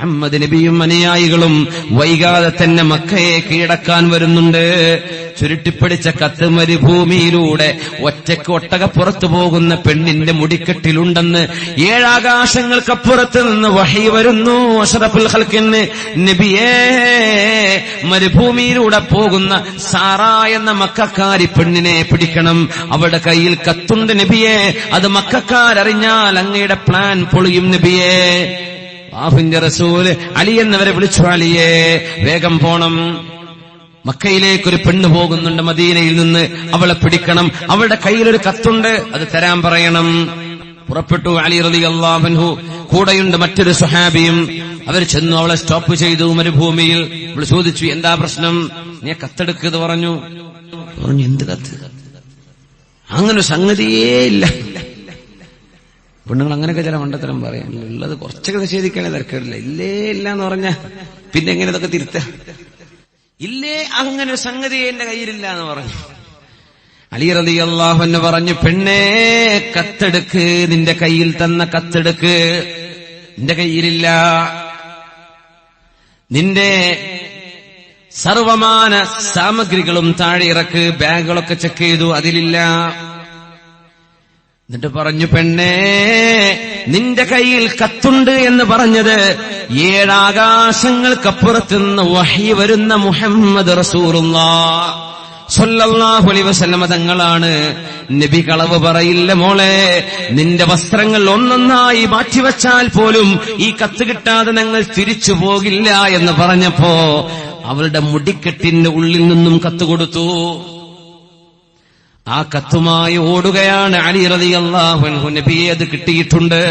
മുഹമ്മദ് നബിയും അനുയായികളും വൈകാതെ തന്നെ മക്കയെ കീഴടക്കാൻ വരുന്നുണ്ട്. ചുരുട്ടിപ്പിടിച്ച കത്ത് മരുഭൂമിയിലൂടെ ഒറ്റയ്ക്ക് ഒട്ടകപ്പുറത്തു പോകുന്ന പെണ്ണിന്റെ മുടിക്കെട്ടിലുണ്ടെന്ന് 7 ആകാശങ്ങൾക്കപ്പുറത്ത് നിന്ന് വഹി വരുന്നു. അഷ്റഫുൽ ഖൽഖിന് നബിയേ, മരുഭൂമിയിലൂടെ പോകുന്ന സാറ എന്ന മക്കക്കാരി പെണ്ണിനെ പിടിക്കണം. അവളുടെ കയ്യിൽ കത്തുണ്ട് നബിയേ. അത് മക്കക്കാരറിഞ്ഞാൽ അങ്ങയുടെ പ്ലാൻ പൊളിയും നബിയേ. അല്ലാഹുവിന്റെ റസൂൽ അലി എന്നവരെ വിളിച്ചു, അലിയേ വേഗം പോണം. മക്കയിലേക്കൊരു പെണ്ണ് പോകുന്നുണ്ട് മദീനയിൽ നിന്ന്, അവളെ പിടിക്കണം. അവളുടെ കയ്യിലൊരു കത്തുണ്ട്, അത് തരാൻ പറയണം. പുറപ്പെട്ടു അലി റളിയല്ലാഹു അൻഹു. കൂടെയുണ്ട് മറ്റൊരു സ്വഹാബിയും. അവർ ചെന്നു, അവളെ സ്റ്റോപ്പ് ചെയ്തു മരുഭൂമിയിൽ. അവൾ ചോദിച്ചു, എന്താ പ്രശ്നം? നീ കത്തെടുക്കുന്നത് പറഞ്ഞു. എന്ത് കത്ത്? അങ്ങനെ സംഗതിയേ ഇല്ല. പെണ്ണുങ്ങൾ അങ്ങനെയൊക്കെ ചില മണ്ടത്തരം പറയാം. ഉള്ളത് കുറച്ചൊക്കെ നിഷേധിക്കണേ തിരക്കില്ല. ഇല്ലേ ഇല്ല എന്ന് പറഞ്ഞ പിന്നെ എങ്ങനെ ഇതൊക്കെ തിരുത്ത? ഇല്ലേ, അങ്ങനെ ഒരു സംഗതി എന്റെ കയ്യിലില്ല എന്ന് പറഞ്ഞു. അലി റളിയല്ലാഹു അൻഹു പറഞ്ഞു, പെണ്ണേ കത്തെടുക്ക്, നിന്റെ കയ്യിൽ തന്ന കത്തെടുക്ക്. നിന്റെ കയ്യിലില്ല. നിന്റെ സർവമാന സാമഗ്രികളും താഴെ ഇറക്ക്. ബാഗുകളൊക്കെ ചെക്ക് ചെയ്തു, അതിലില്ല. എന്നിട്ട് പറഞ്ഞു, പെണ്ണേ നിന്റെ കയ്യിൽ കത്തുണ്ട് എന്ന് പറഞ്ഞത് 7 ആകാശങ്ങൾക്കപ്പുറത്തുനിന്ന് വഹി വരുന്ന മുഹമ്മദ് റസൂലുള്ളാഹ് സ്വല്ലല്ലാഹു അലൈഹി വസല്ലം തങ്ങളാണ്. നബി കളവ് പറയില്ല മോളെ. നിന്റെ വസ്ത്രങ്ങൾ ഒന്നൊന്നായി മാറ്റിവെച്ചാൽ പോലും ഈ കത്ത് കിട്ടാതെ ഞങ്ങൾ തിരിച്ചു പോകില്ല എന്ന് പറഞ്ഞപ്പോ അവളുടെ മുടിക്കെട്ടിന്റെ ഉള്ളിൽ നിന്നും കത്ത് കൊടുത്തു. ആ കത്തുമായി ഓടുകയാണ് അലി റളിയല്ലാഹു അൻഹു. നബിയെ അത് കിട്ടിയിട്ടുണ്ട്.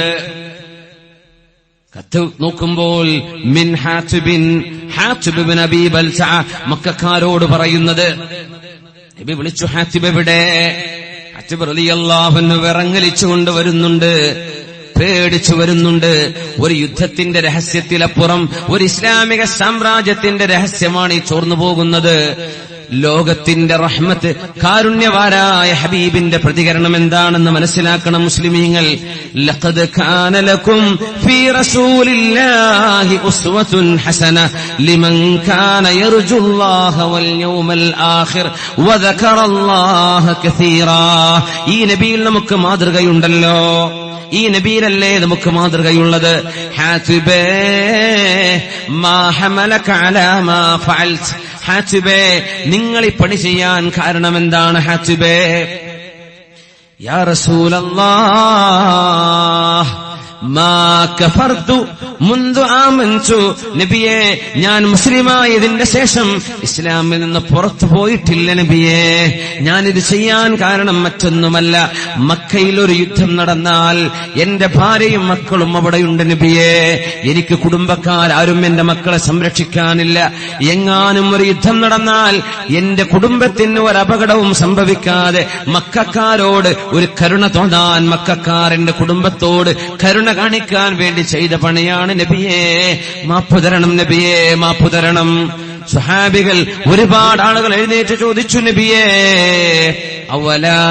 കത്ത് നോക്കുമ്പോൾ മിൻ ഹാത്തിബ് ബിൻ അബീ ബൽസഅ, മക്കക്കാരോട് പറയുന്നത്. നബി വിളിച്ചു, ഹാത്തിബ് എവിടെ? ഹാത്തിബ് റളിയല്ലാഹു അൻഹു വിറങ്ങലിച്ചുകൊണ്ട് വരുന്നുണ്ട്, പേടിച്ചു വരുന്നുണ്ട്. ഒരു യുദ്ധത്തിന്റെ രഹസ്യത്തിലപ്പുറം ഒരു ഇസ്ലാമിക സാമ്രാജ്യത്തിന്റെ രഹസ്യമാണ് ഈ ചോർന്നു പോകുന്നത്. ലോകത്തിന്റെ റഹ്മത്ത്, കാരുണ്യവാനായ ഹബീബിന്റെ പ്രതികരണം എന്താണെന്ന് മനസ്സിലാക്കണം മുസ്ലിമീങ്ങൾ. ലഖദ് കാന ലക്കും ഫീ റസൂലില്ലാഹി ഉസ്വത്തുൻ ഹസന ലിമൻ കാന യർജുല്ലാഹ വൽ യൗമൽ ആഖിർ വദകറല്ലാഹ കസീറാ. ഈ നബിയിൽ നമുക്ക് മാതൃകയുണ്ടല്ലോ. ഈ നബിയിലല്ലേ നമുക്ക് മാതൃകയുള്ളത്. ഹാത്തിബേ മാ ഹമലക അലാ മാ ഫഅൽത. ഹാത്തിബേ, നിങ്ങൾ ഈ പണി ചെയ്യാൻ കാരണം എന്താണ്? ഹാത്തിബേ, യാ റസൂലല്ലാഹ് മാ കഫർതു മുൻദു ആമൻതു. നബിയേ, ഞാൻ മുസ്ലിമായതിന്റെ ശേഷം ഇസ്ലാമിൽ നിന്ന് പുറത്തു പോയിട്ടില്ല നബിയേ. ഞാനിത് ചെയ്യാൻ കാരണം മറ്റൊന്നുമല്ല. മക്കയിൽ ഒരു യുദ്ധം നടന്നാൽ എന്റെ ഭാര്യയും മക്കളും അവിടെയുണ്ട് നബിയേ. എനിക്ക് കുടുംബക്കാരും എന്റെ മക്കളെ സംരക്ഷിക്കാനില്ല. എങ്ങാനും ഒരു യുദ്ധം നടന്നാൽ എന്റെ കുടുംബത്തിന് ഒരു അപകടവും സംഭവിക്കാതെ മക്കക്കാരോട് ഒരു കരുണ തോന്നാൻ, മക്കക്കാർ എന്റെ കുടുംബത്തോട് കരുണ കാണിക്കാൻ വേണ്ടി ചെയ്ത പണിയാണ് നബിയേ. മാപ്പു തരണം നബിയേ, മാപ്പു തരണം. സ്വഹാബികൾ ഒരുപാട് ആളുകൾ എഴുന്നേറ്റ് ചോദിച്ചു, നബിയേ അവലാ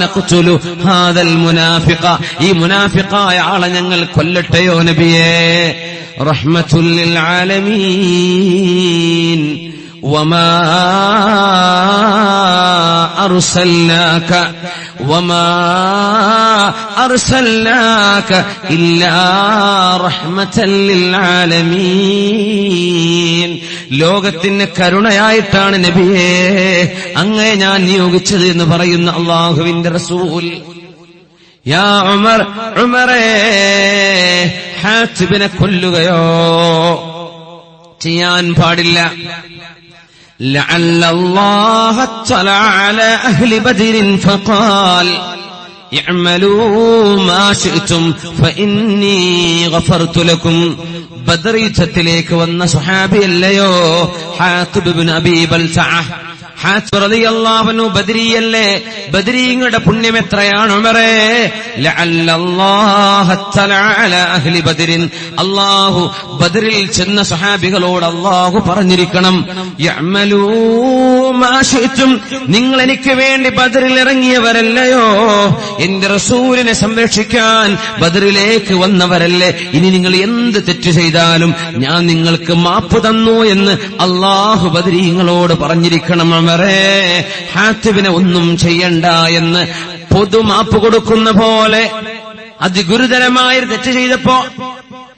നഖ്തുലു ഹാദൽ മുനാഫിഖ, ഈ മുനാഫിഖായ ആളെ ഞങ്ങൾ കൊല്ലട്ടെയോ നബിയേ? റഹ്മത്തുൽ ലിൽ ആലമീൻ വമാ അർസൽനാക ഇല്ലാ റഹ്മത്തൻ ലിൽ ആലമീൻ. ലോകത്തിന് കരുണയായിട്ടാണ് നബിയേ അങ്ങയെ ഞാൻ നിയോഗിച്ചത് എന്ന് പറയുന്ന അല്ലാഹുവിന്റെ റസൂൽ. യാ ഉമർ, ഉമറേ, ഹാത്തിബിനെ കൊല്ലുകയോ? ചെയ്യാൻ പാടില്ല. لعل الله اطلع على أهل بدر فقال اعملوا ما شئتم فإني غفرت لكم. ബദർ യുദ്ധത്തിലേക്ക് വന്ന സ്വഹാബിയല്ലയോ ഹാത്തിബ് ഇബ്നു അബീ ബൽസഅ? ഹാത്തിബ് റളിയല്ലാഹു അൻഹു ബദരിയല്ലേ? ബദരീങ്ങളുടെ പുണ്യം എത്രയാണ് ഉമറേ? ലഅല്ലല്ലാഹു തആല അലാ അഹ്ലി ബദരിൻ, അല്ലാഹു ബദറിൽ ചെന്ന സ്വഹാബികളോട് അല്ലാഹു പറഞ്ഞിരിക്കണം, യഅമലൂ മാ ശിഅ്തും, നിങ്ങൾ എനിക്ക് വേണ്ടി ബദറിൽ ഇറങ്ങിയവരല്ലയോ, എന്റെ റസൂലിനെ സംരക്ഷിക്കാൻ ബദറിലേക്ക് വന്നവരല്ലേ, ഇനി നിങ്ങൾ എന്ത് തെറ്റ് ചെയ്താലും ഞാൻ നിങ്ങൾക്ക് മാപ്പ് തന്നു എന്ന് അല്ലാഹു ബദരീങ്ങളോട് പറഞ്ഞിരിക്കണം. ഉമറേ, ഹാത്തിബിനെ ഒന്നും ചെയ്യണ്ട എന്ന് പൊതുമാപ്പ് കൊടുക്കുന്ന പോലെ അതിഗുരുതരമായൊരു തെറ്റ് ചെയ്തപ്പോ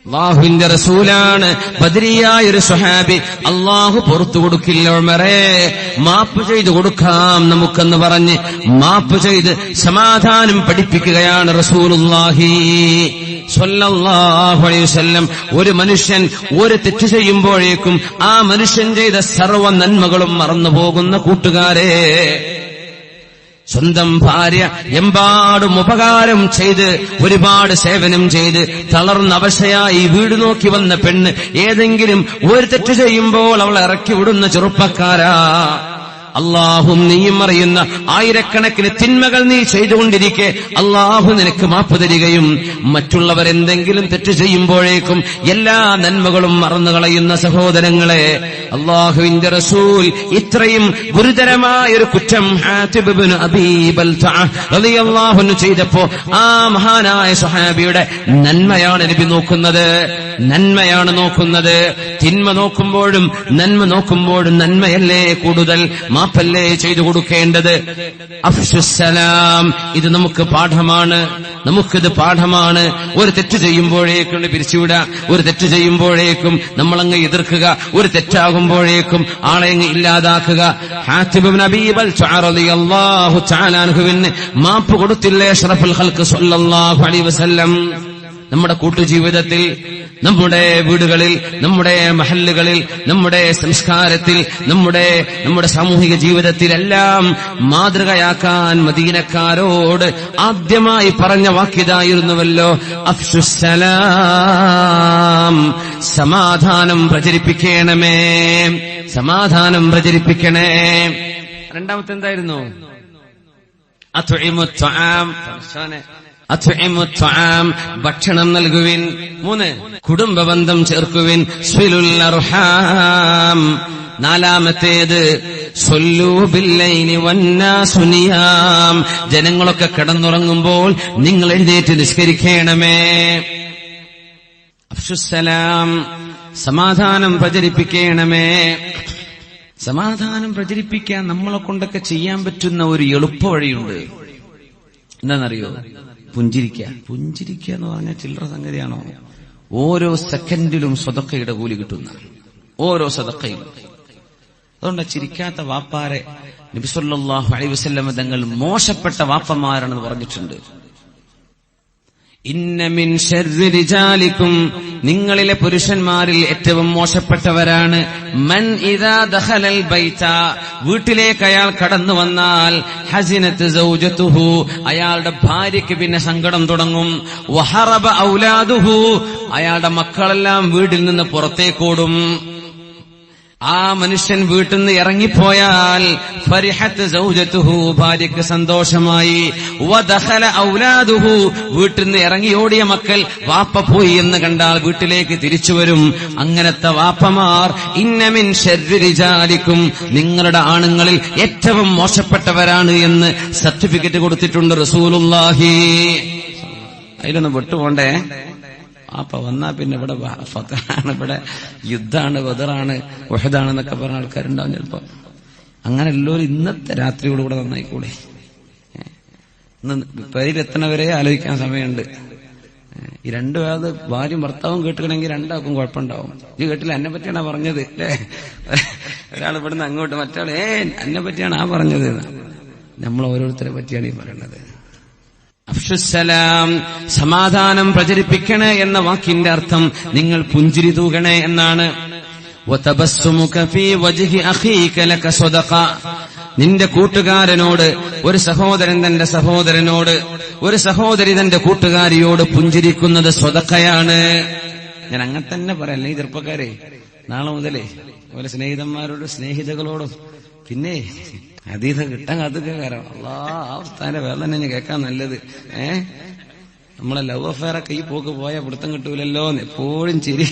അല്ലാഹുവിന്റെ റസൂലാണ് ബദരിയായ ഒരു സ്വഹാബി, അല്ലാഹു പുറത്തു കൊടുക്കില്ല ഉമറേ, മാപ്പ് ചെയ്തു കൊടുക്കാം നമുക്കെന്ന് പറഞ്ഞ് മാപ്പ് ചെയ്ത് സമാധാനം പഠിപ്പിക്കുകയാണ് റസൂലുള്ളാഹി സ്വല്ലല്ലാഹു അലൈഹി വസല്ലം. ഒരു മനുഷ്യൻ ഒരു തെറ്റ് ചെയ്യുമ്പോഴേക്കും ആ മനുഷ്യൻ ചെയ്ത സർവ്വ നന്മകളും മറന്നുപോകുന്ന കൂട്ടുകാരെ, സ്വന്തം ഭാര്യ എമ്പാടും ഉപകാരം ചെയ്ത് ഒരുപാട് സേവനം ചെയ്ത് തളർന്ന അവശയായി വീട് നോക്കി വന്ന പെണ്ണ് ഏതെങ്കിലും ഒരു തെറ്റ് ചെയ്യുമ്പോൾ അവൾ ഇറക്കി വിടുന്ന ചെറുപ്പക്കാരാ, അല്ലാഹും നീയും അറിയുന്ന ആയിരക്കണക്കിന് തിന്മകൾ നീ ചെയ്തുകൊണ്ടിരിക്കെ അല്ലാഹു നിനക്ക് മാപ്പ് തരികയും മറ്റുള്ളവർ എന്തെങ്കിലും തെറ്റ് ചെയ്യുമ്പോഴേക്കും എല്ലാ നന്മകളും മറന്നുകളയുന്ന സഹോദരങ്ങളെ, അല്ലാഹുവിന്റെ റസൂൽ ഇത്രയും ഗുരുതരമായൊരു കുറ്റം ഹാത്തിബ് ഇബ്നു അബീ ബൽതഅ റളിയല്ലാഹു അൻഹു ചെയ്തപ്പോ ആ മഹാനായ സ്വഹാബിയുടെ നന്മയാണ് നബി നോക്കുന്നത്, നന്മയാണ് നോക്കുന്നത്. തിന്മ നോക്കുമ്പോഴും നന്മ നോക്കുമ്പോഴും നന്മയല്ലേ കൂടുതൽ, മാപ്പല്ലേ ചെയ്തു കൊടുക്കേണ്ടത്. അഫ്ശുസ്സലാം, ഇത് നമുക്ക് പാഠമാണ്, നമുക്കിത് പാഠമാണ്. ഒരു തെറ്റ് ചെയ്യുമ്പോഴേക്കും പിരിച്ചുവിടുക, ഒരു തെറ്റ് ചെയ്യുമ്പോഴേക്കും നമ്മളങ്ങ് എതിർക്കുക, ഒരു തെറ്റാകുമ്പോഴേക്കും ആളെങ്ങ് ഇല്ലാതാക്കുക. ഹാത്തിബ് ഇബ്നു അബീ ബൽതഅ റളിയല്ലാഹു തആല അൻഹുവിന് മാപ്പ് കൊടുത്തില്ലേ അഷ്റഫുൽ ഖൽഖ് സ്വല്ലല്ലാഹു അലൈഹി വസല്ലം? നമ്മുടെ കൂട്ടുജീവിതത്തിൽ, നമ്മുടെ വീടുകളിൽ, നമ്മുടെ മഹല്ലുകളിൽ, നമ്മുടെ സംസ്കാരത്തിൽ, നമ്മുടെ സാമൂഹിക ജീവിതത്തിലെല്ലാം മാതൃകയാക്കാൻ മദീനക്കാരോട് ആദ്യമായി പറഞ്ഞ വാക്കിതായിരുന്നുവല്ലോ, അഫ്ശുസ്സലാം, സമാധാനം പ്രചരിപ്പിക്കണമേ, സമാധാനം പ്രചരിപ്പിക്കണേ. രണ്ടാമത്തെ എന്തായിരുന്നു? ഭക്ഷണം നൽകുവിൻ. 3, കുടുംബബന്ധം ചേർക്കുവിൻ. സ്വിലുൽ അർഹാം. 4-മത്തേത് സ്വല്ലൂ ബില്ലൈലി വന്നാസു നിയാം, ജനങ്ങളൊക്കെ കിടന്നുറങ്ങുമ്പോൾ നിങ്ങൾ എഴുന്നേറ്റ് നിസ്കരിക്കണമേ. അഫ്ശുസ്സലാം, സമാധാനം പ്രചരിപ്പിക്കണമേ. സമാധാനം പ്രചരിപ്പിക്കാൻ നമ്മളെ കൊണ്ടൊക്കെ ചെയ്യാൻ പറ്റുന്ന ഒരു എളുപ്പ വഴിയുണ്ട്. എന്താണെന്നറിയോ? പുഞ്ചിരിക്കുക. പുഞ്ചിരിക്കുക എന്ന് പറഞ്ഞാൽ ചില്ലറ സംഗതിയാണോ? ഓരോ സെക്കൻഡിലും സദഖയുടെ കൂലി കിട്ടുന്ന, ഓരോ സദഖയും. അതുകൊണ്ട് ചിരിക്കാത്ത വാപ്പാരെ നബി സല്ലല്ലാഹു അലൈഹി വസല്ലം തങ്ങൾ മോശപ്പെട്ട വാപ്പമാരാണെന്ന് പറഞ്ഞിട്ടുണ്ട്. ഇന്ന മിൻ ശർരി റിജാലിക്കും, നിങ്ങളിലെ പുരുഷന്മാരിൽ ഏറ്റവും മോശപ്പെട്ടവരാണ് മൻ ഇദാ ദഖലൽ ബൈത, വീട്ടിലേക്ക് അയാൾ കടന്നു വന്നാൽ ഹസിനത്ത് സൗജതുഹു, അയാളുടെ ഭാര്യയ്ക്ക് പിന്നെ സങ്കടം തുടങ്ങും. വഹറബ ഔലാദുഹു, അയാളുടെ മക്കളെല്ലാം വീട്ടിൽ നിന്ന് പുറത്തേക്കോടും. ആ മനുഷ്യൻ വീട്ടിൽ നിന്ന് ഇറങ്ങിപ്പോയാൽ ഫരിഹത്ത് സൗജതുഹു, ഭാര്യയ്ക്ക് സന്തോഷമായി. വദഖല ഔലാദുഹു, വീട്ടിൽ നിന്ന് ഇറങ്ങി ഓടിയ മക്കൾ വാപ്പ പോയി എന്ന് കണ്ടാൽ വീട്ടിലേക്ക് തിരിച്ചു വരും. അങ്ങനത്തെ വാപ്പമാർ ഇന്ന മിൻ ശർരി റിജാലിക്കും, നിങ്ങളുടെ ആണുങ്ങളിൽ ഏറ്റവും മോശപ്പെട്ടവരാണ് എന്ന് സർട്ടിഫിക്കറ്റ് കൊടുത്തിട്ടുണ്ട് റസൂലുള്ളാഹി. അതിലൊന്ന് വിട്ടുപോണ്ടേ. അപ്പൊ വന്നാ പിന്നെ ഇവിടെ ഫത്ഹാണ്, ഇവിടെ യുദ്ധാണ്, ബദറാണ്, ഉഹദാണെന്നൊക്കെ പറഞ്ഞ ആൾക്കാരുണ്ടാവും ചിലപ്പോ. അങ്ങനെ എല്ലാവരും ഇന്നത്തെ രാത്രിയോടുകൂടെ നന്നായിക്കൂടെ? ഇന്ന് പേരിലെത്തണവരെ ആലോചിക്കാൻ സമയമുണ്ട്. ഈ രണ്ടുപേത് ഭാര്യയും ഭർത്താവും കേട്ടുകണമെങ്കിൽ രണ്ടാൾക്കും കുഴപ്പമുണ്ടാവും. ഈ കേട്ടില്ല, എന്നെ പറ്റിയാണ് പറഞ്ഞത് അല്ലേ? ഒരാൾ ഇവിടുന്ന് അങ്ങോട്ട്, മറ്റാൾ എന്നെ പറ്റിയാണ് ആ പറഞ്ഞത്. നമ്മൾ ഓരോരുത്തരെ പറ്റിയാണ് ഈ പറയുന്നത്. അഫ്ശുസ്സലാം, സമാധാനം പ്രചരിപ്പിക്കണേ എന്ന വാക്കിന്റെ അർത്ഥം നിങ്ങൾ പുഞ്ചിരി തൂകണേ എന്നാണ്. വതബസ്സുമുക ഫീ വജ്ഹി അഖീക ലക സദഖ, നിന്റെ കൂട്ടുകാരനോട്, ഒരു സഹോദരൻ തന്റെ സഹോദരനോട്, ഒരു സഹോദരി തന്റെ കൂട്ടുകാരിയോട് പുഞ്ചിരിക്കുന്നത് സ്വതക്കയാണ്. ഞാൻ അങ്ങനെ തന്നെ പറയല്ലേ ഈ ചെറുപ്പക്കാരെ, നാളെ മുതലേ ഓരോ സ്നേഹിതന്മാരോടും സ്നേഹിതകളോടും പിന്നെ ഹദീസ് കിട്ടാൻ കാത്തൊക്കെ കാരണം ആ ഉസ്താദിന്റെ വേദന തന്നെ കേൾക്കാൻ നല്ലത്. നമ്മളെ ലവ് അഫെയറൊക്കെ ഈ പോക്ക് പോയ പിടുത്തം കിട്ടൂലല്ലോ എന്ന് എപ്പോഴും ചിരി.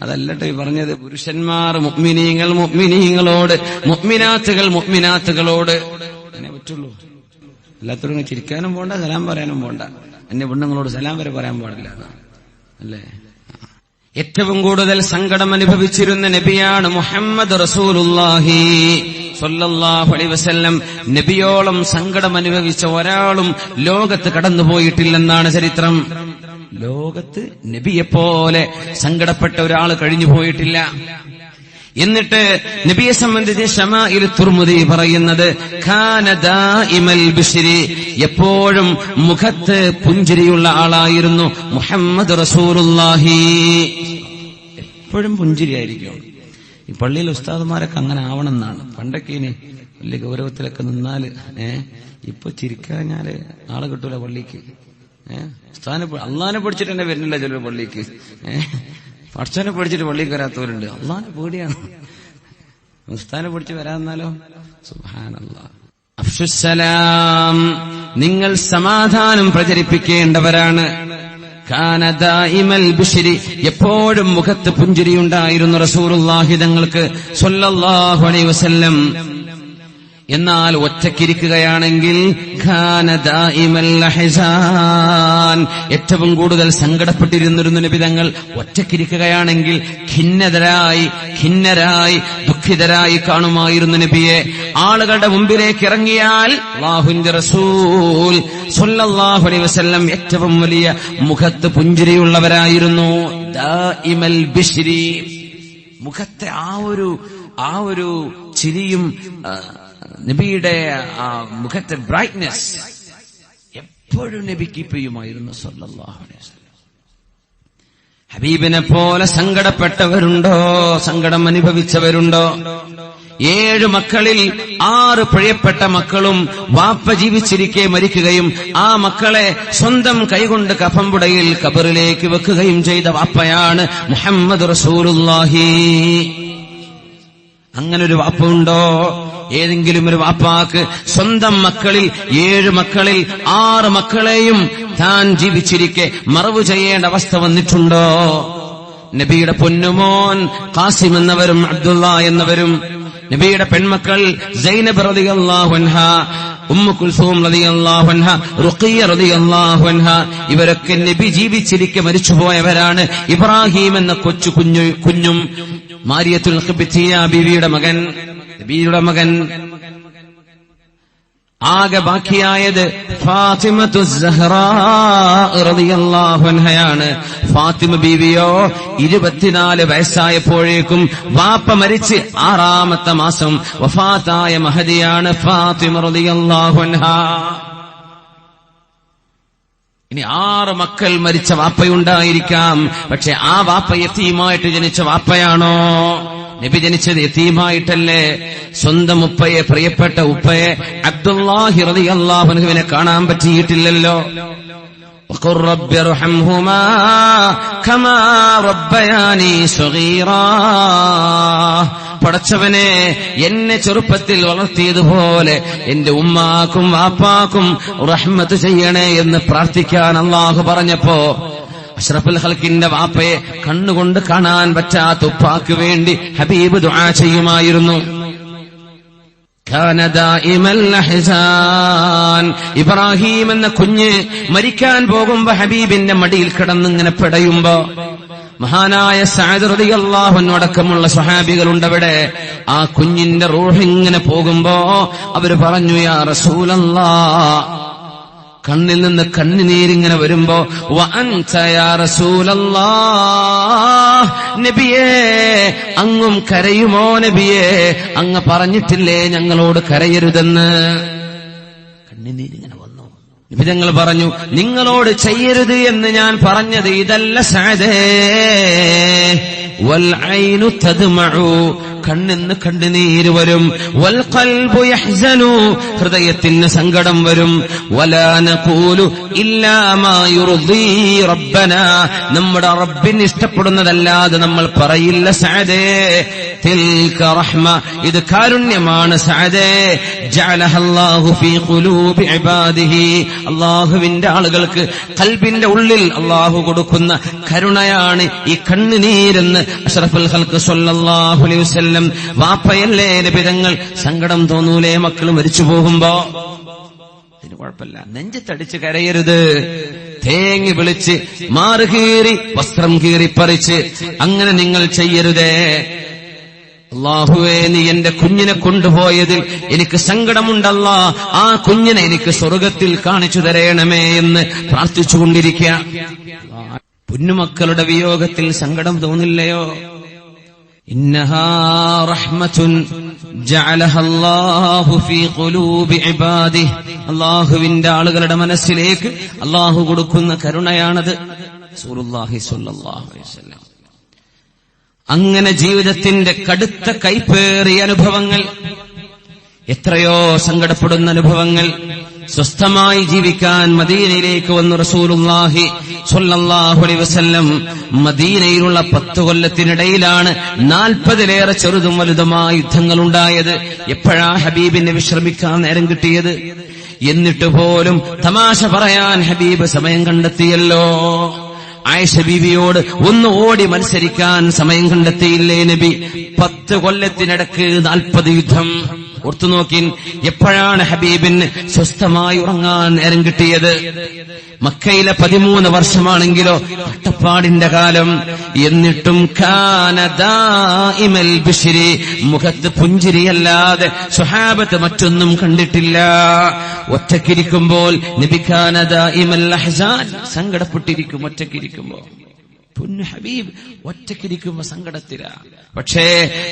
അതല്ലട്ടോ ഈ പറഞ്ഞത്. പുരുഷന്മാർ മുഅ്മിനീങ്ങളോട്, മുഅ്മിനാത്തുകളോട് അങ്ങനെ പറ്റുള്ളൂ. എല്ലാത്തോടും ചിരിക്കാനും പോണ്ട, സലാം പറയാനും പോണ്ട. എന്നെ പെണ്ണുങ്ങളോട് സലാം വരെ പറയാൻ പാടില്ല അല്ലേ. ഏറ്റവും കൂടുതൽ സങ്കടം അനുഭവിച്ചിരുന്ന നബിയാണ് മുഹമ്മദ് റസൂലുള്ളാഹി സ്വല്ലല്ലാഹു അലൈഹി വസല്ലം. നബിയോളം സങ്കടം അനുഭവിച്ച ഒരാളും ലോകത്ത് കടന്നുപോയിട്ടില്ലെന്നാണ് ചരിത്രം. ലോകത്ത് നബിയെപ്പോലെ സങ്കടപ്പെട്ട ഒരാൾ കഴിഞ്ഞു പോയിട്ടില്ല. എന്നിട്ട് നബിയെ സംബന്ധിച്ച് ശമാഇൽ തുർമുദി പറയുന്നത് ഖാന ദായിമൽ ബിശ്രി, എപ്പോഴും മുഖത്ത് പുഞ്ചിരിയുള്ള ആളായിരുന്നു മുഹമ്മദ് റസൂലുള്ളാഹി. എപ്പോഴും പുഞ്ചിരിയായിരിക്കും. ഈ പള്ളിയിലെ ഉസ്താദുമാരൊക്കെ അങ്ങനെ ആവണമെന്നാണ്. പണ്ടൊക്കെ ഇനി വലിയ ഗൗരവത്തിലൊക്കെ നിന്നാല് ഇപ്പൊ ചിരിക്കാഞ്ഞാല് ആള് കിട്ടൂല പള്ളിക്ക്. അള്ളാനെ പഠിച്ചിട്ട് തന്നെ വരുന്നില്ല ചിലർ പള്ളിക്ക്. പഠിച്ചവനെ പഠിച്ചിട്ട് പള്ളിക്ക് വരാത്തവരുണ്ട്. അള്ളാനെ പേടിയാണ്. ഉസ്താനെ പഠിച്ച് വരാന്നാലോ. സുബ്ഹാനല്ലാഹ്. അഫ്ശുസ്സലാം, നിങ്ങൾ സമാധാനം പ്രചരിപ്പിക്കേണ്ടവരാണ്. കാന ദായിമൽ ബിശ്രി, എപ്പോഴും മുഖത്ത് പുഞ്ചിരിയുണ്ടായിരുന്നു റസൂലുള്ളാഹി തങ്ങൾക്ക് സ്വല്ലല്ലാഹു അലൈഹി വസല്ലം. എന്നാൽ ഒറ്റക്കിരിക്കുകയാണെങ്കിൽ ഖാന ദായിമൽ അഹ്സാൻ, ഏറ്റവും കൂടുതൽ സങ്കടപ്പെട്ടിരുന്നിരുന്നു നബി തങ്ങൾ. ഒറ്റക്കിരിക്കുകയാണെങ്കിൽ ഖിന്നരായി ദുഃഖിതരായി കാണുമായിരുന്നു നബിയെ. ആളുകളുടെ മുമ്പിലേക്ക് ഇറങ്ങിയാൽ അല്ലാഹുവിന്റെ റസൂൽ സ്വല്ലല്ലാഹു അലൈഹി വസല്ലം ഏറ്റവും വലിയ മുഖത്ത് പുഞ്ചിരിയുള്ളവരായിരുന്നു. ദായിമൽ ബിശ്രി, മുഖത്തെ ആ ഒരു ചിരിയും നബിയുടെ മുഖത്തെ ബ്രൈറ്റ്നെസ് എപ്പോഴും നബി കീപ്പ് ചെയ്യുമായിരുന്നു സ്വല്ലല്ലാഹു അലൈഹി വസല്ലം. ഹബീബിനെ പോലെ സങ്കടപ്പെട്ടവരുണ്ടോ? സങ്കടം അനുഭവിച്ചവരുണ്ടോ? 7 മക്കളിൽ 6 പ്രിയപ്പെട്ട മക്കളും വാപ്പ ജീവിച്ചിരിക്കെ മരിക്കുകയും ആ മക്കളെ സ്വന്തം കൈകൊണ്ട് കഫംപുടയിൽ ഖബറിലേക്ക് വെക്കുകയും ചെയ്ത വാപ്പയാണ് മുഹമ്മദ് റസൂലുള്ളാഹി. അങ്ങനൊരു വാപ്പ ഉണ്ടോ? ഏതെങ്കിലും ഒരു വാപ്പാക്ക് സ്വന്തം മക്കളിൽ 7 മക്കളിൽ 6 മക്കളെയും താൻ ജീവിച്ചിരിക്കെ മറവ് ചെയ്യേണ്ട അവസ്ഥ വന്നിട്ടുണ്ടോ? നബിയുടെ പൊന്നുമോൻ ഖാസിം എന്നവരും അബ്ദുള്ള എന്നവരും, നബിയുടെ പെൺമക്കൾ സൈനബ് റളിയല്ലാഹു അൻഹ, ഉമ്മു കുൽസൂം റളിയല്ലാഹു അൻഹ, റുഖിയ റളിയല്ലാഹു അൻഹ, ഇവരൊക്കെ നബി ജീവിച്ചിരിക്കെ മരിച്ചുപോയവരാണ്. ഇബ്രാഹിം എന്ന കുഞ്ഞും മാരിയത്തുൽ ഖിബ്തിയ ബീവിയുടെ മകൻ, നബിയുടെ മകൻ. ആകെ ബാക്കിയായത് ഫാത്തിമത്തു സഹ്റാ റളിയല്ലാഹു അൻഹയാണ്. ഫാത്തിമ ബീവിയോ 24 വയസ്സായപ്പോഴേക്കും വാപ്പ മരിച്ച് 6ാമത്തെ മാസം വഫാത്തായ മഹദിയാണ് ഫാത്തിമ റളിയല്ലാഹു അൻഹ. ഇനി 6 മക്കൾ മരിച്ച വാപ്പയുണ്ടായിരിക്കാം. പക്ഷെ ആ വാപ്പ യതീമായിട്ട് ജനിച്ച വാപ്പയാണോ? നബി ജനിച്ചത് യതീമായിട്ടല്ലേ. സ്വന്തം ഉപ്പയെ, പ്രിയപ്പെട്ട ഉപ്പയെ അബ്ദുല്ലാഹി റളിയല്ലാഹു അൻഹുവിനെ കാണാൻ പറ്റിയിട്ടില്ലല്ലോ. വഖുർ റബ്ബി ഇർഹംഹുമാ കമാ റബ്ബയാനി സഗീറാ, പടച്ചവനെ എന്നെ ചെറുപ്പത്തിൽ വളർത്തിയതുപോലെ എന്റെ ഉമ്മാക്കും വാപ്പാക്കും റഹ്മത്ത് ചെയ്യണേ എന്ന് പ്രാർത്ഥിക്കാൻ അല്ലാഹു പറഞ്ഞപ്പോ അഷ്റഫുൽ ഖൽഖിന്റെ വാപ്പയെ കണ്ണുകൊണ്ട് കാണാൻ പറ്റാത്ത ഉപ്പാക്ക് വേണ്ടി ഹബീബ് ദുആ ചെയ്യുമായിരുന്നു. കാന ദായിമൽ അഹ്സാൻ, ഇബ്രാഹിം എന്ന കുഞ്ഞ് മരിക്കാൻ പോകുമ്പോ ഹബീബിന്റെ മടിയിൽ കിടന്നിങ്ങനെ പെടയുമ്പോ മഹാനായ സഅദ് റളിയല്ലാഹു അൻഹു അടക്കമുള്ള സ്വഹാബികളുണ്ടവിടെ. ആ കുഞ്ഞിന്റെ റൂഹ് ഇങ്ങനെ പോകുമ്പോ അവര് പറഞ്ഞു, യാ റസൂലല്ലാഹ്, കണ്ണിൽ നിന്ന് കണ്ണുനീരിങ്ങനെ വരുമ്പോ വ അൻത യാ റസൂലല്ലാഹ്, നബിയേ അങ്ങും കരയുമോ? നബിയേ അങ്ങ് പറഞ്ഞിട്ടില്ലേ ഞങ്ങളോട് കരയരുതെന്ന്? കണ്ണുനീരിങ്ങനെ വന്നു. നബി തങ്ങൾ പറഞ്ഞു, നിങ്ങളോട് ചെയ്യരുത് എന്ന് ഞാൻ പറഞ്ഞത് ഇതല്ല സഅദേ, വൽ ഐനു തദ്മഉ, കണ്ണിന്ന് കണ്ണുനീര് വരും. വൽ ഖൽബു യഹ്സനു, ഹൃദയത്തിന് സങ്കടം വരും. വലാ നഖൂലു ഇല്ലാ മാ യുർദി റബ്ബനാ, നമ്മുടെ റബ്ബിന് ഇഷ്ടപ്പെടുന്നതല്ലാതെ നമ്മൾ പറയില്ല സഅദേ. തിൽക റഹ്മ, ഇത് കാരുണ്യമാണ് സഅദേ. ജഅലഹല്ലാഹു ഫീ ഖുലൂബി ഇബാദിഹി, അല്ലാഹുവിന്റെ ആളുകൾക്ക് ഖൽബിന്റെ ഉള്ളിൽ അല്ലാഹു കൊടുക്കുന്ന കരുണയാണ് ഈ കണ്ണുനീരെന്ന് അഷ്റഫുൽ ഖൽഖ് സ്വല്ലല്ലാഹു അലൈഹി വസല്ലം. വാപ്പയല്ലേ നബി തങ്ങൾ, സങ്കടം തോന്നൂലേ മക്കൾ മരിച്ചു പോകുമ്പോ? അതിന് കുഴപ്പമില്ല, നെഞ്ചത്തടിച്ച് കരയരുത്. തേങ്ങി വിളിച്ച് മാറുകീറി വസ്ത്രം കീറിപ്പറിച്ച് അങ്ങനെ നിങ്ങൾ ചെയ്യരുതേ. അല്ലാഹുവേ, നീ എന്റെ കുഞ്ഞിനെ കൊണ്ടുപോയതിൽ എനിക്ക് സങ്കടമുണ്ടല്ലാ, ആ കുഞ്ഞിനെ എനിക്ക് സ്വർഗത്തിൽ കാണിച്ചു തരയണമേ എന്ന് പ്രാർത്ഥിച്ചുകൊണ്ടിരിക്കുക. പൊന്നുമക്കളുടെ വിയോഗത്തിൽ സങ്കടം തോന്നില്ലയോ? ഇന്നഹാ റഹ്മത്തുൻ ജഅലഹല്ലാഹു ഫീ ഖുലൂബി ഇബാദിഹി, അല്ലാഹുവിന്റെ ആളുകളുടെ മനസ്സിലേക്ക് അല്ലാഹു കൊടുക്കുന്ന കരുണയാണത്. റസൂലുള്ളാഹി സ്വല്ലല്ലാഹു അലൈഹി വസല്ലം. അങ്ങനെ ജീവിതത്തിന്റെ കടുത്ത കൈപ്പേറിയ അനുഭവങ്ങൾ, എത്രയോ സങ്കടപ്പെടുന്ന അനുഭവങ്ങൾ, സ്വസ്ഥമായി ജീവിക്കാൻ മദീനയിലേക്ക് വന്നു റസൂലുള്ളാഹി സ്വല്ലല്ലാഹു അലൈഹി വസല്ലം. മദീനയിലുള്ള 10 കൊല്ലത്തിനിടയിലാണ് 40-ലേറെ ചെറുതും വലുതുമായ യുദ്ധങ്ങൾ ഉണ്ടായത്. എപ്പോഴാ ഹബീബിനെ വിശ്രമിക്കാൻ നേരം കിട്ടിയത്? എന്നിട്ട് പോലും തമാശ പറയാൻ ഹബീബ് സമയം കണ്ടെത്തിയല്ലോ. ആയിഷ ബീവിയോട് ഒന്ന് ഓടി മത്സരിക്കാൻ സമയം കണ്ടെത്തിയില്ലേ നബി? 10 കൊല്ലത്തിനിടക്ക് 40 യുദ്ധം. ഓർത്തുനോക്കിൻ, എപ്പോഴാണ് ഹബീബിന് സ്വസ്ഥമായി ഉറങ്ങാൻ നേരം കിട്ടിയത്? മക്കയിലെ 13 വർഷമാണെങ്കിലോ കട്ടപ്പാടിന്റെ കാലം. എന്നിട്ടും കാന ദായിമൽ ബിശ്രി, മുഖത്ത് പുഞ്ചിരിയല്ലാതെ സ്വഹാബത്ത് മറ്റൊന്നും കണ്ടിട്ടില്ല. ഒറ്റക്കിരിക്കുമ്പോൾ നബി കാന ദായിമൽ അഹ്സാൻ, സങ്കടപ്പെട്ടിരിക്കും ഒറ്റക്കിരിക്കുമ്പോ. പൊന്നു ഹബീബ് ഒറ്റക്കിരിക്കുമ്പോ സങ്കടത്തിലാ. പക്ഷേ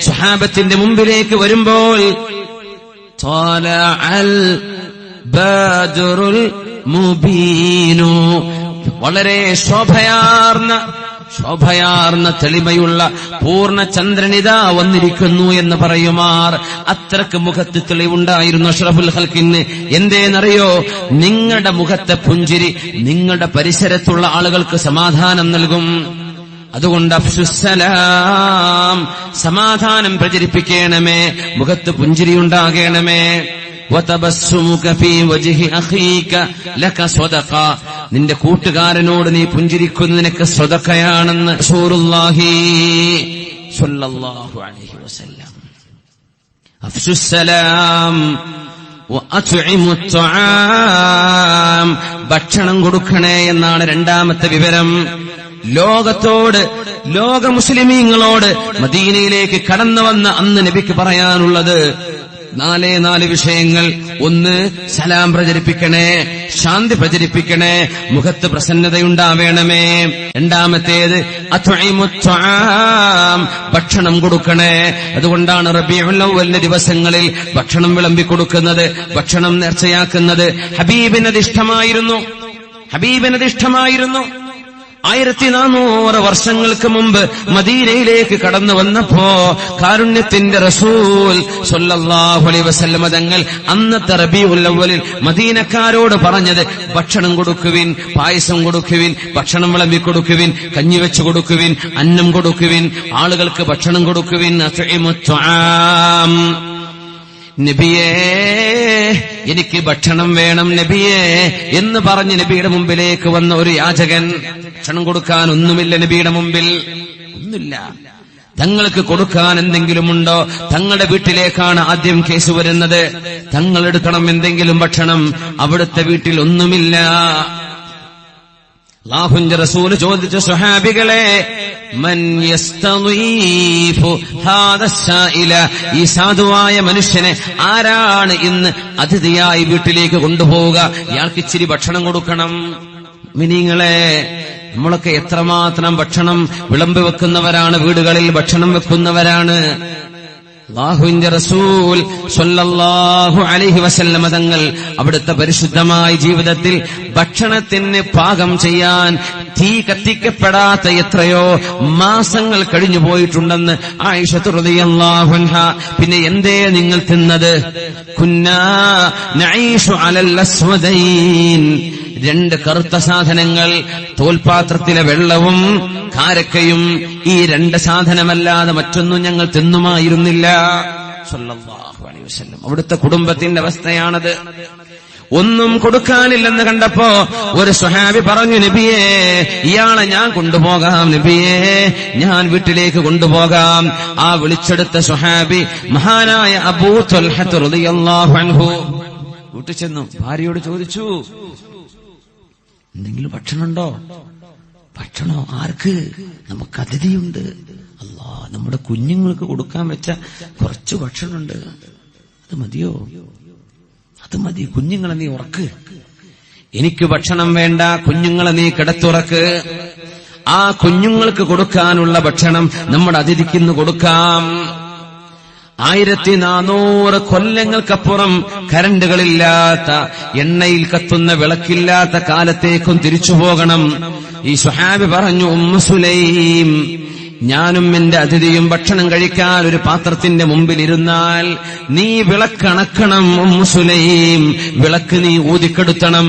സ്വഹാബത്തിന്റെ മുമ്പിലേക്ക് വരുമ്പോൾ ത്വലഅൽ ബദ്റുൽ മുബീനു, വളരെ ശോഭയാർന്ന തെളിമയുള്ള പൂർണ്ണ ചന്ദ്രനിതാ വന്നിരിക്കുന്നു എന്ന് പറയുമാർ അത്രക്ക് മുഖത്ത് തെളിവുണ്ടായിരുന്നു അഷ്റഫുൽ ഖൽഖിന്. എന്തേന്നറിയോ? നിങ്ങളുടെ മുഖത്തെ പുഞ്ചിരി നിങ്ങളുടെ പരിസരത്തുള്ള ആളുകൾക്ക് സമാധാനം നൽകും. അതുകൊണ്ട് അഫ്ശുസ്സലാം, സമാധാനം പ്രചരിപ്പിക്കണമേ, മുഖത്ത് പുഞ്ചിരിയുണ്ടാകണമേ. വതബസ്സുമുക ഫീ വജ്ഹി അഖീക ലക സ്വദഖ, നിന്റെ കൂട്ടുകാരനോട് നീ പുഞ്ചിരിക്കുന്നത് നിനക്ക് സ്വദഖയാണെന്ന് റസൂലുള്ളാഹി സ്വല്ലല്ലാഹു അലൈഹി വസല്ലം. അഫ്ശുസ്സലാം വഅത്ഇമുത് തുആം, ഭക്ഷണം കൊടുക്കണേ എന്നാണ് രണ്ടാമത്തെ വിവരം. ലോകത്തോട്, ലോക മുസ്ലിമീങ്ങളോട് മദീനയിലേക്ക് കടന്നു വന്ന അന്ന് നബിക്ക് പറയാനുള്ളത് 4 വിഷയങ്ങൾ. ഒന്ന്, സലാം പ്രചരിപ്പിക്കണേ, ശാന്തി പ്രചരിപ്പിക്കണേ, മുഖത്ത് പ്രസന്നതയുണ്ടാവേണമേ. രണ്ടാമത്തേത് അത്ഇമുത് തുആം, ഭക്ഷണം കൊടുക്കണേ. അതുകൊണ്ടാണ് റബീഉൽ അവ്വലിന്റെ ദിവസങ്ങളിൽ ഭക്ഷണം വിളമ്പിക്കൊടുക്കുന്നത്, ഭക്ഷണം നേർച്ചയാക്കുന്നത്. ഹബീബിനത് ഇഷ്ടമായിരുന്നു. 1400 വർഷങ്ങൾക്ക് മുമ്പ് മദീനയിലേക്ക് കടന്നു വന്നപ്പോ കാരുണ്യത്തിന്റെ റസൂൽ സ്വല്ലല്ലാഹു അലൈഹി വസല്ലം തങ്ങൾ അന്നത്തെ റബീഉൽ അവ്വലിൽ മദീനക്കാരോട് പറഞ്ഞത്, ഭക്ഷണം കൊടുക്കുവിൻ, പായസം കൊടുക്കുവിൻ, ഭക്ഷണം വിളമ്പി കൊടുക്കുവിൻ, കഞ്ഞി വെച്ച് കൊടുക്കുവിൻ, അന്നം കൊടുക്കുവിൻ, ആളുകൾക്ക് ഭക്ഷണം കൊടുക്കുവിൻ. അത്ഇമുത് തുആം, നബിയേ എനിക്ക് ഭക്ഷണം വേണം നബിയേ എന്ന് പറഞ്ഞ് നബിയുടെ മുമ്പിലേക്ക് വന്ന ഒരു യാചകൻ. ഭക്ഷണം കൊടുക്കാൻ ഒന്നുമില്ല നബിയുടെ മുമ്പിൽ, ഒന്നുമില്ല. തങ്ങൾക്ക് കൊടുക്കാൻ എന്തെങ്കിലുമുണ്ടോ? തങ്ങളുടെ വീട്ടിലേക്കാണ് ആദ്യം കേസ് വരുന്നത്. തങ്ങളെടുക്കണം എന്തെങ്കിലും ഭക്ഷണം, അവിടുത്തെ വീട്ടിൽ ഒന്നുമില്ല. അല്ലാഹുവിന്റെ റസൂൽ ചോദിച്ചു, സ്വഹാബികളെ, മൻ യസ്തളീഫു ഹാദാ സായില, ഈ സാധുവായ മനുഷ്യനെ ആരാണ് ഇന്ന് അതിഥിയായി വീട്ടിലേക്ക് കൊണ്ടുപോവുക? ഇയാൾക്ക് ഇച്ചിരി ഭക്ഷണം കൊടുക്കണം. മിനിങ്ങളെ, നമ്മളൊക്കെ എത്രമാത്രം ഭക്ഷണം വിളമ്പി വെക്കുന്നവരാണ്, വീടുകളിൽ ഭക്ഷണം വെക്കുന്നവരാണ്. അല്ലാഹുവിന്റെ റസൂൽ സ്വല്ലല്ലാഹു അലൈഹി വസല്ലം തങ്ങൾ അവിടുത്തെ പരിശുദ്ധമായ ജീവിതത്തിൽ ഭക്ഷണത്തിന് പാകം ചെയ്യാൻ തീ കത്തിക്കപ്പെടാത്ത എത്രയോ മാസങ്ങൾ കഴിഞ്ഞു പോയിട്ടുണ്ടെന്ന് ആയിഷ റളിയല്ലാഹു അൻഹ. പിന്നെ എന്തേ നിങ്ങൾ തിന്നത്? കുന്നാ നഈഷു അലൽ അസ്വദൈൻ, രണ്ട് കറുത്ത സാധനങ്ങൾ, തോൽപാത്രത്തിലെ വെള്ളവും കാരക്കയും. ഈ രണ്ട് സാധനമല്ലാതെ മറ്റൊന്നും ഞങ്ങൾ തിന്നുമായിരുന്നില്ല സ്വല്ലല്ലാഹു അലൈഹി വസല്ലം. അവിടുത്തെ കുടുംബത്തിന്റെ അവസ്ഥയാണത്. ഒന്നും കൊടുക്കാനില്ലെന്ന് കണ്ടപ്പോ ഒരു സ്വഹാബി പറഞ്ഞു, നബിയേ, ഇയാളെ ഞാൻ കൊണ്ടുപോകാം, നബിയേ, ഞാൻ വീട്ടിലേക്ക് കൊണ്ടുപോകാം. ആ വിളിച്ചെടുത്ത സ്വഹാബി മഹാനായ അബൂ ത്വൽഹ റളിയല്ലാഹു അൻഹു വീട്ടിൽ ചെന്നു. ഭാര്യയോട് ചോദിച്ചു, എന്തെങ്കിലും ഭക്ഷണമുണ്ടോ? ഭക്ഷണോ? ആർക്ക്? നമുക്ക് അതിഥിയുണ്ട്. അല്ലാ, നമ്മുടെ കുഞ്ഞുങ്ങൾക്ക് കൊടുക്കാൻ വെച്ച കുറച്ച് ഭക്ഷണമുണ്ട്, അത് മതിയോ? അത് മതി, കുഞ്ഞുങ്ങളെ നീ ഉറക്ക്. എനിക്ക് ഭക്ഷണം വേണ്ട, കുഞ്ഞുങ്ങളെ നീ കിടത്തുറക്ക്. ആ കുഞ്ഞുങ്ങൾക്ക് കൊടുക്കാനുള്ള ഭക്ഷണം നമ്മുടെ അതിഥിക്കിന്ന് കൊടുക്കാം. 1400 കൊല്ലങ്ങൾക്കപ്പുറം കരണ്ടുകളില്ലാത്ത, എണ്ണയിൽ കത്തുന്ന വിളക്കില്ലാത്ത കാലത്തേക്കും തിരിച്ചു പോകണം. ഈ സ്വഹാബി പറഞ്ഞു, ഉമ്മു സുലൈം, ഞാനും എന്റെ അതിഥിയും ഭക്ഷണം കഴിക്കാൻ ഒരു പാത്രത്തിന്റെ മുമ്പിൽ ഇരുന്നാൽ നീ വിളക്കണക്കണം ഉമ്മു സുലൈം, വിളക്ക് നീ ഊതിക്കെടുത്തണം.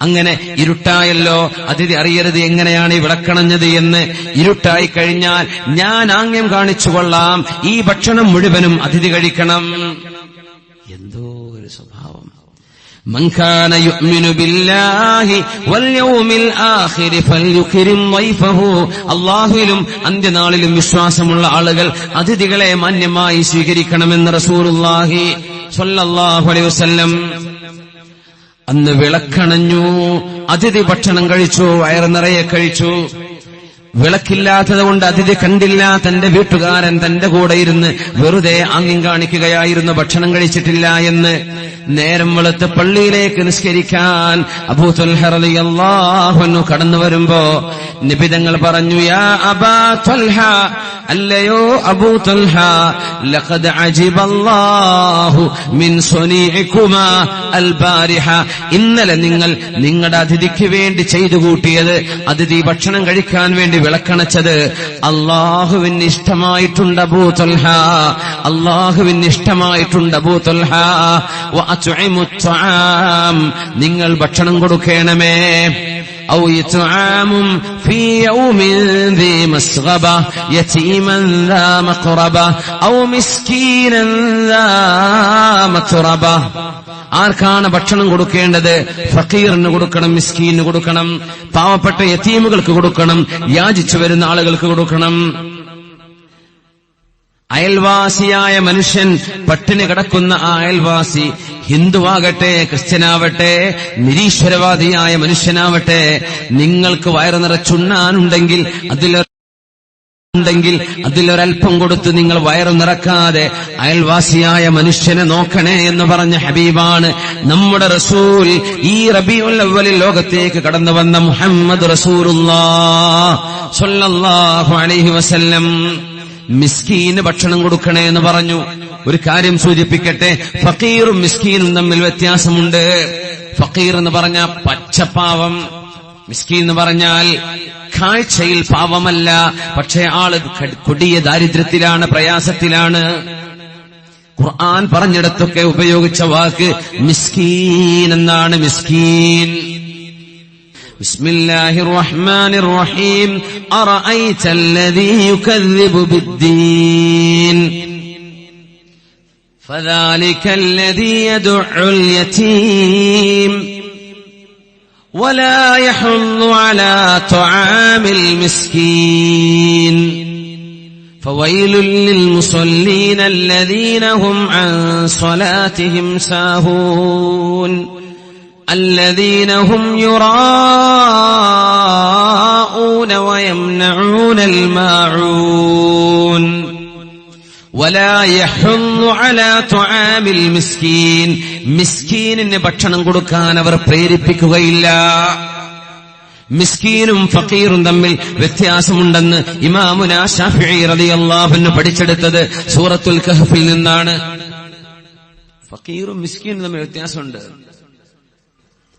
അങ്ങനെ ഇരുട്ടായല്ലോ, അതിഥി അറിയരുത് എങ്ങനെയാണ് ഈ വിളക്കണഞ്ഞത് എന്ന്. ഇരുട്ടായി കഴിഞ്ഞാൽ ഞാൻ ആംഗ്യം കാണിച്ചു കൊള്ളാം, ഈ ഭക്ഷണം മുഴുവനും അതിഥി കഴിക്കണം. എന്തോ ഒരു സ്വഭാവം. മൻ കാന യുഅ്മിനു ബില്ലാഹി വൽ യൗമിൽ ആഖിരി ഫൽയുക്രിം ളൈഫഹു. അല്ലാഹുവിലും അന്ത്യനാളിലും വിശ്വാസമുള്ള ആളുകൾ അതിഥികളെ മാന്യമായി സ്വീകരിക്കണമെന്ന് റസൂലുള്ളാഹി സ്വല്ലല്ലാഹു അലൈഹി വസല്ലം. അന്ന് വിളക്കണഞ്ഞു, അതിഥി ഭക്ഷണം കഴിച്ചു, വയറ് നിറയെ കഴിച്ചു. വിളക്കില്ലാത്തത് കൊണ്ട് അതിഥി കണ്ടില്ല. തന്റെ വീട്ടുകാരൻ തന്റെ കൂടെ ഇരുന്ന് വെറുതെ ആംഗ്യം കാണിക്കുകയായിരുന്നു, ഭക്ഷണം കഴിച്ചിട്ടില്ല എന്ന്. നേരം വെളുത്ത് പള്ളിയിലേക്ക് നിസ്കരിക്കാൻ അബൂ ത്വൽഹ റളിയല്ലാഹു അൻഹു കടന്നു വരുമ്പോ നബി തങ്ങൾ പറഞ്ഞു, യാ അബാ ത്വൽഹ, അല്ലയോ അബൂ ത്വൽഹ, ലഖദ് അജിബല്ലാഹു മിൻ സുനീഇകുമാ അൽ ബാരിഹ. ഇന്നലെ നിങ്ങൾ നിങ്ങളുടെ അതിഥിക്ക് വേണ്ടി ചെയ്തു കൂട്ടിയത്, അതിഥി ഭക്ഷണം കഴിക്കാൻ വേണ്ടി വിളക്കണച്ചത് അല്ലാഹുവിന് ഇഷ്ടമായിട്ടുണ്ട് അബൂ ത്വൽഹ, അല്ലാഹുവിന് ഇഷ്ടമായിട്ടുണ്ട് അബൂ ത്വൽഹ. വഅത്ഇമുത് തആം, നിങ്ങൾ ഭക്ഷണം കൊടുക്കണമേ. ഔ ഇത്ആമും ഫീ യൗമിൻ ദീ മസ്ഗബ യതീമൻ ദാ മഖറബ ഔ മിസ്കീനൻ ദാ മത്റബ. ആർക്കാണ് ഭക്ഷണം കൊടുക്കേണ്ടത്? ഫക്കീറിന് കൊടുക്കണം, മിസ്കീന് കൊടുക്കണം, പാവപ്പെട്ട യതീമുകൾക്ക് കൊടുക്കണം, യാചിച്ചു വരുന്ന ആളുകൾക്ക് കൊടുക്കണം. അയൽവാസിയായ മനുഷ്യൻ, പട്ടിണി കിടക്കുന്ന ആ അയൽവാസി, ഹിന്ദുവാകട്ടെ ക്രിസ്ത്യനാവട്ടെ നിരീശ്വരവാദിയായ മനുഷ്യനാവട്ടെ, നിങ്ങൾക്ക് വയറു നിറച്ചുണ്ണാനുണ്ടെങ്കിൽ അതിലൊരൽപ്പം കൊടുത്ത് നിങ്ങൾ വയറു നിറക്കാതെ അയൽവാസിയായ മനുഷ്യനെ നോക്കണേ എന്ന് പറഞ്ഞ ഹബീബാണ് നമ്മുടെ റസൂൽ. ഈ റബീഉൽ അവ്വലിൽ ലോകത്തേക്ക് കടന്നു വന്ന മുഹമ്മദ് റസൂലുള്ളാഹ് സ്വല്ലല്ലാഹു അലൈഹി വസല്ലം. മിസ്കീന് ഭക്ഷണം കൊടുക്കണേ എന്ന് പറഞ്ഞു. ഒരു കാര്യം സൂചിപ്പിക്കട്ടെ, ഫക്കീറും മിസ്കീനും തമ്മിൽ വ്യത്യാസമുണ്ട്. ഫക്കീർ എന്ന് പറഞ്ഞ പച്ചപ്പാവം, മിസ്കീൻ എന്ന് പറഞ്ഞാൽ കാഴ്ചയിൽ പാവമല്ല, പക്ഷേ ആള് കൊടിയ ദാരിദ്ര്യത്തിലാണ്, പ്രയാസത്തിലാണ്. ഖുർആൻ പറഞ്ഞിടത്തൊക്കെ ഉപയോഗിച്ച വാക്ക് മിസ്കീൻ എന്നാണ്. മിസ്കീൻ. ബിസ്മില്ലാഹിർ റഹ്മാനിർ റഹീം. അറഅയ്തല്ലദീ യുകദ്ദിബു ബിദ്ദീൻ ഫദാലികല്ലദീ യദ്ഉൽ യതീം ولا يحض على طعام المسكين فويل للمصلين الذين هم عن صلاتهم ساهون الذين هم يراءون ويمنعون الماعون ولا يحض على طعام المسكين. മിസ്കീനിന് ഭക്ഷണം കൊടുക്കാൻ അവർ പ്രേരിപ്പിക്കുകയില്ല. മിസ്കീനും ഫഖീറും തമ്മിൽ വ്യത്യാസമുണ്ടെന്ന് ഇമാമുനാ ശാഫിഈ റളിയല്ലാഹു അൻഹു പഠിച്ചെടുത്തത് സൂറത്തുൽ കഹ്ഫിൽ നിന്നാണ്. ഫഖീറും മിസ്കീനും തമ്മിൽ വ്യത്യാസമുണ്ട്.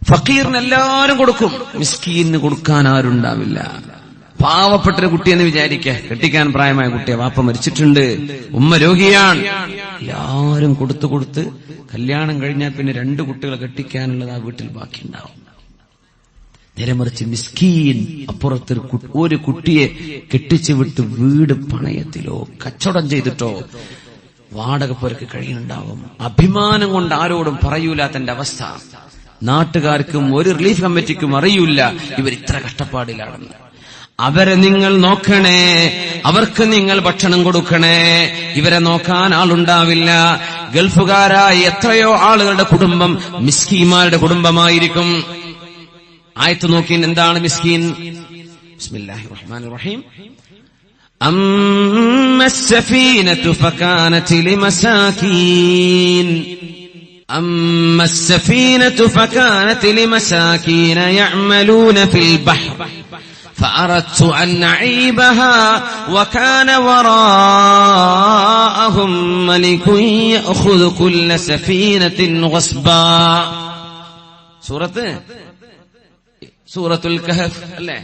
ഫഖീറിന് എല്ലാവരും കൊടുക്കും, മിസ്കീന് കൊടുക്കാൻ ആരുണ്ടാവില്ല. പാവപ്പെട്ടൊരു കുട്ടിയെന്ന് വിചാരിക്കുക, കെട്ടിക്കാൻ പ്രായമായ കുട്ടിയെ, വാപ്പ മരിച്ചിട്ടുണ്ട്, ഉമ്മ രോഗിയാണ്, എല്ലാവരും കൊടുത്ത് കല്യാണം കഴിഞ്ഞാൽ പിന്നെ 2 കുട്ടികളെ കെട്ടിക്കാനുള്ളത് ആ വീട്ടിൽ ബാക്കിയുണ്ടാവും. നേരെ മറിച്ച് മിസ്കീൻ അപ്പുറത്തൊരു ഒരു കുട്ടിയെ കെട്ടിച്ചു വിട്ട് വീട് പണയത്തിലോ കച്ചവടം ചെയ്തിട്ടോ വാടക പുരക്ക് കഴിയുന്നുണ്ടാവും. അഭിമാനം കൊണ്ട് ആരോടും പറയൂല തന്റെ അവസ്ഥ. നാട്ടുകാർക്കും ഒരു റിലീഫ് കമ്മിറ്റിക്കും അറിയൂല ഇവർ ഇത്ര കഷ്ടപ്പാടിലാണെന്ന്. അവരെ നിങ്ങൾ നോക്കണേ, അവർക്ക് നിങ്ങൾ ഭക്ഷണം കൊടുക്കണേ. ഇവരെ നോക്കാൻ ആളുണ്ടാവില്ല. ഗൾഫുകാരായ എത്രയോ ആളുകളുടെ കുടുംബം മിസ്കീന്മാരുടെ കുടുംബമായിരിക്കും. ആയത്ത് നോക്കി, എന്താണ് മിസ്കീൻ? ബിസ്മില്ലാഹിർ റഹ്മാനിർ റഹീം. അമ്മസ്സഫീനതു ഫകാനത് ലിമസാകീൻ അമ്മസ്സഫീനതു ഫകാനത് ലിമസാകീന യഅമലൂന ഫിൽ ബഹർ فأردت أن أعيبها وكان وراءهم ملك يأخذ كل سفينة غصبا. സൂറത്തുൽ കഹഫ് അല്ലേ?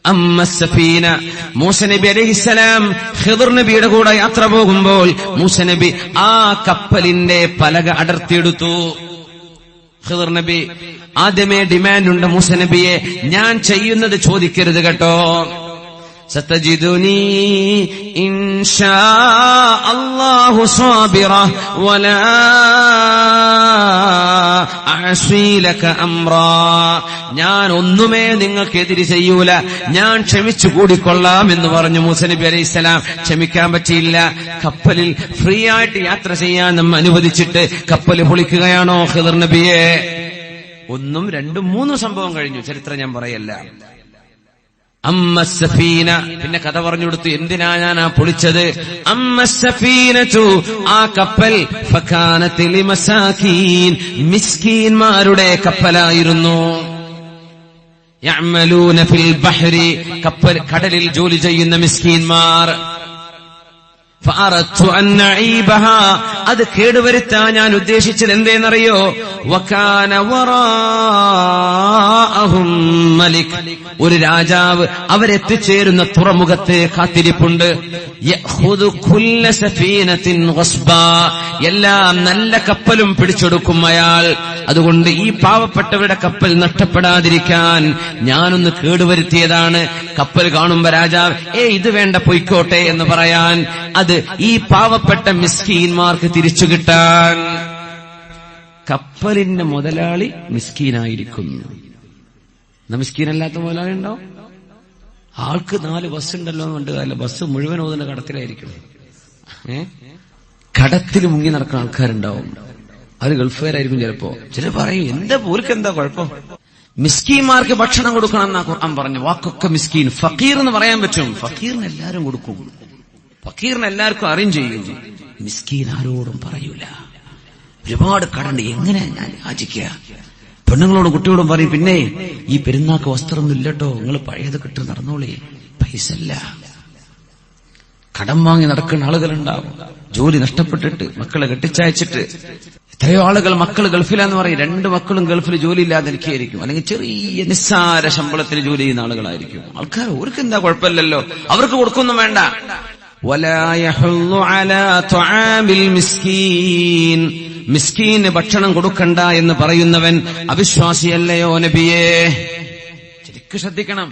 അമ്മസ്സഫീന, മൂസ നബി അലൈഹിസ്സലാം ഖിദ്ർ നബിയുടെ കൂടെ യാത്ര പോകുമ്പോൾ മൂസ നബി ആ കപ്പലിന്റെ പലക അടർത്തിയെടുത്തു. ഖിദ്ർ നബി ആദ്യമേ ഡിമാൻഡുണ്ട് മൂസ നബിയെ, ഞാൻ ചെയ്യുന്നത് ചോദിക്കരുത് കേട്ടോ. സതജിദുനി ഇൻഷാ അല്ലാഹു സാബിറ വലാ അഅസീ ലക അംറാ. ഞാൻ ഒന്നുമേ നിങ്ങൾക്കെതിരെ ചെയ്യൂല, ഞാൻ ക്ഷമിച്ചു കൂടിക്കൊള്ളാം എന്ന് പറഞ്ഞു മൂസ നബി അലൈഹിസ്സലാം. ക്ഷമിക്കാൻ പറ്റിയില്ല. കപ്പലിൽ ഫ്രീ ആയിട്ട് യാത്ര ചെയ്യാൻ നമ്മ അനുവദിച്ചിട്ട് കപ്പൽ പൊളിക്കുകയാണോ ഖിദ്ർ നബിയെ? 1, 2, 3 സംഭവം കഴിഞ്ഞു. ചരിത്രം ഞാൻ പറയല്ല. അമ്മസ്സഫീന, പിന്നെ കഥ പറഞ്ഞു കൊടുത്തു എന്തിനാ ഞാൻ ആ പൊളിച്ചത്. അമ്മസ്സഫീനതു, ആ കപ്പൽ ഫകാനത് ലിമസാകീൻ, മിസ്കീന്മാരുടെ കപ്പലായിരുന്നു. യഅമലൂന ഫിൽ ബഹ്രി, കടലിൽ ജോലി ചെയ്യുന്ന മിസ്കീന്മാർ. ഫഅറദ്തു അൻ അഈബഹാ, അത് കേടുവരുത്താൻ ഞാൻ ഉദ്ദേശിച്ചത് എന്തേന്നറിയോ? വകാന വറാഅഹും മലിക്, ഒരു രാജാവ് അവരെത്തിച്ചേരുന്ന തുറമുഖത്ത് കാത്തിരിപ്പുണ്ട്. യഖുദു കുല്ല സഫീനത്തിൻ ഗസ്ബാ, എല്ലാ നല്ല കപ്പലും പിടിച്ചെടുക്കും അയാൾ. അതുകൊണ്ട് ഈ പാവപ്പെട്ടവരുടെ കപ്പൽ നഷ്ടപ്പെടാതിരിക്കാൻ ഞാനൊന്ന് കേടുവരുത്തിയതാണ്. കപ്പൽ കാണുമ്പോ രാജാവ് ഇത് വേണ്ട പൊയ്ക്കോട്ടെ എന്ന് പറയാൻ, അത് ഈ പാവപ്പെട്ട മിസ്കീന്മാർക്ക് തിരിച്ചു കിട്ടാൻ. കപ്പലിന്റെ മുതലാളി മിസ്കീനായിരിക്കുന്നു. മിസ്കീനല്ലാത്ത മുതലാളി ഉണ്ടാവും. ആൾക്ക് 4 ബസ് ഉണ്ടല്ലോ എന്ന് കണ്ടു കാര്യം, ബസ് മുഴുവൻ ഓതുന്ന കടത്തിലായിരിക്കും. കടത്തിൽ മുങ്ങി നടക്കുന്ന ആൾക്കാരുണ്ടാവും. അത് ഗൾഫുകാരായിരിക്കും ചിലപ്പോ. ചിലർ പറയും എന്താ പോർക്ക് എന്താ കുഴപ്പം, മിസ്കീന്മാർക്ക് ഭക്ഷണം കൊടുക്കണം എന്നാ ഖുർആൻ പറഞ്ഞു. വാക്കൊക്കെ മിസ്കീൻ. ഫക്കീർ എന്ന് പറയാൻ പറ്റും. ഫക്കീറിന് എല്ലാരും കൊടുക്കും, ഫക്കീറിന് എല്ലാവർക്കും അറിയും ചെയ്യും. മിസ്കീൻ ആരോടും പറയൂല. ഒരുപാട് കടണ്ട്, എങ്ങനെ ഞാൻ യാചിക്കുക. പെണ്ണുങ്ങളോടും കുട്ടിയോടും പറയും, പിന്നെ ഈ പെരുന്നാക്ക് വസ്ത്രമൊന്നും ഇല്ലട്ടോ, നിങ്ങൾ പഴയത് കിട്ടി നടന്നോളേ, പൈസ ഇല്ല. കടം വാങ്ങി നടക്കുന്ന ആളുകളുണ്ടാവും. ജോലി നഷ്ടപ്പെട്ടിട്ട് മക്കളെ കെട്ടിച്ചയച്ചിട്ട്. എത്രയോ ആളുകൾ മക്കൾ ഗൾഫിലാന്ന് പറയും, 2 മക്കളും ഗൾഫിൽ ജോലി ഇല്ലാതെ ഇരിക്കുകയായിരിക്കും, അല്ലെങ്കിൽ ചെറിയ നിസ്സാര ശമ്പളത്തിന് ജോലി ചെയ്യുന്ന ആളുകളായിരിക്കും. ആൾക്കാർ അവർക്ക് എന്താ കുഴപ്പമില്ലല്ലോ, അവർക്ക് കൊടുക്കൊന്നും വേണ്ട. വലാ യഹുല്ലു അലാ തുആമിൽ മിസ്കീൻ, മിസ്കീന് ഭക്ഷണം കൊടുക്കണ്ട എന്ന് പറയുന്നവൻ അവിശ്വാസിയല്ലയോ നബിയേ? ശരിക്കും ശ്രദ്ധിക്കണം.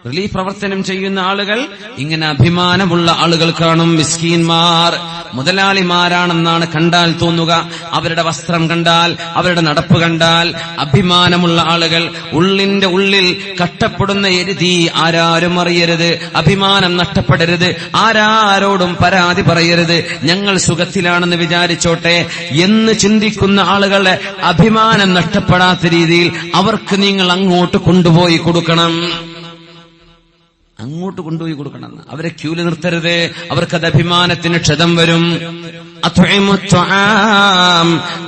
റിലീഫ് പ്രവർത്തനം ചെയ്യുന്ന ആളുകൾ ഇങ്ങനെ അഭിമാനമുള്ള ആളുകൾ കാണും. മിസ്കീന്മാർ മുതലാളിമാരാണെന്നാണ് കണ്ടാൽ തോന്നുക. അവരുടെ വസ്ത്രം കണ്ടാൽ, അവരുടെ നടപ്പ് കണ്ടാൽ അഭിമാനമുള്ള ആളുകൾ. ഉള്ളിന്റെ ഉള്ളിൽ കഷ്ടപ്പെടുന്ന എരുതി ആരാരും അറിയരുത്, അഭിമാനം നഷ്ടപ്പെടരുത്, ആരാരോടും പരാതി പറയരുത്, ഞങ്ങൾ സുഖത്തിലാണെന്ന് വിചാരിച്ചോട്ടെ എന്ന് ചിന്തിക്കുന്ന ആളുകളുടെ അഭിമാനം നഷ്ടപ്പെടാത്ത രീതിയിൽ അവർക്ക് നിങ്ങൾ അങ്ങോട്ട് കൊണ്ടുപോയി കൊടുക്കണം. അങ്ങോട്ട് കൊണ്ടുപോയി കൊടുക്കണം. അവരെ ക്യൂല് നിർത്തരുത്, അവർക്കത് അഭിമാനത്തിന് ക്ഷതം വരും.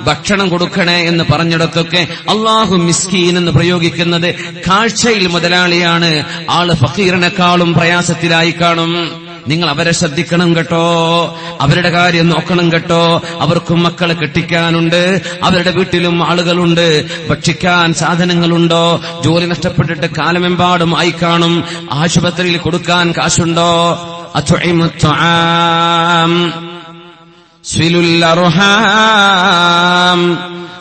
ഭക്ഷണം കൊടുക്കണേ എന്ന് പറഞ്ഞിടത്തൊക്കെ അള്ളാഹു മിസ്കീൻ എന്ന് പ്രയോഗിക്കുന്നത് കാഴ്ചയിൽ മുതലാളിയാണ്, ആള് ഫഖീറിനെക്കാളും പ്രയാസത്തിലായി കാണും. നിങ്ങൾ അവരെ ശ്രദ്ധിക്കണം കേട്ടോ, അവരുടെ കാര്യം നോക്കണം കേട്ടോ. അവർക്കും മക്കളെ കെട്ടിക്കാനുണ്ട്, അവരുടെ വീട്ടിലും ആളുകളുണ്ട്, ഭക്ഷിക്കാൻ സാധനങ്ങളുണ്ടോ, ജോലി നഷ്ടപ്പെട്ടിട്ട് കാലമെമ്പാടും ആയി കാണും, ആശുപത്രിയിൽ കൊടുക്കാൻ കാശുണ്ടോ. അത്ഉഇമുത്ത്വആം സിലുൽ അർഹാം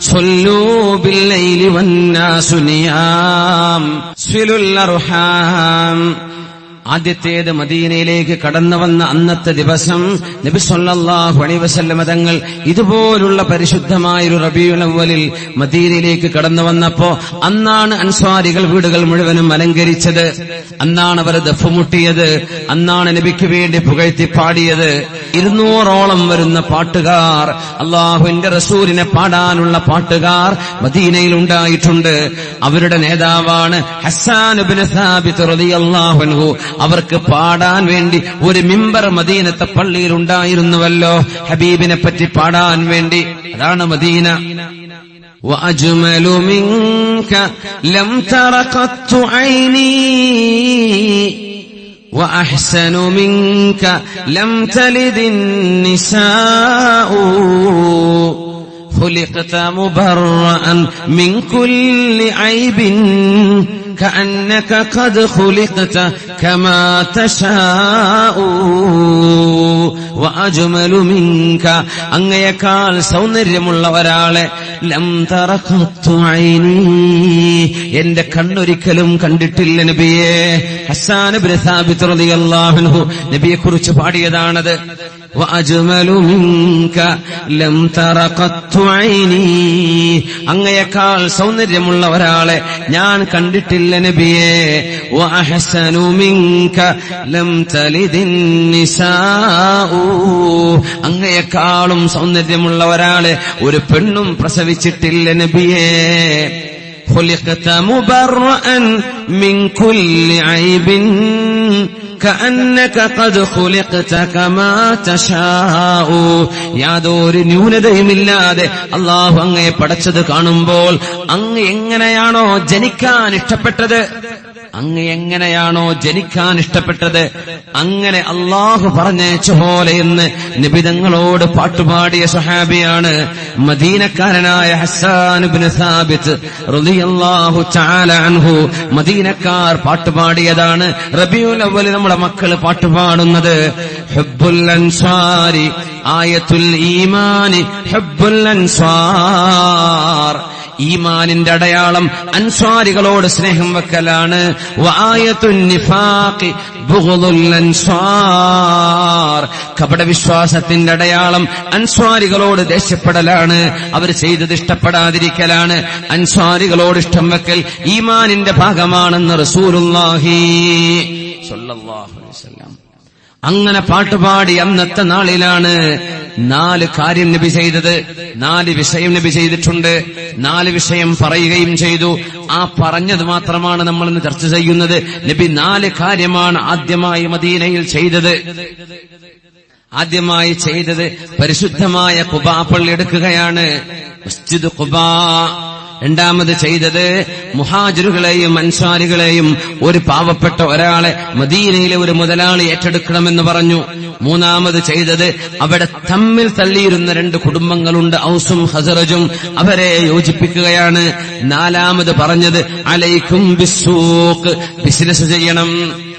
സ്വല്ലൂ ബില്ലൈലി വന്നാസു നിയാം. സിലുൽ അർഹാം, ആദ്യത്തേത് മദീനയിലേക്ക് കടന്നു വന്ന അന്നത്തെ ദിവസം നബി സല്ലല്ലാഹു അലൈഹി വസല്ലം തങ്ങൾ ഇതുപോലുള്ള പരിശുദ്ധമായൊരു റബീഉൽ അവ്വലിൽ മദീനയിലേക്ക് കടന്നു വന്നപ്പോ അന്നാണ് അൻസ്വാരികൾ വീടുകൾ മുഴുവനും അലങ്കരിച്ചത്, അന്നാണ് അവർ ദഫ് മുട്ടിയത്, അന്നാണ് നബിക്ക് വേണ്ടി പുകഴ്ത്തി പാടിയത്. 200ഓളം വരുന്ന പാട്ടുകാർ, അള്ളാഹുവിന്റെ റസൂലിനെ പാടാനുള്ള പാട്ടുകാർ മദീനയിൽ ഉണ്ടായിട്ടുണ്ട്. അവരുടെ നേതാവാണ് ഹസ്സാൻ ഇബ്നു സാബിത്ത് റളിയല്ലാഹു അൻഹു. അവർക്ക് പാടാൻ വേണ്ടി ഒരു മിമ്പർ മദീനത്തെ പള്ളിയിൽ ഉണ്ടായിരുന്നുവല്ലോ, ഹബീബിനെ പറ്റി പാടാൻ വേണ്ടി. അതാണ് മദീന. വഅജ്മലു മിൻക ലം തറ ഖത്തു ഐനി വഅഹ്സനു മിൻക ലം തലിദിൻ നിസാഉ ഖുലിഖത മുബറഅൻ മിൻ കുല്ലി ഐബിൻ كأنك قد خلقت كما تشاء وأجمل منك അങ്ങയേക്കാൾ സൗന്ദര്യമുള്ള ഒരാളെ ലം തറ ഖത്തു ഐനി, എന്റെ കണ്ണൊരിക്കലും കണ്ടിട്ടില്ല നബിയെ. ഹസ്സാൻ ഇബ്നു സാബിത്ത് റളിയല്ലാഹു അൻഹു നബിയെ കുറിച്ച് പാടിയതാണത്. വഅജ്മലു മിൻക ലം തറ ഖത്തു ഐനി, അങ്ങയേക്കാൾ സൗന്ദര്യമുള്ള ഒരാളെ ഞാൻ കണ്ടിട്ടില്ല നബിയെ. വഅഹ്സനു മിൻക ലം തലിദിൻ നിസാഉ, അങ്ങയേക്കാളും സൗന്ദര്യമുള്ള ഒരാളെ ഒരു പെണ്ണും പ്രസവിച്ചിട്ടില്ല നബിയെ. ഖുലിഖത മുബറഅൻ മിൻ കുല്ലി ഐബിൻ كأنك قد خلقت كما تشاء. യാതൊരു ന്യൂനതയുമില്ലാതെ അള്ളാഹു അങ്ങയെ പടച്ചത് കാണുമ്പോൾ അങ്ങ് എങ്ങനെയാണോ ജനിക്കാൻ ഇഷ്ടപ്പെട്ടത്, അങ്ങ് എങ്ങനെയാണോ ജനിക്കാൻ ഇഷ്ടപ്പെട്ടത് അങ്ങനെ അള്ളാഹു പറഞ്ഞയച്ച പോലെ എന്ന് നബിതങ്ങളോട് പാട്ടുപാടിയ സ്വഹാബിയാണ് മദീനക്കാരനായ ഹസ്സാൻ ഇബ്നു സാബിത്ത് റളിയല്ലാഹു തആല അൻഹു. മദീനക്കാർ പാട്ടുപാടിയതാണ്. റബീഉൽ അവ്വൽ നമ്മുടെ മക്കള് പാട്ടുപാടുന്നത്. ഹുബ്ബുൽ അൻസാരി ആയത്തുൽ ഈമാനി ഹുബ്ബുൽ അൻസാർ, ഈമാനിന്റെ അടയാളം അൻസ്വാരികളോട് സ്നേഹം വെക്കലാണ്. വആയത്തുൻ നിഫാഖി ബുഗ്ദുൽ അൻസ്വാർ, കപടവിശ്വാസത്തിന്റെ അടയാളം അൻസ്വാരികളോട് ദേഷ്യപ്പെടലാണ്, അവർ ചെയ്തത് ഇഷ്ടപ്പെടാതിരിക്കലാണ്. അൻസ്വാരികളോട് ഇഷ്ടം വെക്കൽ ഈമാനിന്റെ ഭാഗമാണെന്ന് റസൂലുള്ളാഹി സ്വല്ലല്ലാഹു അലൈഹി വസല്ലം. അങ്ങനെ പാട്ടുപാടി അന്നത്തെ നാളിലാണ് 4 കാര്യം നബി ചെയ്തത്. 4 വിഷയം നബി ചെയ്തിട്ടുണ്ട്. 4 വിഷയം പറയുകയും ചെയ്തു. ആ പറഞ്ഞത് മാത്രമാണ് നമ്മൾ ഇന്ന് ചർച്ച ചെയ്യുന്നത്. നബി 4 കാര്യമാണ് ആദ്യമായി മദീനയിൽ ചെയ്തത്. ആദ്യമായി ചെയ്തത് പരിശുദ്ധമായ ഖുബാ പള്ളി എടുക്കുകയാണ്, മസ്ജിദ് ഖുബാ. രണ്ടാമത് ചെയ്തത് മുഹാജിറുകളെയും അൻസാരികളെയും ഒരു പാവപ്പെട്ട ഒരാളെ മദീനയിലെ ഒരു മുതലാളി ഏറ്റെടുക്കണമെന്ന് പറഞ്ഞു. മൂന്നാമത് ചെയ്തത് അവിടെ തമ്മിൽ തള്ളിയിരുന്ന 2 കുടുംബങ്ങളുണ്ട്, ഔസും ഖസറജും, അവരെ യോജിപ്പിക്കുകയാണ്. നാലാമത് പറഞ്ഞത് അലൈക്കും ബിസ്സൂഖ്, ബിസിനസ് ചെയ്യണം,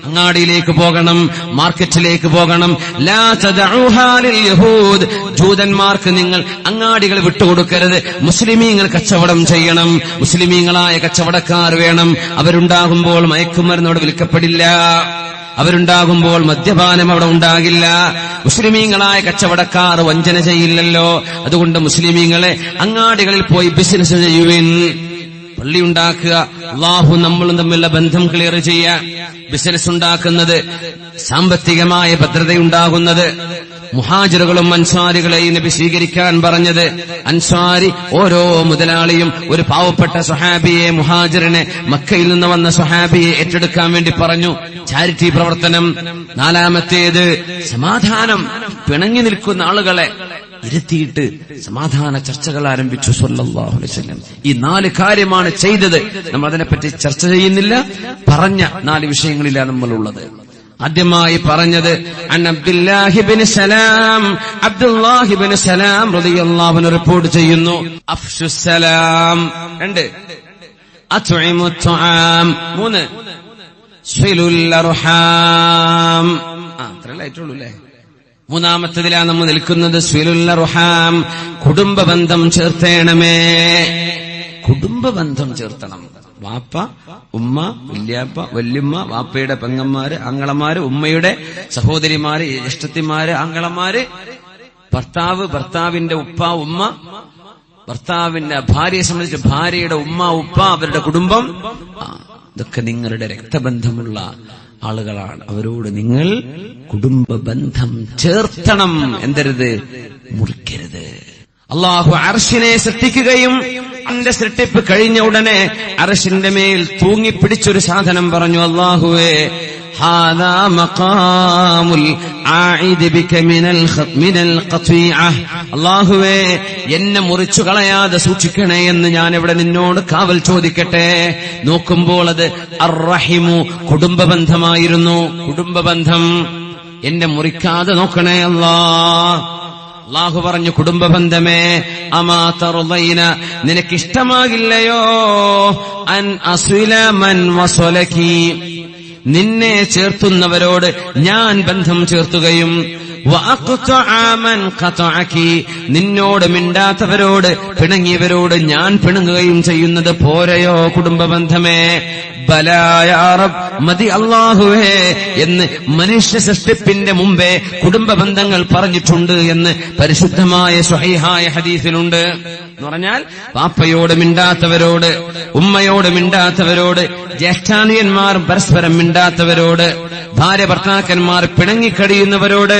അങ്ങാടിയിലേക്ക് പോകണം, മാർക്കറ്റിലേക്ക് പോകണം. ലാ തദഉഹാ ലിൽ യഹൂദ്, ജൂതന്മാർക്ക് നിങ്ങൾ അങ്ങാടികൾ വിട്ടുകൊടുക്കരുത്. മുസ്ലിമീങ്ങൾ കച്ചവടം ചെയ്യണം, മുസ്ലിമീങ്ങളായ കച്ചവടക്കാർ വേണം. അവരുണ്ടാകുമ്പോൾ മയക്കുമരുന്നോട് വിൽക്കപ്പെടില്ല, അവരുണ്ടാകുമ്പോൾ മദ്യപാനം അവിടെ ഉണ്ടാകില്ല. മുസ്ലിമീങ്ങളായ കച്ചവടക്കാർ വഞ്ചന ചെയ്യില്ലല്ലോ. അതുകൊണ്ട് മുസ്ലിമീങ്ങളെ അങ്ങാടികളിൽ പോയി ബിസിനസ് ചെയ്യുവിൻ. പള്ളി ഉണ്ടാക്കുക, അള്ളാഹു നമ്മളും തമ്മിലുള്ള ബന്ധം ക്ലിയർ ചെയ്യുക. ബിസിനസ് ഉണ്ടാക്കുന്നത്, സാമ്പത്തികമായ ഭദ്രതയുണ്ടാകുന്നത്. മുഹാജിറുകളും അൻസാരികളെയും നബി സ്വീകരിക്കാൻ പറഞ്ഞത്. അൻസാരി ഓരോ മുതലാളിയും ഒരു പാവപ്പെട്ട സ്വഹാബിയെ, മുഹാജിറിനെ, മക്കയിൽ നിന്ന് വന്ന സ്വഹാബിയെ ഏറ്റെടുക്കാൻ വേണ്ടി പറഞ്ഞു. ചാരിറ്റി പ്രവർത്തനം. നാലാമത്തേത് സമാധാനം, പിണങ്ങി നിൽക്കുന്ന ആളുകളെ ഇരുത്തിയിട്ട് സമാധാന ചർച്ചകൾ ആരംഭിച്ചു സല്ലല്ലാഹു അലൈഹി വസല്ലം. ഈ 4 കാര്യമാണ് ചെയ്തത്. നമ്മൾ അതിനെപ്പറ്റി ചർച്ച ചെയ്യുന്നില്ല. പറഞ്ഞ 4 വിഷയങ്ങളിലാണ് നമ്മളുള്ളത്. ആദ്യമായി പറഞ്ഞത് അബ്ദുല്ലാഹി ഇബ്നു സലാം റളിയല്ലാഹു അൻഹു റിപ്പോർട്ട് ചെയ്യുന്നു, അഫ്ശുസ്സലാം. 2 അത്ഇമുത് തുആം. 3 സിലുൽ അർഹാം. അത്രയല്ലേ ആയിട്ടുള്ളൂ അല്ലേ? മൂന്നാമത്തതിലാണ് നമ്മൾ നിൽക്കുന്നത്. സിലുൽ അർഹാം, കുടുംബബന്ധം ചേർത്തേണമേ. കുടുംബബന്ധം ചേർത്തണം. വാപ്പ, ഉമ്മ, വല്യാപ്പ, വല്യമ്മ, വാപ്പയുടെ പെങ്ങന്മാര്, ആങ്ങളമാര്, ഉമ്മയുടെ സഹോദരിമാര്, ജ്യേഷ്ഠത്തിമാര്, ആങ്ങളമാര്, ഭർത്താവ്, ഭർത്താവിന്റെ ഉപ്പ, ഉമ്മ, ഭർത്താവിന്റെ ഭാര്യയെ സംബന്ധിച്ച് ഭാര്യയുടെ ഉമ്മ, ഉപ്പ, അവരുടെ കുടുംബം, ഇതൊക്കെ നിങ്ങളുടെ രക്തബന്ധമുള്ള ആളുകളാണ്. അവരോട് നിങ്ങൾ കുടുംബബന്ധം ചേർത്തണം. എന്തരുത്? മുറിക്കരുത്. അള്ളാഹു അർശിനെ സൃഷ്ടിക്കുകയും അവന്റെ സൃഷ്ടിപ്പ് കഴിഞ്ഞ ഉടനെ അർശിന്റെ മേൽ തൂങ്ങിപ്പിടിച്ചൊരു സാധനം പറഞ്ഞു, അല്ലാഹുവേ ഹാദാ മഖാമുൽ ആഇദ് ബിക മിനൽ ഖത്വീഅ. അല്ലാഹുവേ എന്നെ മുറിച്ചു കളയാതെ സൂക്ഷിക്കണേ എന്ന് ഞാൻ ഇവിടെ നിന്നോട് കാവൽ ചോദിക്കട്ടെ. നോക്കുമ്പോൾ അത് അർറഹിമു, കുടുംബബന്ധമായിരുന്നു. കുടുംബബന്ധം എന്നെ മുറിക്കാതെ നോക്കണേ അല്ലാഹ്. അല്ലാഹു പറഞ്ഞു, കുടുംബബന്ധമേ, അമാ തർളൈന, നിനക്കിഷ്ടമാകില്ലയോ അൻ അസ്വില മൻ വസലകി, നിന്നെ ചേർത്തുന്നവരോട് ഞാൻ ബന്ധം ചേർത്തുകയും വഅഖ്തഅ മൻ ഖതഅകി, നിന്നോട് മിണ്ടാത്തവരോട് പിണങ്ങിയവരോട് ഞാൻ പിണങ്ങുകയും ചെയ്യുന്നത് പോരയോ കുടുംബബന്ധമേ? ബലായ റബ്ബ്, മതി അല്ലാഹുവേ എന്ന് മനുഷ്യ സൃഷ്ടിപ്പിന്റെ മുമ്പേ കുടുംബബന്ധങ്ങൾ പറഞ്ഞിട്ടുണ്ട് എന്ന് പരിശുദ്ധമായ സ്വഹീഹായ ഹദീസിലുണ്ട്. എന്ന് പറഞ്ഞാൽ പാപ്പയോട് മിണ്ടാത്തവരോട്, ഉമ്മയോട് മിണ്ടാത്തവരോട്, ജ്യേഷ്ഠാനിയന്മാർ പരസ്പരം മിണ്ടാത്തവരോട്, ഭാര്യ ഭർത്താക്കന്മാർ പിണങ്ങിക്കഴിയുന്നവരോട്,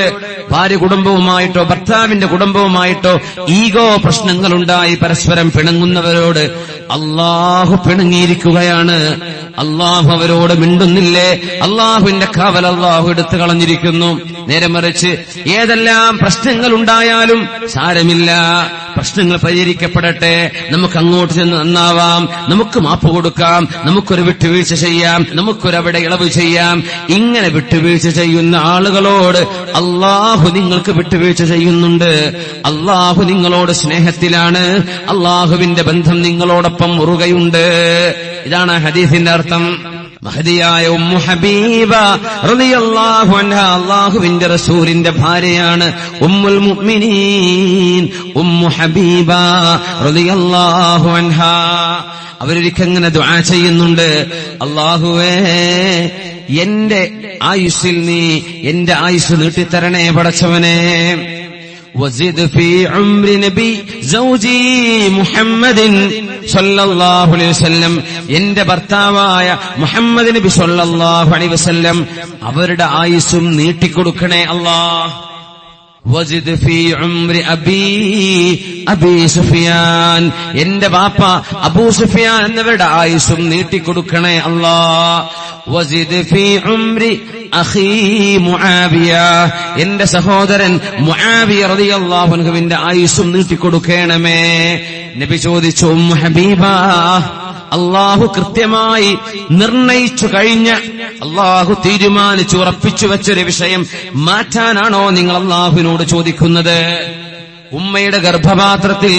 ഭാര്യ കുടുംബവുമായിട്ടോ ഭർത്താവിന്റെ കുടുംബവുമായിട്ടോ ഈഗോ പ്രശ്നങ്ങളുണ്ടായി പരസ്പരം പിണങ്ങുന്നവരോട് അല്ലാഹു പിണങ്ങിയിരിക്കുകയാണ്. അല്ലാഹു അവരോട് മിണ്ടുന്നില്ലേ? അല്ലാഹുവിന്റെ കാവൽ അല്ലാഹു എടുത്തു കളഞ്ഞിരിക്കുന്നു. നേരെ മറിച്ച് ഏതെല്ലാം പ്രശ്നങ്ങൾ ഉണ്ടായാലും സാരമില്ല, പ്രശ്നങ്ങൾ പരിഹരിക്കപ്പെടട്ടെ, നമുക്ക് അങ്ങോട്ട് ചെന്ന് നന്നാവാം, നമുക്ക് മാപ്പ് കൊടുക്കാം, നമുക്കൊരു വിട്ടുവീഴ്ച ചെയ്യാം, നമുക്കൊരവിടെ ഇളവ് ചെയ്യാം. ഇങ്ങനെ വിട്ടുവീഴ്ച ചെയ്യുന്ന ആളുകളോട് അല്ലാഹു നിങ്ങൾക്ക് വിട്ടുവീഴ്ച ചെയ്യുന്നുണ്ട്. അല്ലാഹു നിങ്ങളോട് സ്നേഹത്തിലാണ്. അല്ലാഹുവിന്റെ ബന്ധം നിങ്ങളോടൊപ്പം മുറുകയുണ്ട്. ഇതാണ് ഹദീസിന്റെ അർത്ഥം. മഹദിയായ ഉമ്മു ഹബീബ റളിയല്ലാഹു അൻഹാ അല്ലാഹുവിന്റെ റസൂലിന്റെ ഭാര്യയാണ്. ഉമ്മുൽ മുഅ്മിനീൻ ഉമ്മു ഹബീബ റളിയല്ലാഹു അൻഹാ. അവരൊരിക്കങ്ങനെ ദുആ ചെയ്യുന്നുണ്ട്, അല്ലാഹുവേ എന്റെ ആയുസ്സിൽ നീ എന്റെ ആയുസ് നീട്ടിത്തരണേ പടച്ചവനെ. വസിദ് ഫീ ഉംരി നബി സൗജി മുഹമ്മദിൻ സല്ലല്ലാഹു അലൈഹി വസല്ലം, എന്റെ ഭർത്താവായ മുഹമ്മദ് നബി സല്ലല്ലാഹു അലൈഹി വസല്ലം അവരുടെ ആയുസ്സും നീട്ടിക്കൊടുക്കണേ അല്ലാഹ്. വസിദ് ഫീ ഉംരി അബീ സുഫിയാൻ, എന്റെ ബാപ്പ അബൂ സുഫിയാൻ എന്നവരുടെ ആയുസ്സും നീട്ടിക്കൊടുക്കണേ അല്ലാഹ്. വസിദ് ഫീ ഉംരി അഖീ മുആവിയ, എന്റെ സഹോദരൻ മുആവിയ റളിയല്ലാഹു അൻഹുവിന്റെ ആയുസ്സും നീട്ടിക്കൊടുക്കണമേ. നബി ചോദിച്ചു, ഉമ്മു ഹബീബ, അല്ലാഹു കൃത്യമായി നിർണയിച്ചു കഴിഞ്ഞ, അല്ലാഹു തീരുമാനിച്ചു ഉറപ്പിച്ചു വെച്ചൊരു വിഷയം മാറ്റാനാണോ നിങ്ങൾ അല്ലാഹുവിനോട് ചോദിക്കുന്നത്? ഉമ്മയുടെ ഗർഭപാത്രത്തിൽ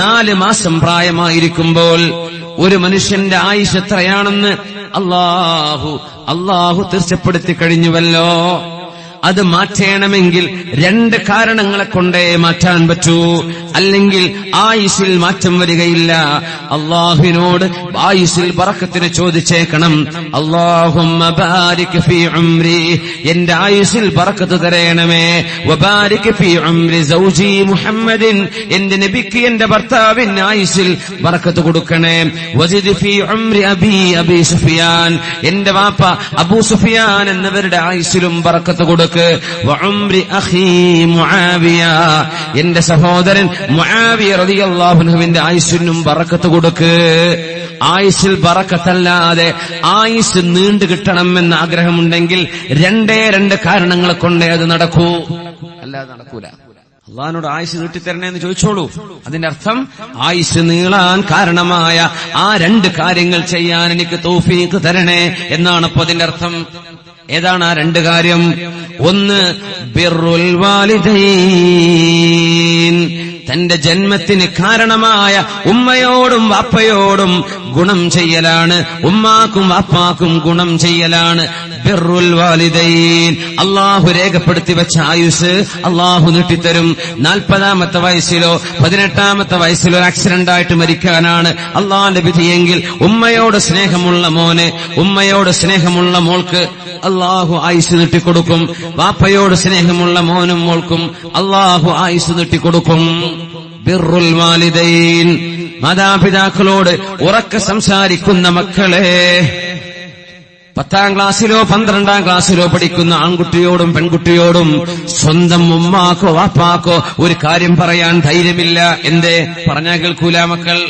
4 മാസം പ്രായമായിരിക്കുമ്പോൾ ഒരു മനുഷ്യന്റെ ആയുസ് എത്രയാണെന്ന് അല്ലാഹു തീർച്ചപ്പെടുത്തി കഴിഞ്ഞുവല്ലോ. അത് മാറ്റണമെങ്കിൽ 2 കാരണങ്ങളെ കൊണ്ടേ മാറ്റാൻ പറ്റൂ, അല്ലെങ്കിൽ ആയുസ്സിൽ മാറ്റം വരികയില്ല. അല്ലാഹുവിനോട് ആയുസ്സിൽ ബറക്കത്തിന് ചോദിച്ചേക്കണം. അല്ലാഹുമ്മ ബാരിക് ഫീ ഉംരി, എന്റെ ആയുസ്സിൽ ബറക്കത്ത് തരേണമേ. വബാരിക് ഫീ ഉംരി സൗജി മുഹമ്മദിൻ, എന്റെ നബിക്ക് എന്റെ ഭർത്താവിന് ആയുസ്സിൽ ബറക്കത്ത് കൊടുക്കണേ. വസിദ് ഫീ ഉംരി അബീ സുഫിയാൻ, എന്റെ വാപ്പ അബൂ സുഫിയാൻ എന്നവരുടെ ആയുസ്സിലും ബറക്കത്ത് കൊടുക്കുക. വഉംരി അഖീ മുആവിയ, എന്റെ സഹോദരൻ മുആവിയ റളിയല്ലാഹു അൻഹുവിന്റെ ആയുസ്സിനും ബറക്കത്ത് കൊടുക്ക്. ആയുസ്സിൽ ബറക്കത്തല്ലാതെ ആയുസ് നീണ്ടു കിട്ടണമെന്ന് ആഗ്രഹമുണ്ടെങ്കിൽ 2 കാരണങ്ങളെ കൊണ്ടേ അത് നടക്കൂ, അല്ലാതെ നടക്കൂല. അള്ളാഹിനോട് ആയുസ് നീട്ടിത്തരണേ എന്ന് ചോദിച്ചോളൂ. അതിന്റെ അർത്ഥം ആയുസ് നീളാൻ കാരണമായ ആ 2 കാര്യങ്ങൾ ചെയ്യാൻ എനിക്ക് തൗഫീഖ് തരണേ എന്നാണ്. അപ്പൊ അതിന്റെ അർത്ഥം ഏതാണ് ആ 2 കാര്യം? ഒന്ന്, ബിർറുൽ വാലിദൈൻ, തന്റെ ജന്മത്തിന് കാരണമായ ഉമ്മയോടും വാപ്പയോടും ഗുണം ചെയ്യലാണ്, ഉമ്മാക്കും വാപ്പാക്കും ഗുണം ചെയ്യലാണ്. ബിർറുൽ വാലിദൈൻ, അള്ളാഹു രേഖപ്പെടുത്തി വെച്ച ആയുസ് അള്ളാഹു നീട്ടിത്തരും. 40-ാമത്തെ വയസ്സിലോ 18-ാമത്തെ വയസ്സിലോ ആക്സിഡന്റ് ആയിട്ട് മരിക്കാനാണ് അള്ളാഹുന്റെ വിധിയെങ്കിൽ ഉമ്മയോട് സ്നേഹമുള്ള മോന്, ഉമ്മയോട് സ്നേഹമുള്ള മോൾക്ക് അള്ളാഹു ആയുസ് നീട്ടിക്കൊടുക്കും. വാപ്പയോട് സ്നേഹമുള്ള മോനും മോൾക്കും അള്ളാഹു ആയുസ് നീട്ടിക്കൊടുക്കും. ബിർറുൽ വാലിദൈൻ, മാതാപിതാക്കളോട് ഉറക്കെ സംസാരിക്കുന്ന മക്കളെ, 10ാം ക്ലാസ്സിലോ 12ാം ക്ലാസ്സിലോ പഠിക്കുന്ന ആൺകുട്ടിയോടും പെൺകുട്ടിയോടും സ്വന്തം ഉമ്മാക്കോ വാപ്പാക്കോ ഒരു കാര്യം പറയാൻ ധൈര്യമില്ല. എന്തേ? പറഞ്ഞാൽ കേൾക്കൂല മക്കൾ.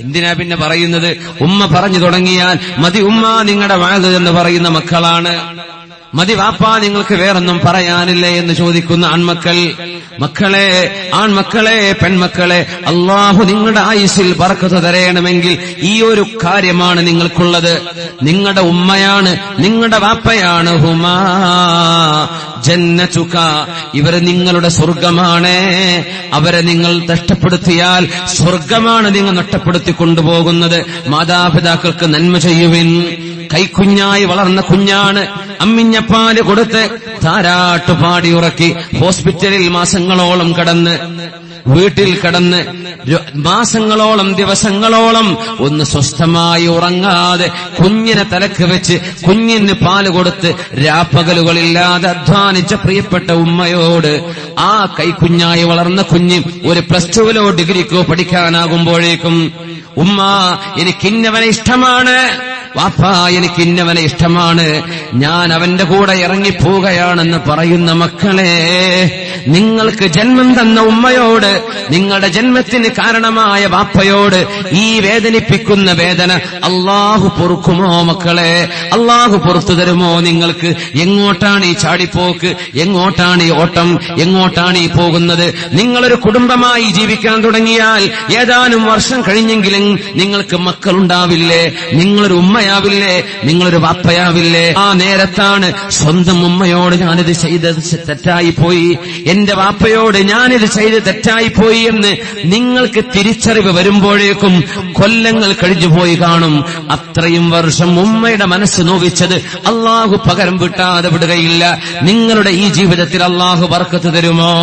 എന്തിനാ പിന്നെ പറയുന്നത്? ഉമ്മ പറഞ്ഞു തുടങ്ങിയാൽ മതി ഉമ്മ നിങ്ങളുടെ വാഴ എന്ന് പറയുന്ന മക്കളാണ്. മതി വാപ്പാ നിങ്ങൾക്ക് വേറൊന്നും പറയാനില്ലേ എന്ന് ചോദിക്കുന്ന ആൺമക്കൾ. മക്കളെ, ആൺമക്കളെ, പെൺമക്കളെ, അള്ളാഹു നിങ്ങളുടെ ആയുസ്സിൽ ബർക്കത്ത് തരയണമെങ്കിൽ ഈ ഒരു കാര്യമാണ് നിങ്ങൾക്കുള്ളത്. നിങ്ങളുടെ ഉമ്മയാണ്, നിങ്ങളുടെ വാപ്പയാണ്. ഹുമാ ജന്നതുക, ഇവര് നിങ്ങളുടെ സ്വർഗമാണ്. അവരെ നിങ്ങൾ നഷ്ടപ്പെടുത്തിയാൽ സ്വർഗമാണ് നിങ്ങൾ നഷ്ടപ്പെടുത്തി കൊണ്ടുപോകുന്നത്. മാതാപിതാക്കൾക്ക് നന്മ ചെയ്യുവിൻ. കൈക്കുഞ്ഞായി വളർന്ന കുഞ്ഞാണ്, അമ്മിഞ്ഞപ്പാല് കൊടുത്ത് താരാട്ടുപാടി ഉറക്കി ഹോസ്പിറ്റലിൽ മാസങ്ങളോളം കടന്ന്, വീട്ടിൽ കടന്ന് മാസങ്ങളോളം ദിവസങ്ങളോളം ഒന്ന് സ്വസ്ഥമായി ഉറങ്ങാതെ കുഞ്ഞിനെ തലക്ക് വെച്ച് കുഞ്ഞിന് പാല് കൊടുത്ത് രാപ്പകലുകളില്ലാതെ അധ്വാനിച്ച പ്രിയപ്പെട്ട ഉമ്മയോട് ആ കൈക്കുഞ്ഞായി വളർന്ന കുഞ്ഞ് ഒരു +2 ഡിഗ്രിക്കോ പഠിക്കാനാകുമ്പോഴേക്കും ഉമ്മ എനിക്കിന്നവനെ ഇഷ്ടമാണ്, വാപ്പാ എനിക്കിന്നവനെ ഇഷ്ടമാണ്, ഞാൻ അവന്റെ കൂടെ ഇറങ്ങിപ്പോവുകയാണെന്ന് പറയുന്ന മക്കളെ, നിങ്ങൾക്ക് ജന്മം തന്ന ഉമ്മയോട്, നിങ്ങളുടെ ജന്മത്തിന് കാരണമായ വാപ്പയോട് ഈ വേദനിപ്പിക്കുന്ന വേദന അള്ളാഹു പൊറുക്കുമോ മക്കളെ? അള്ളാഹു പൊറുത്തു തരുമോ നിങ്ങൾക്ക്? എങ്ങോട്ടാണ് ഈ ചാടിപ്പോക്ക്? എങ്ങോട്ടാണ് ഈ ഓട്ടം? എങ്ങോട്ടാണ് ഈ പോകുന്നത്? നിങ്ങളൊരു കുടുംബമായി ജീവിക്കാൻ തുടങ്ങിയാൽ ഏതാനും വർഷം കഴിഞ്ഞെങ്കിലും നിങ്ങൾക്ക് മക്കളുണ്ടാവില്ലേ? നിങ്ങളൊരു ഉമ്മയാവില്ലേ? നിങ്ങളൊരു വാപ്പയാവില്ലേ? ആ നേരത്താണ് സ്വന്തം ഉമ്മയോട് ഞാനിത് ചെയ്തത് തെറ്റായിപ്പോയി, എന്റെ വാപ്പയോട് ഞാനിത് ചെയ്ത് തെറ്റായിപ്പോയി എന്ന് നിങ്ങൾക്ക് തിരിച്ചറിവ് വരുമ്പോഴേക്കും കൊല്ലങ്ങൾ കഴിഞ്ഞുപോയി കാണും. അത്രയും വർഷം ഉമ്മയുടെ മനസ്സ് നോവിച്ചത് അള്ളാഹു പകരം വിട്ടാതെ വിടുകയില്ല. നിങ്ങളുടെ ഈ ജീവിതത്തിൽ അള്ളാഹു ബർക്കത്ത് തരുമോ?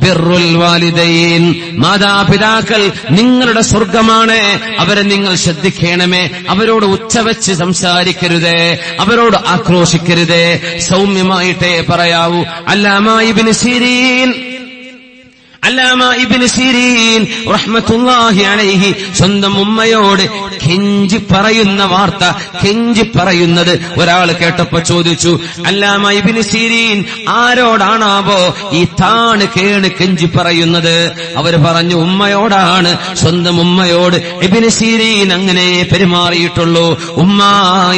ബിർറുൽ വാലിദൈൻ, മാതാപിതാക്കൾ നിങ്ങളുടെ സ്വർഗമാണ്. അവരെ നിങ്ങൾ ശ്രദ്ധിക്കണമേ. അവരോട് ഉച്ചവെച്ച് സംസാരിക്കരുതേ, അവരോട് ആക്രോശിക്കരുതേ, സൗമ്യമായിട്ടേ പറയാവൂ. അല്ലാമാ ഇബ്നു സീരീൻ റഹ്മത്തുള്ളാഹി അലൈഹി സ്വന്തം ഉമ്മയോട് കെഞ്ചി പറയുന്ന വാർത്ത, കെഞ്ചി പറയുന്നത് ഒരാൾ കേട്ടപ്പോ ചോദിച്ചു, അല്ലാമാ ഇബ്നു സീരീൻ ആരോടാണാവോ ഈ താണ് കേണ് കെഞ്ചി പറയുന്നത്? അവര് പറഞ്ഞു ഉമ്മയോടാണ്. സ്വന്തം ഉമ്മയോട് ഇബ്നു സീരീൻ അങ്ങനെ പെരുമാറിയിട്ടുള്ളൂ. ഉമ്മ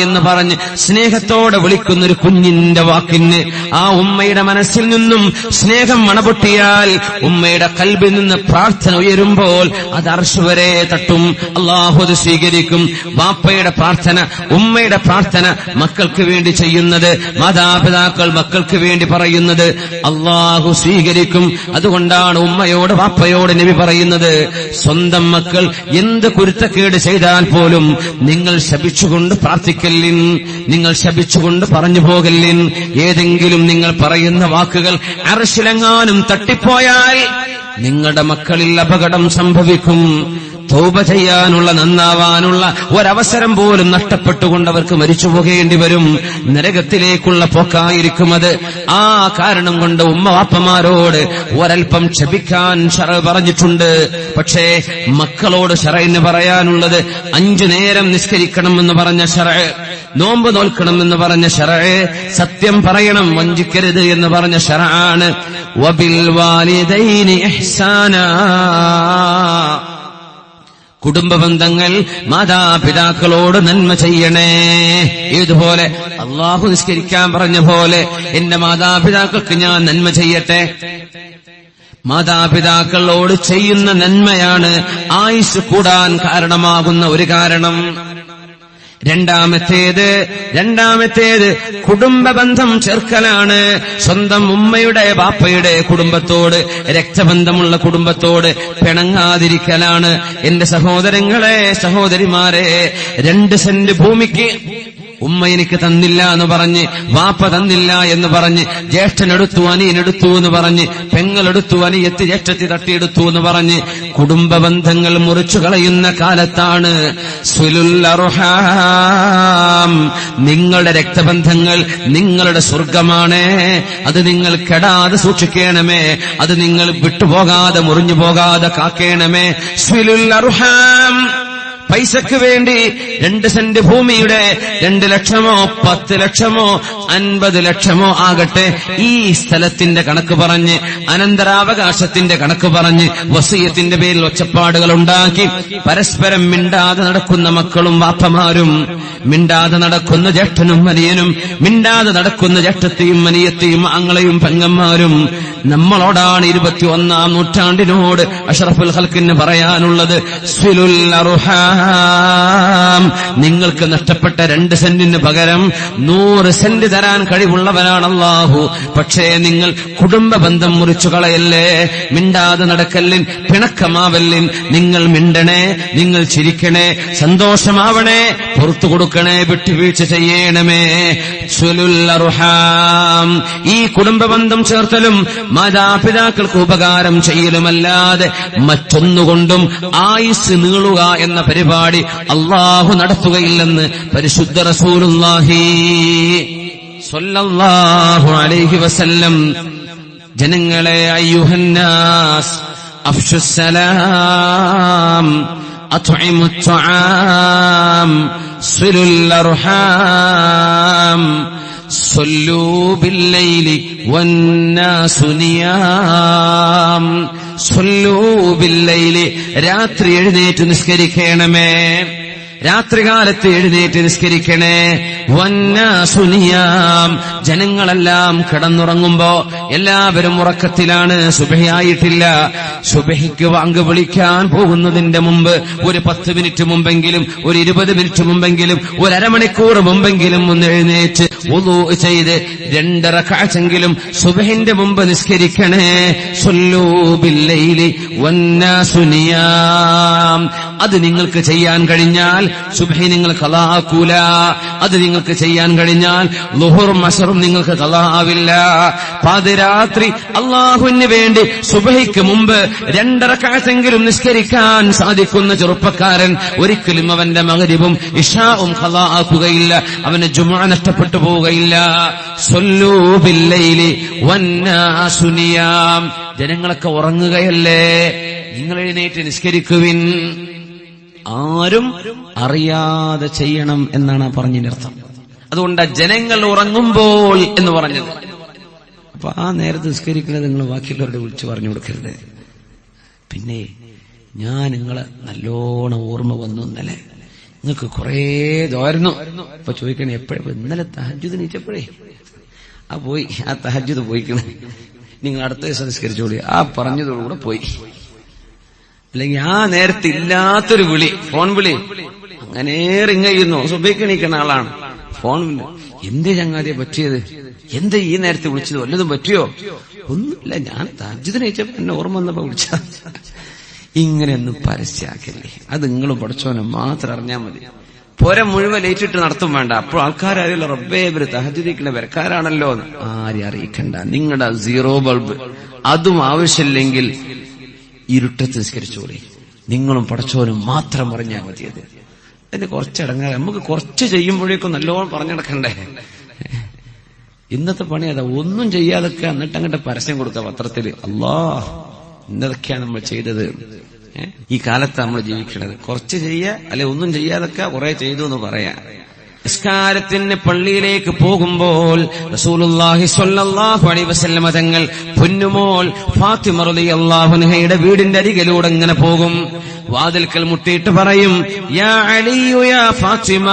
എന്ന് പറഞ്ഞ് സ്നേഹത്തോടെ വിളിക്കുന്നൊരു കുഞ്ഞിന്റെ വാക്കിന് ആ ഉമ്മയുടെ മനസ്സിൽ നിന്നും സ്നേഹം മണപൊട്ടിയാൽ, ഉമ്മയുടെ കൽബിൽ നിന്ന് പ്രാർത്ഥന ഉയരുമ്പോൾ അത് അർശ് വരെ തട്ടും. അല്ലാഹു അത് സ്വീകരിക്കും. വാപ്പയുടെ പ്രാർത്ഥന, ഉമ്മയുടെ പ്രാർത്ഥന, മക്കൾക്ക് വേണ്ടി ചെയ്യുന്നത്, മാതാപിതാക്കൾ മക്കൾക്ക് വേണ്ടി പറയുന്നത് അല്ലാഹു സ്വീകരിക്കും. അതുകൊണ്ടാണ് ഉമ്മയോട് വാപ്പയോട് നബി പറയുന്നത്, സ്വന്തം മക്കൾ എന്ത് കുരുത്തക്കേട് ചെയ്താൽ പോലും നിങ്ങൾ ശപിച്ചുകൊണ്ട് പ്രാർത്ഥിക്കല്ലിൻ, നിങ്ങൾ ശപിച്ചുകൊണ്ട് പറഞ്ഞു പോകല്ലിൻ. ഏതെങ്കിലും നിങ്ങൾ പറയുന്ന വാക്കുകൾ അർശിലെങ്ങാനും തട്ടിപ്പോയാൽ നിങ്ങളുടെ മക്കളിൽ അപകടം സംഭവിക്കും. തൗബ ചെയ്യാനുള്ള, നന്നാവാനുള്ള ഒരവസരം പോലും നഷ്ടപ്പെട്ടുകൊണ്ട് അവർക്ക് മരിച്ചു പോകേണ്ടി വരും. നരകത്തിലേക്കുള്ള പോക്കായിരിക്കും അത്. ആ കാരണം കൊണ്ട് ഉമ്മ വാപ്പമാരോട് ഒരൽപ്പം ക്ഷമിക്കാൻ ശറഅ് പറഞ്ഞിട്ടുണ്ട്. പക്ഷേ മക്കളോട് ശറഇന് പറയാനുള്ളത് 5 നേരം നിസ്കരിക്കണമെന്ന് പറഞ്ഞ ശറഅ്, നോമ്പ് നോൽക്കണമെന്ന് പറഞ്ഞ ശറഅ്, സത്യം പറയണം, വഞ്ചിക്കരുത് എന്ന് പറഞ്ഞ ശറഅാണ്. വബിൽ വാലിദൈനി ഇഹ്സാനാ, കുടുംബബന്ധങ്ങൾ, മാതാപിതാക്കളോട് നന്മ ചെയ്യണേ. ഇതുപോലെ അള്ളാഹു നിസ്കരിക്കാൻ പറഞ്ഞ പോലെ എന്റെ മാതാപിതാക്കൾക്ക് ഞാൻ നന്മ ചെയ്യട്ടെ. മാതാപിതാക്കളോട് ചെയ്യുന്ന നന്മയാണ് ആയുസ് കൂടാൻ കാരണമാകുന്ന ഒരു കാരണം. രണ്ടാമത്തേത് കുടുംബ ബന്ധം ചേർക്കലാണ്. സ്വന്തം ഉമ്മയുടെ ബാപ്പയുടെ കുടുംബത്തോട്, രക്തബന്ധമുള്ള കുടുംബത്തോട് പിണങ്ങാതിരിക്കലാണ്. എന്റെ സഹോദരങ്ങളെ, സഹോദരിമാരെ, 2 സെന്റ് ഭൂമിക്ക് ഉമ്മ എനിക്ക് തന്നില്ല എന്ന് പറഞ്ഞ്, വാപ്പ തന്നില്ല എന്ന് പറഞ്ഞ്, ജ്യേഷ്ഠനെടുത്തു അനിയനെടുത്തു എന്ന് പറഞ്ഞ്, പെങ്ങളെടുത്തു അനിയത്തി ജ്യേഷ്ഠത്തി തട്ടിയെടുത്തു എന്ന് പറഞ്ഞ് കുടുംബ ബന്ധങ്ങൾ മുറിച്ചു കളയുന്ന കാലത്താണ് സിലുൽ അർഹാം. നിങ്ങളുടെ രക്തബന്ധങ്ങൾ നിങ്ങളുടെ സ്വർഗമാണ്. അത് നിങ്ങൾ കെടാതെ സൂക്ഷിക്കണമേ. അത് നിങ്ങൾ വിട്ടുപോകാതെ, മുറിഞ്ഞു പോകാതെ കാക്കേണമേ. സിലുൽ അർഹാം. പൈസക്ക് വേണ്ടി 2 സെന്റ് ഭൂമിയുടെ 2 ലക്ഷമോ 10 ലക്ഷമോ 50 ലക്ഷമോ ആകട്ടെ, ഈ സ്ഥലത്തിന്റെ കണക്ക് പറഞ്ഞ്, അനന്തരാവകാശത്തിന്റെ കണക്ക് പറഞ്ഞ്, വസിയത്തിന്റെ പേരിൽ ഒച്ചപ്പാടുകൾ ഉണ്ടാക്കി പരസ്പരം മിണ്ടാതെ നടക്കുന്ന മക്കളും വാപ്പമാരും, മിണ്ടാതെ നടക്കുന്ന ജ്യേഷ്ഠനും അനിയനും, മിണ്ടാതെ നടക്കുന്ന ജ്യേഷ്ഠത്തെയും അനിയത്തെയും ആങ്ങളെയും പെങ്ങന്മാരും. നമ്മളോടാണ് 21-ാം നൂറ്റാണ്ടിനോട് അഷ്റഫുൽ ഖൽഖിന് പറയാനുള്ളത്. സിലുൽ അർഹാം. നിങ്ങൾക്ക് നഷ്ടപ്പെട്ട 2 സെന്റിന് പകരം 100 സെന്റ് തരാൻ കഴിവുള്ളവനാണ് അല്ലാഹു. പക്ഷേ നിങ്ങൾ കുടുംബ ബന്ധം മുറിച്ചു കളയല്ലേ, മിണ്ടാതെ നടക്കല്ലിൻ, പിണക്കമാവല്ലിൻ. നിങ്ങൾ മിണ്ടണേ, നിങ്ങൾ ചിരിക്കണേ, സന്തോഷമാവണേ, പുറത്തു കൊടുക്കണേ, വിട്ടുവീഴ്ച ചെയ്യണമേ. സിലുൽ അർഹാം. ഈ കുടുംബ ബന്ധം ചേർത്തലും മാതാപിതാക്കൾക്ക് ഉപകാരം ചെയ്യലുമല്ലാതെ മറ്റൊന്നുകൊണ്ടും ആയുസ് നീളുക എന്ന പരിപാടി അല്ലാഹു നടത്തുകയില്ലെന്ന് പരിശുദ്ധ റസൂലുള്ളാഹി സ്വല്ലല്ലാഹു അലൈഹി വസല്ലം. ജനങ്ങളെ, അയ്യുഹന്നാസ് അഫ്ശുസ്സലാം അത്ഇമുത് തുആം സിലുൽ അർഹാം സല്ലൂ ബില്ലൈലി വന്നാസു നിയാം. സല്ലൂ ബില്ലൈലി. രാത്രി എഴുന്നേറ്റ് നിസ്കരിക്കണമേ, രാത്രികാലത്ത് എഴുന്നേറ്റ് നിസ്കരിക്കണേ. വന്നാസു നിയാം. ജനങ്ങളെല്ലാം കിടന്നുറങ്ങുമ്പോ എല്ലാവരും ഉറക്കത്തിലാണ്, സുബഹിയായിട്ടില്ല. സുബഹിക്ക് വാങ്ക് വിളിക്കാൻ പോകുന്നതിന്റെ മുമ്പ് ഒരു 10 മിനിറ്റ് മുമ്പെങ്കിലും, ഒരു 20 മിനിറ്റ് മുമ്പെങ്കിലും, ഒരു അരമണിക്കൂർ മുമ്പെങ്കിലും ഒന്ന് എഴുന്നേറ്റ് വുളൂ ചെയ്ത് 2 റക്അത്തെങ്കിലും സുബഹിന്റെ മുമ്പ് നിസ്കരിക്കണേ. സല്ലൂ ബില്ലൈലി വന്നാസു നിയാം. അത് നിങ്ങൾക്ക് ചെയ്യാൻ കഴിഞ്ഞാൽ സുബ്ഹി നിങ്ങൾ ഖളാ ആക്കൂല. അത് നിങ്ങൾക്ക് ചെയ്യാൻ കഴിഞ്ഞാൽ ളുഹുറും അസ്റും നിങ്ങൾക്ക് ഖളാ ആവില്ല. പാതിരാത്രി അല്ലാഹുവിന് വേണ്ടി സുബ്ഹിക്ക് മുമ്പ് 2 റക്അത്തെങ്കിലും നിസ്കരിക്കാൻ സാധിക്കുന്ന ചെറുപ്പക്കാരൻ ഒരിക്കലും അവന്റെ മഗ്രിബും ഇശാഉം ഖളാ ആക്കുകയില്ല, അവന് ജുമുഅ നഷ്ടപ്പെട്ടു പോവുകയില്ല. സല്ലൂ ബില്ലൈലി വന്നാസു നിയാം. ജനങ്ങളൊക്കെ ഉറങ്ങുകയല്ലേ, നിങ്ങൾ എഴുന്നേറ്റ് നിസ്കരിക്കുവിൻ. ആരും അറിയാതെ ചെയ്യണം എന്നാണ് പറഞ്ഞതിനർത്ഥം. അതുകൊണ്ട് ജനങ്ങൾ ഉറങ്ങുമ്പോൾ എന്ന് പറഞ്ഞത്. അപ്പൊ ആ നേരത്തെ നിസ്കരിക്കുന്നത് നിങ്ങൾ ബാക്കിയുള്ളവരുടെ വിളിച്ചു പറഞ്ഞു കൊടുക്കരുത്. പിന്നെ ഞാൻ നിങ്ങളെ നല്ലോണം ഓർമ്മ വന്നു. ഇന്നലെ നിങ്ങൾക്ക് കുറേ ഇതായിരുന്നു. ഇപ്പൊ ചോദിക്കണേ എപ്പോഴും, ഇന്നലെ തഹജ്ജുദ് നീച്ചപ്പോഴേ പോയി, ആ തഹജ്ജുദ് പോയിക്കണേ, നിങ്ങൾ അടുത്ത ദിവസം നിസ്കരിച്ചോളി. ആ പറഞ്ഞതോടുകൂടെ പോയി. അല്ലെങ്കിൽ ആ നേരത്തെ ഇല്ലാത്തൊരു വിളി, ഫോൺ വിളി അങ്ങനെ റിങ് ചെയ്യുന്നു. സുബഹിക്ക് എണീക്കുന്ന ആളാണ്, ഫോൺ എന്തേ ചങ്ങാതിയെ പറ്റിയത്, എന്തേ ഈ നേരത്തെ വിളിച്ചത്, വല്ലതും പറ്റിയോ? ഒന്നുമില്ല, ഞാൻ തഹജ്ജുദ് നീച്ചപ്പോ എന്നെ ഓർമ്മ വന്നപ്പോ വിളിച്ച. ഇങ്ങനെയൊന്നും പരസ്യാക്കല്ലേ. അത് നിങ്ങളും പഠിച്ചോനും മാത്രം അറിഞ്ഞാൽ മതി. പുര മുഴുവൻ ഏറ്റിട്ട് നടത്തും വേണ്ട. അപ്പോൾ ആൾക്കാരറിയില്ല, റബ്ബേ ഇവര് തഹജ്ജുദിക്കുന്ന വരക്കാരാണല്ലോ എന്ന് ആരെയും അറിയിക്കണ്ട. നിങ്ങളുടെ 0 ബൾബ് അതും ആവശ്യമില്ലെങ്കിൽ ഇരുട്ടത്ത് നിസ്കരിച്ചോളി. നിങ്ങളും പഠിച്ചോനും മാത്രം പറഞ്ഞാൽ മതിയത്. അതിന് കുറച്ചടങ്ങാതെ നമുക്ക് കുറച്ച് ചെയ്യുമ്പോഴേക്കും നല്ലോണം പറഞ്ഞിടക്കണ്ടേ. ഇന്നത്തെ പണി അതാ, ഒന്നും ചെയ്യാതൊക്കെ എന്നിട്ട് അങ്ങോട്ട് പരസ്യം കൊടുക്കുക പത്രത്തിൽ, അല്ലാഹ് ഇന്നതൊക്കെയാണ് നമ്മൾ ചെയ്തത്. ഈ കാലത്ത് നമ്മൾ ജീവിക്കുന്നത് കുറച്ച് ചെയ്യുക, അല്ലെ ഒന്നും ചെയ്യാതൊക്കെ കുറെ ചെയ്തു എന്ന് പറയാം. നിസ്കാരത്തിന് പള്ളിയിലേക്ക് പോകുമ്പോൾ റസൂലുള്ളാഹി സ്വല്ലല്ലാഹു അലൈഹി വസല്ലം തങ്ങൾ പൊന്നുമോൾ ഫാത്തിമ റളിയല്ലാഹു അൻഹയുടെ വീടിന്റെ അരികിലൂടെ ഇങ്ങനെ പോകും. വാതിൽക്കൽ മുട്ടിയിട്ട് പറയും, യാ അലിയു യാ ഫാത്തിമ,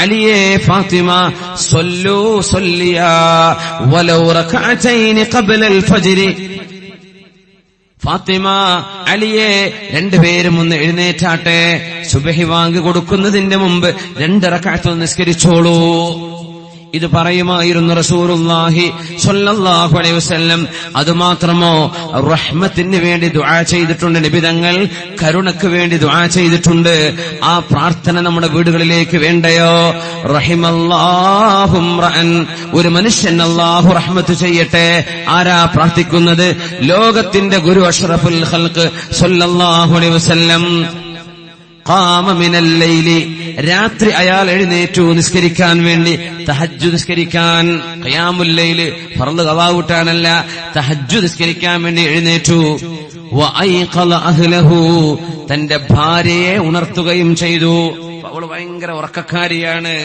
അലിയേ ഫാത്തിമ, സല്ലൂ സല്ലിയാ വലൗ റകഅതൈനി ഖബ്ല അൽ ഫജ്ർ. ഫാത്തിമ, അലിയെ, രണ്ടുപേരും ഒന്ന് എഴുന്നേറ്റാട്ടെ. സുബഹി വാങ്ക് കൊടുക്കുന്നതിന്റെ മുമ്പ് 2 റക്അത്ത് നിസ്കരിച്ചോളൂ. ഇത് പറയുമായിരുന്നു റസൂലുള്ളാഹി സ്വല്ലല്ലാഹു അലൈഹി വസല്ലം. അതുമാത്രമോ, റഹ്മത്തിന് വേണ്ടി ദുആ ചെയ്തിട്ടുണ്ട് നബി തങ്ങൾ, കരുണയ്ക്ക് വേണ്ടി ദുആ ചെയ്തിട്ടുണ്ട്. ആ പ്രാർത്ഥന നമ്മുടെ വീടുകളിലേക്ക് വേണ്ടയോ? റഹിമല്ലാഹു റഅൻ, ഒരു മനുഷ്യൻ അല്ലാഹു റഹ്മത്ത് ചെയ്യട്ടെ. ആരാ പ്രാർത്ഥിക്കുന്നത്? ലോകത്തിന്റെ ഗുരു അഷ്റഫുൽ ഖൽഖ് സ്വല്ലല്ലാഹു അലൈഹി വസല്ലം. ഖാമ മിനൽ ലൈലി, രാത്രി അയാൾ എഴുന്നേറ്റു നിസ്കരിക്കാൻ വേണ്ടി, തഹജ്ജുദ് നിസ്കരിക്കാൻ. ഖിയാമുൽ ലൈല് ഫർള് ഖളാ വിട്ടാനല്ല, തഹജ്ജുദ് നിസ്കരിക്കാൻ വേണ്ടി എഴുന്നേറ്റു. വഅയ്ഖല അഹ്ലഹു, തന്റെ ഭാര്യയെ ഉണർത്തുകയും ചെയ്തു. അവൾ ഭയങ്കര ഉറക്കക്കാരിയാണ്.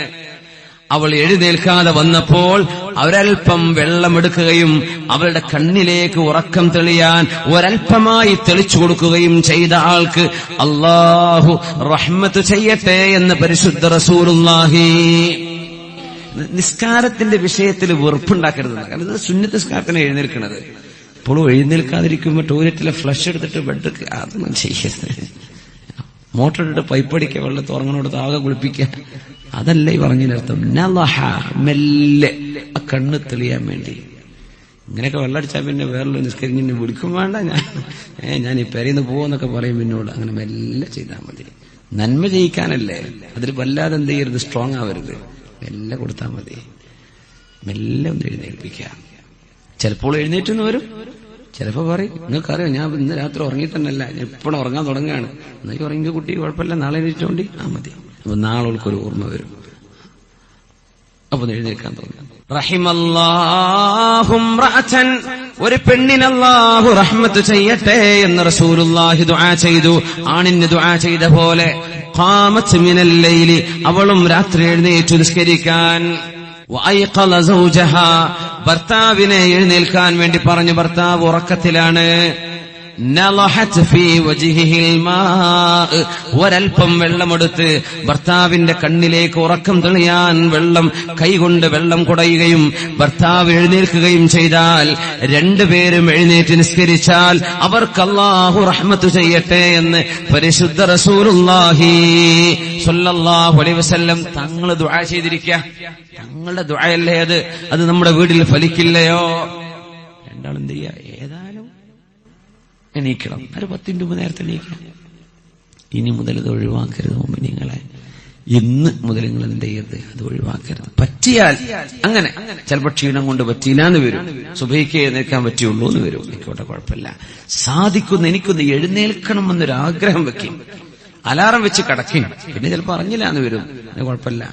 അവൾ എഴുന്നേൽക്കാതെ വന്നപ്പോൾ ഒരൽപ്പം വെള്ളമെടുക്കുകയും അവളുടെ കണ്ണിലേക്ക് ഉറക്കം തെളിയാൻ ഒരൽപ്പമായി തെളിച്ചു കൊടുക്കുകയും ചെയ്ത ആൾക്ക് അല്ലാഹു റഹ്മത്ത് ചെയ്യട്ടെ എന്ന് പരിശുദ്ധ റസൂലുള്ളാഹി. നിസ്കാരത്തിന്റെ വിഷയത്തിൽ വെറുപ്പുണ്ടാക്കരുത്. കാരണം ഇത് സുന്നത്ത് നിസ്കാരത്തിന് എഴുന്നേൽക്കുന്നത്. ഇപ്പോഴും എഴുന്നേൽക്കാതിരിക്കുമ്പോൾ ടോയ്ലറ്റിലെ ഫ്ലഷ് എടുത്തിട്ട് ബെഡ് അതൊന്നും ചെയ്യരുത്. മോട്ടർ ഇട്ടിട്ട് പൈപ്പടിക്കുക, വെള്ളത്ത് ഉറങ്ങണോടത്ത് ആകെ കുളിപ്പിക്കുക, അതല്ല ഈ പറഞ്ഞതിനർത്ഥം. നളഹ, മെല്ലെ ആ കണ്ണ് തെളിയാൻ വേണ്ടി. ഇങ്ങനെയൊക്കെ വെള്ളടിച്ചാൽ പിന്നെ വേറെ നിസ്കരിഞ്ഞ് വിളിക്കും വേണ്ട, ഞാൻ ഈ പെരയിന്ന് പോവെന്നൊക്കെ പറയും പിന്നോട്. അങ്ങനെ മെല്ലെ ചെയ്താൽ മതി. നന്മ ചെയ്യിക്കാനല്ലേ, അതിൽ വല്ലാതെ എന്ത് ചെയ്യരുത്, സ്ട്രോങ് ആവരുത്. മെല്ലെ കൊടുത്താൽ മതി. മെല്ലെ ഒന്ന് എഴുന്നേൽപ്പിക്കുക. ചിലപ്പോൾ എഴുന്നേറ്റെന്ന് വരും, ചിലപ്പോ പറയും നിങ്ങൾക്കറിയാം ഞാൻ ഇന്ന് രാത്രി ഉറങ്ങിയിട്ടല്ല, ഞാൻ എപ്പോഴും ഉറങ്ങാൻ തുടങ്ങുകയാണ്. എന്നൊക്കെ ഉറങ്ങിയ കുട്ടി കുഴപ്പമില്ല, നാളെ എഴുന്നേറ്റോണ്ടി മതി. അപ്പൊ നാളെ ഒരു ഓർമ്മ വരും, അപ്പൊ എഴുന്നേൽക്കാൻ തോന്നും. റഹിമല്ലാഹു റഅതൻ, ഒരു പെണ്ണിന് അല്ലാഹു റഹ്മത്ത് ചെയ്യട്ടെ എന്ന് റസൂലുള്ളാഹി ദുആ ചെയ്തു. ആണിന് ദുആ ചെയ്ത പോലെ. ഖാമത് മിനൽ ലൈലി, അവളും രാത്രി എഴുന്നേറ്റു നിസ്കരിക്കാൻ. വഅയ്ഖല സൗജഹാ, ഭർത്താവിനെ എഴുന്നേൽക്കാൻ വേണ്ടി പറഞ്ഞു. ഭർത്താവ് ഉറക്കത്തിലാണ്. നളഹത് ഫീ വജ്ഹിഹിൽ മാ, ഒരൽപ്പം വെള്ളമെടുത്ത് ഭർത്താവിന്റെ കണ്ണിലേക്ക് ഉറക്കം തെളിയാൻ വെള്ളം കൈകൊണ്ട് വെള്ളം കുടയുകയും ഭർത്താവ് എഴുന്നേൽക്കുകയും ചെയ്താൽ, രണ്ടുപേരും എഴുന്നേറ്റ് നിസ്കരിച്ചാൽ അവർക്ക് അല്ലാഹു റഹ്മത്ത് ചെയ്യട്ടെ എന്ന് പരിശുദ്ധ റസൂലുള്ളാഹി സ്വല്ലല്ലാഹു അലൈഹി വസല്ലം തങ്ങൾ ദുആ ചെയ്തിരിക്കുക. തങ്ങളുടെ ദുആയല്ലേ അത് നമ്മുടെ വീട്ടിൽ ഫലിക്കില്ലയോ? രണ്ടാളെന്ത് ചെയ്യാ? ഏതായാലും എണീക്കണം. ഒരു 10 മിനിറ്റ് മുമ്പ് നേരത്തെ എണീക്കണം. ഇനി മുതൽ ഇത് ഒഴിവാക്കരുത് മുഅ്മിനീങ്ങളെ. ഇന്ന് മുതൽ നിങ്ങൾ എന്ത് ചെയ്യരുത്, അത് ഒഴിവാക്കരുത്. പറ്റിയാൽ അങ്ങനെ, ചിലപ്പോൾ ക്ഷീണം കൊണ്ട് പറ്റിയില്ല എന്ന് വരും, സുബഹിക്ക് എഴുന്നേൽക്കാൻ പറ്റിയുള്ളൂ എന്ന് വരും. ആയിക്കോട്ടെ, കുഴപ്പമില്ല. സാധിക്കുന്ന എനിക്കൊന്ന് എഴുന്നേൽക്കണം എന്നൊരു ആഗ്രഹം വെക്കും, അലാറം വെച്ച് കടക്കും. പിന്നെ ചിലപ്പോൾ അറിഞ്ഞില്ല എന്ന് വരും, അത് കുഴപ്പമില്ല.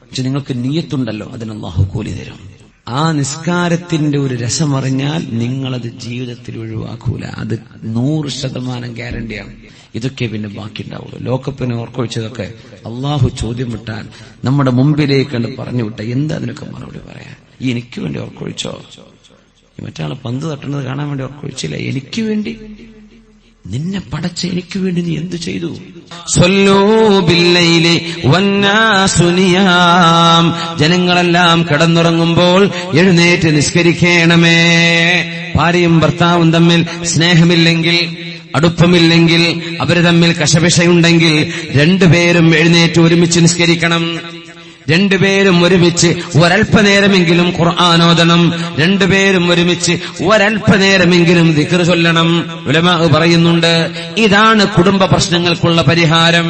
പക്ഷെ നിങ്ങൾക്ക് നിയ്യത്തുണ്ടല്ലോ, അതിന് അല്ലാഹു കൂലി തരും. ആ നിസ്കാരത്തിന്റെ ഒരു രസമറിഞ്ഞാൽ നിങ്ങളത് ജീവിതത്തിൽ ഒഴിവാക്കൂല. അത് 100% ഗ്യാരണ്ടിയാണ്. ഇതൊക്കെ പിന്നെ ബാക്കി ഉണ്ടാവുള്ളൂ. ലോകപ്പിനെ ഓർക്കൊഴിച്ചതൊക്കെ അള്ളാഹു ചോദ്യം വിട്ടാൽ നമ്മുടെ മുമ്പിലേക്ക് പറഞ്ഞു വിട്ട എന്താ അതിനൊക്കെ മറുപടി പറയാൻ? ഈ എനിക്ക് വേണ്ടി ഓർക്കൊഴിച്ചോ? ഈ മറ്റാളെ പന്ത് തട്ടുന്നത് കാണാൻ വേണ്ടി ഓർക്കൊഴിച്ചില്ല. എനിക്ക് വേണ്ടി, നിന്നെ പടച്ച എനിക്ക് വേണ്ടി നീ എന്തു ചെയ്തു? സ്വല്ലൂ ബില്ലൈലി വന്നാസു നിയാം, ജനങ്ങളെല്ലാം കിടന്നുറങ്ങുമ്പോൾ എഴുന്നേറ്റ് നിസ്കരിക്കണമേ. ഭാര്യയും ഭർത്താവും തമ്മിൽ സ്നേഹമില്ലെങ്കിൽ, അടുപ്പമില്ലെങ്കിൽ, അവര് തമ്മിൽ കശപിശയുണ്ടെങ്കിൽ രണ്ടുപേരും എഴുന്നേറ്റ് ഒരുമിച്ച് നിസ്കരിക്കണം. രണ്ടുപേരും ഒരുമിച്ച് ഒരൽപ്പനേരമെങ്കിലും ഖുർആൻ ഓതണം. രണ്ടുപേരും ഒരുമിച്ച് ഒരൽപ്പനേരമെങ്കിലും ദിക്ർ ചൊല്ലണം. ഉലമാ പറയുന്നുണ്ട്, ഇതാണ് കുടുംബ പ്രശ്നങ്ങൾക്കുള്ള പരിഹാരം.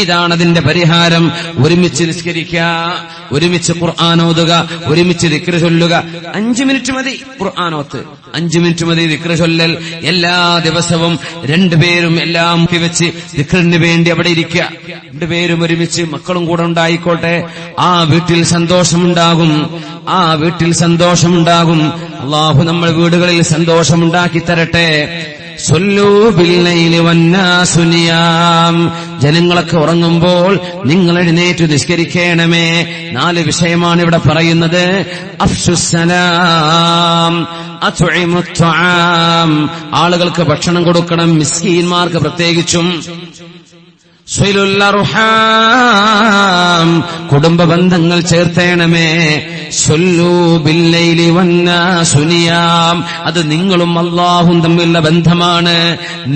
ഇതാണതിന്റെ പരിഹാരം. ഒരുമിച്ച് നിസ്കരിക്കുക, ഒരുമിച്ച് ഖുർആൻ ഓതുക, ഒരുമിച്ച് ദിക്ർ ചൊല്ലുക. 5 മിനിറ്റ് മതി ഖുർആനോത്ത്, 5 മിനിറ്റ് മതി ദിക്ർ ചൊല്ലൽ. എല്ലാ ദിവസവും രണ്ടുപേരും എല്ലാം വെച്ച് ദിക്റിന് വേണ്ടി അവിടെ ഇരിക്കുക. രണ്ടുപേരും ഒരുമിച്ച്, മക്കളും കൂടെ ഉണ്ടായിക്കോട്ടെ. ആ വീട്ടിൽ സന്തോഷമുണ്ടാകും, ആ വീട്ടിൽ സന്തോഷമുണ്ടാകും. അല്ലാഹു നമ്മൾ വീടുകളിൽ സന്തോഷമുണ്ടാക്കി തരട്ടെ. സ്വല്ലൂ ബില്ലൈലി വന്നാസു നിയാം, ജനങ്ങളൊക്കെ ഉറങ്ങുമ്പോൾ നിങ്ങൾ എഴുന്നേറ്റ് നിസ്കരിക്കണമേ. 4 വിഷയമാണ് ഇവിടെ പറയുന്നത്. അഫ്ശുസ്സലാം, അത്ഇമുത് ത്വആം, ആളുകൾക്ക് ഭക്ഷണം കൊടുക്കണം, മിസ്കീന്മാർക്ക് പ്രത്യേകിച്ചും. സ്വൈലുൽ അർഹാം, കുടുംബ ബന്ധങ്ങൾ ചേർത്തേണമേ. സ്വല്ലൂ ബില്ലൈലി വന്നാസു നിയാം, അത് നിങ്ങളും അല്ലാഹും തമ്മിലുള്ള ബന്ധമാണ്.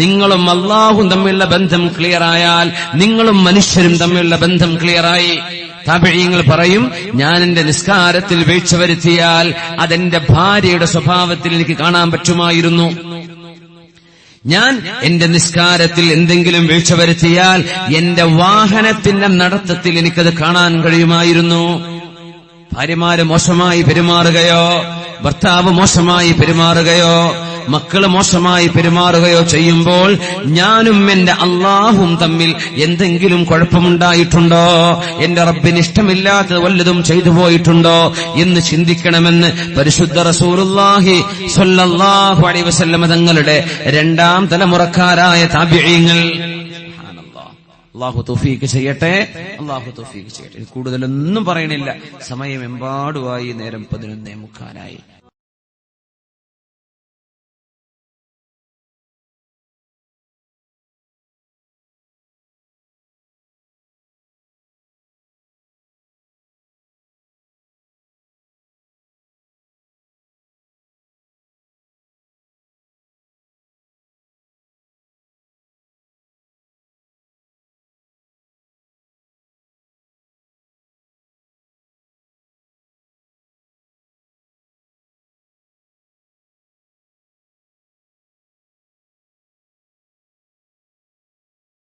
നിങ്ങളും അല്ലാഹും തമ്മിലുള്ള ബന്ധം ക്ലിയറായാൽ നിങ്ങളും മനുഷ്യരും തമ്മിലുള്ള ബന്ധം ക്ലിയറായി. താബിഈങ്ങൾ പറയും, ഞാൻ എന്റെ നിസ്കാരത്തിൽ വീഴ്ച വരുത്തിയാൽ അതെന്റെ ഭാര്യയുടെ സ്വഭാവത്തിൽ എനിക്ക് കാണാൻ പറ്റുമായിരുന്നു. ഞാൻ എന്റെ നിസ്കാരത്തിൽ എന്തെങ്കിലും വീഴ്ച വരുത്തിയാൽ എന്റെ വാഹനത്തിന്റെ നടത്തത്തിൽ എനിക്കത് കാണാൻ കഴിയുമായിരുന്നു. ഭാര്യമാര് മോശമായി പെരുമാറുകയോ, ഭർത്താവ് മോശമായി പെരുമാറുകയോ, മക്കള് മോശമായി പെരുമാറുകയോ ചെയ്യുമ്പോൾ ഞാനും എന്റെ അല്ലാഹും തമ്മിൽ എന്തെങ്കിലും കുഴപ്പമുണ്ടായിട്ടുണ്ടോ, എന്റെ റബ്ബിന് ഇഷ്ടമില്ലാത്ത വല്ലതും ചെയ്തു പോയിട്ടുണ്ടോ എന്ന് ചിന്തിക്കണമെന്ന് പരിശുദ്ധ റസൂലുള്ളാഹി സ്വല്ലല്ലാഹു അലൈഹി വസല്ലം തങ്ങളുടെ രണ്ടാം തലമുറക്കാരായ താബിഈങ്ങൾ. അല്ലാഹു തൗഫീഖ് ചെയ്യട്ടെ, അല്ലാഹു തൗഫീഖ് ചെയ്യട്ടെ. കൂടുതലൊന്നും പറയണില്ല, സമയം എമ്പാടുമായി, നേരം 11:45.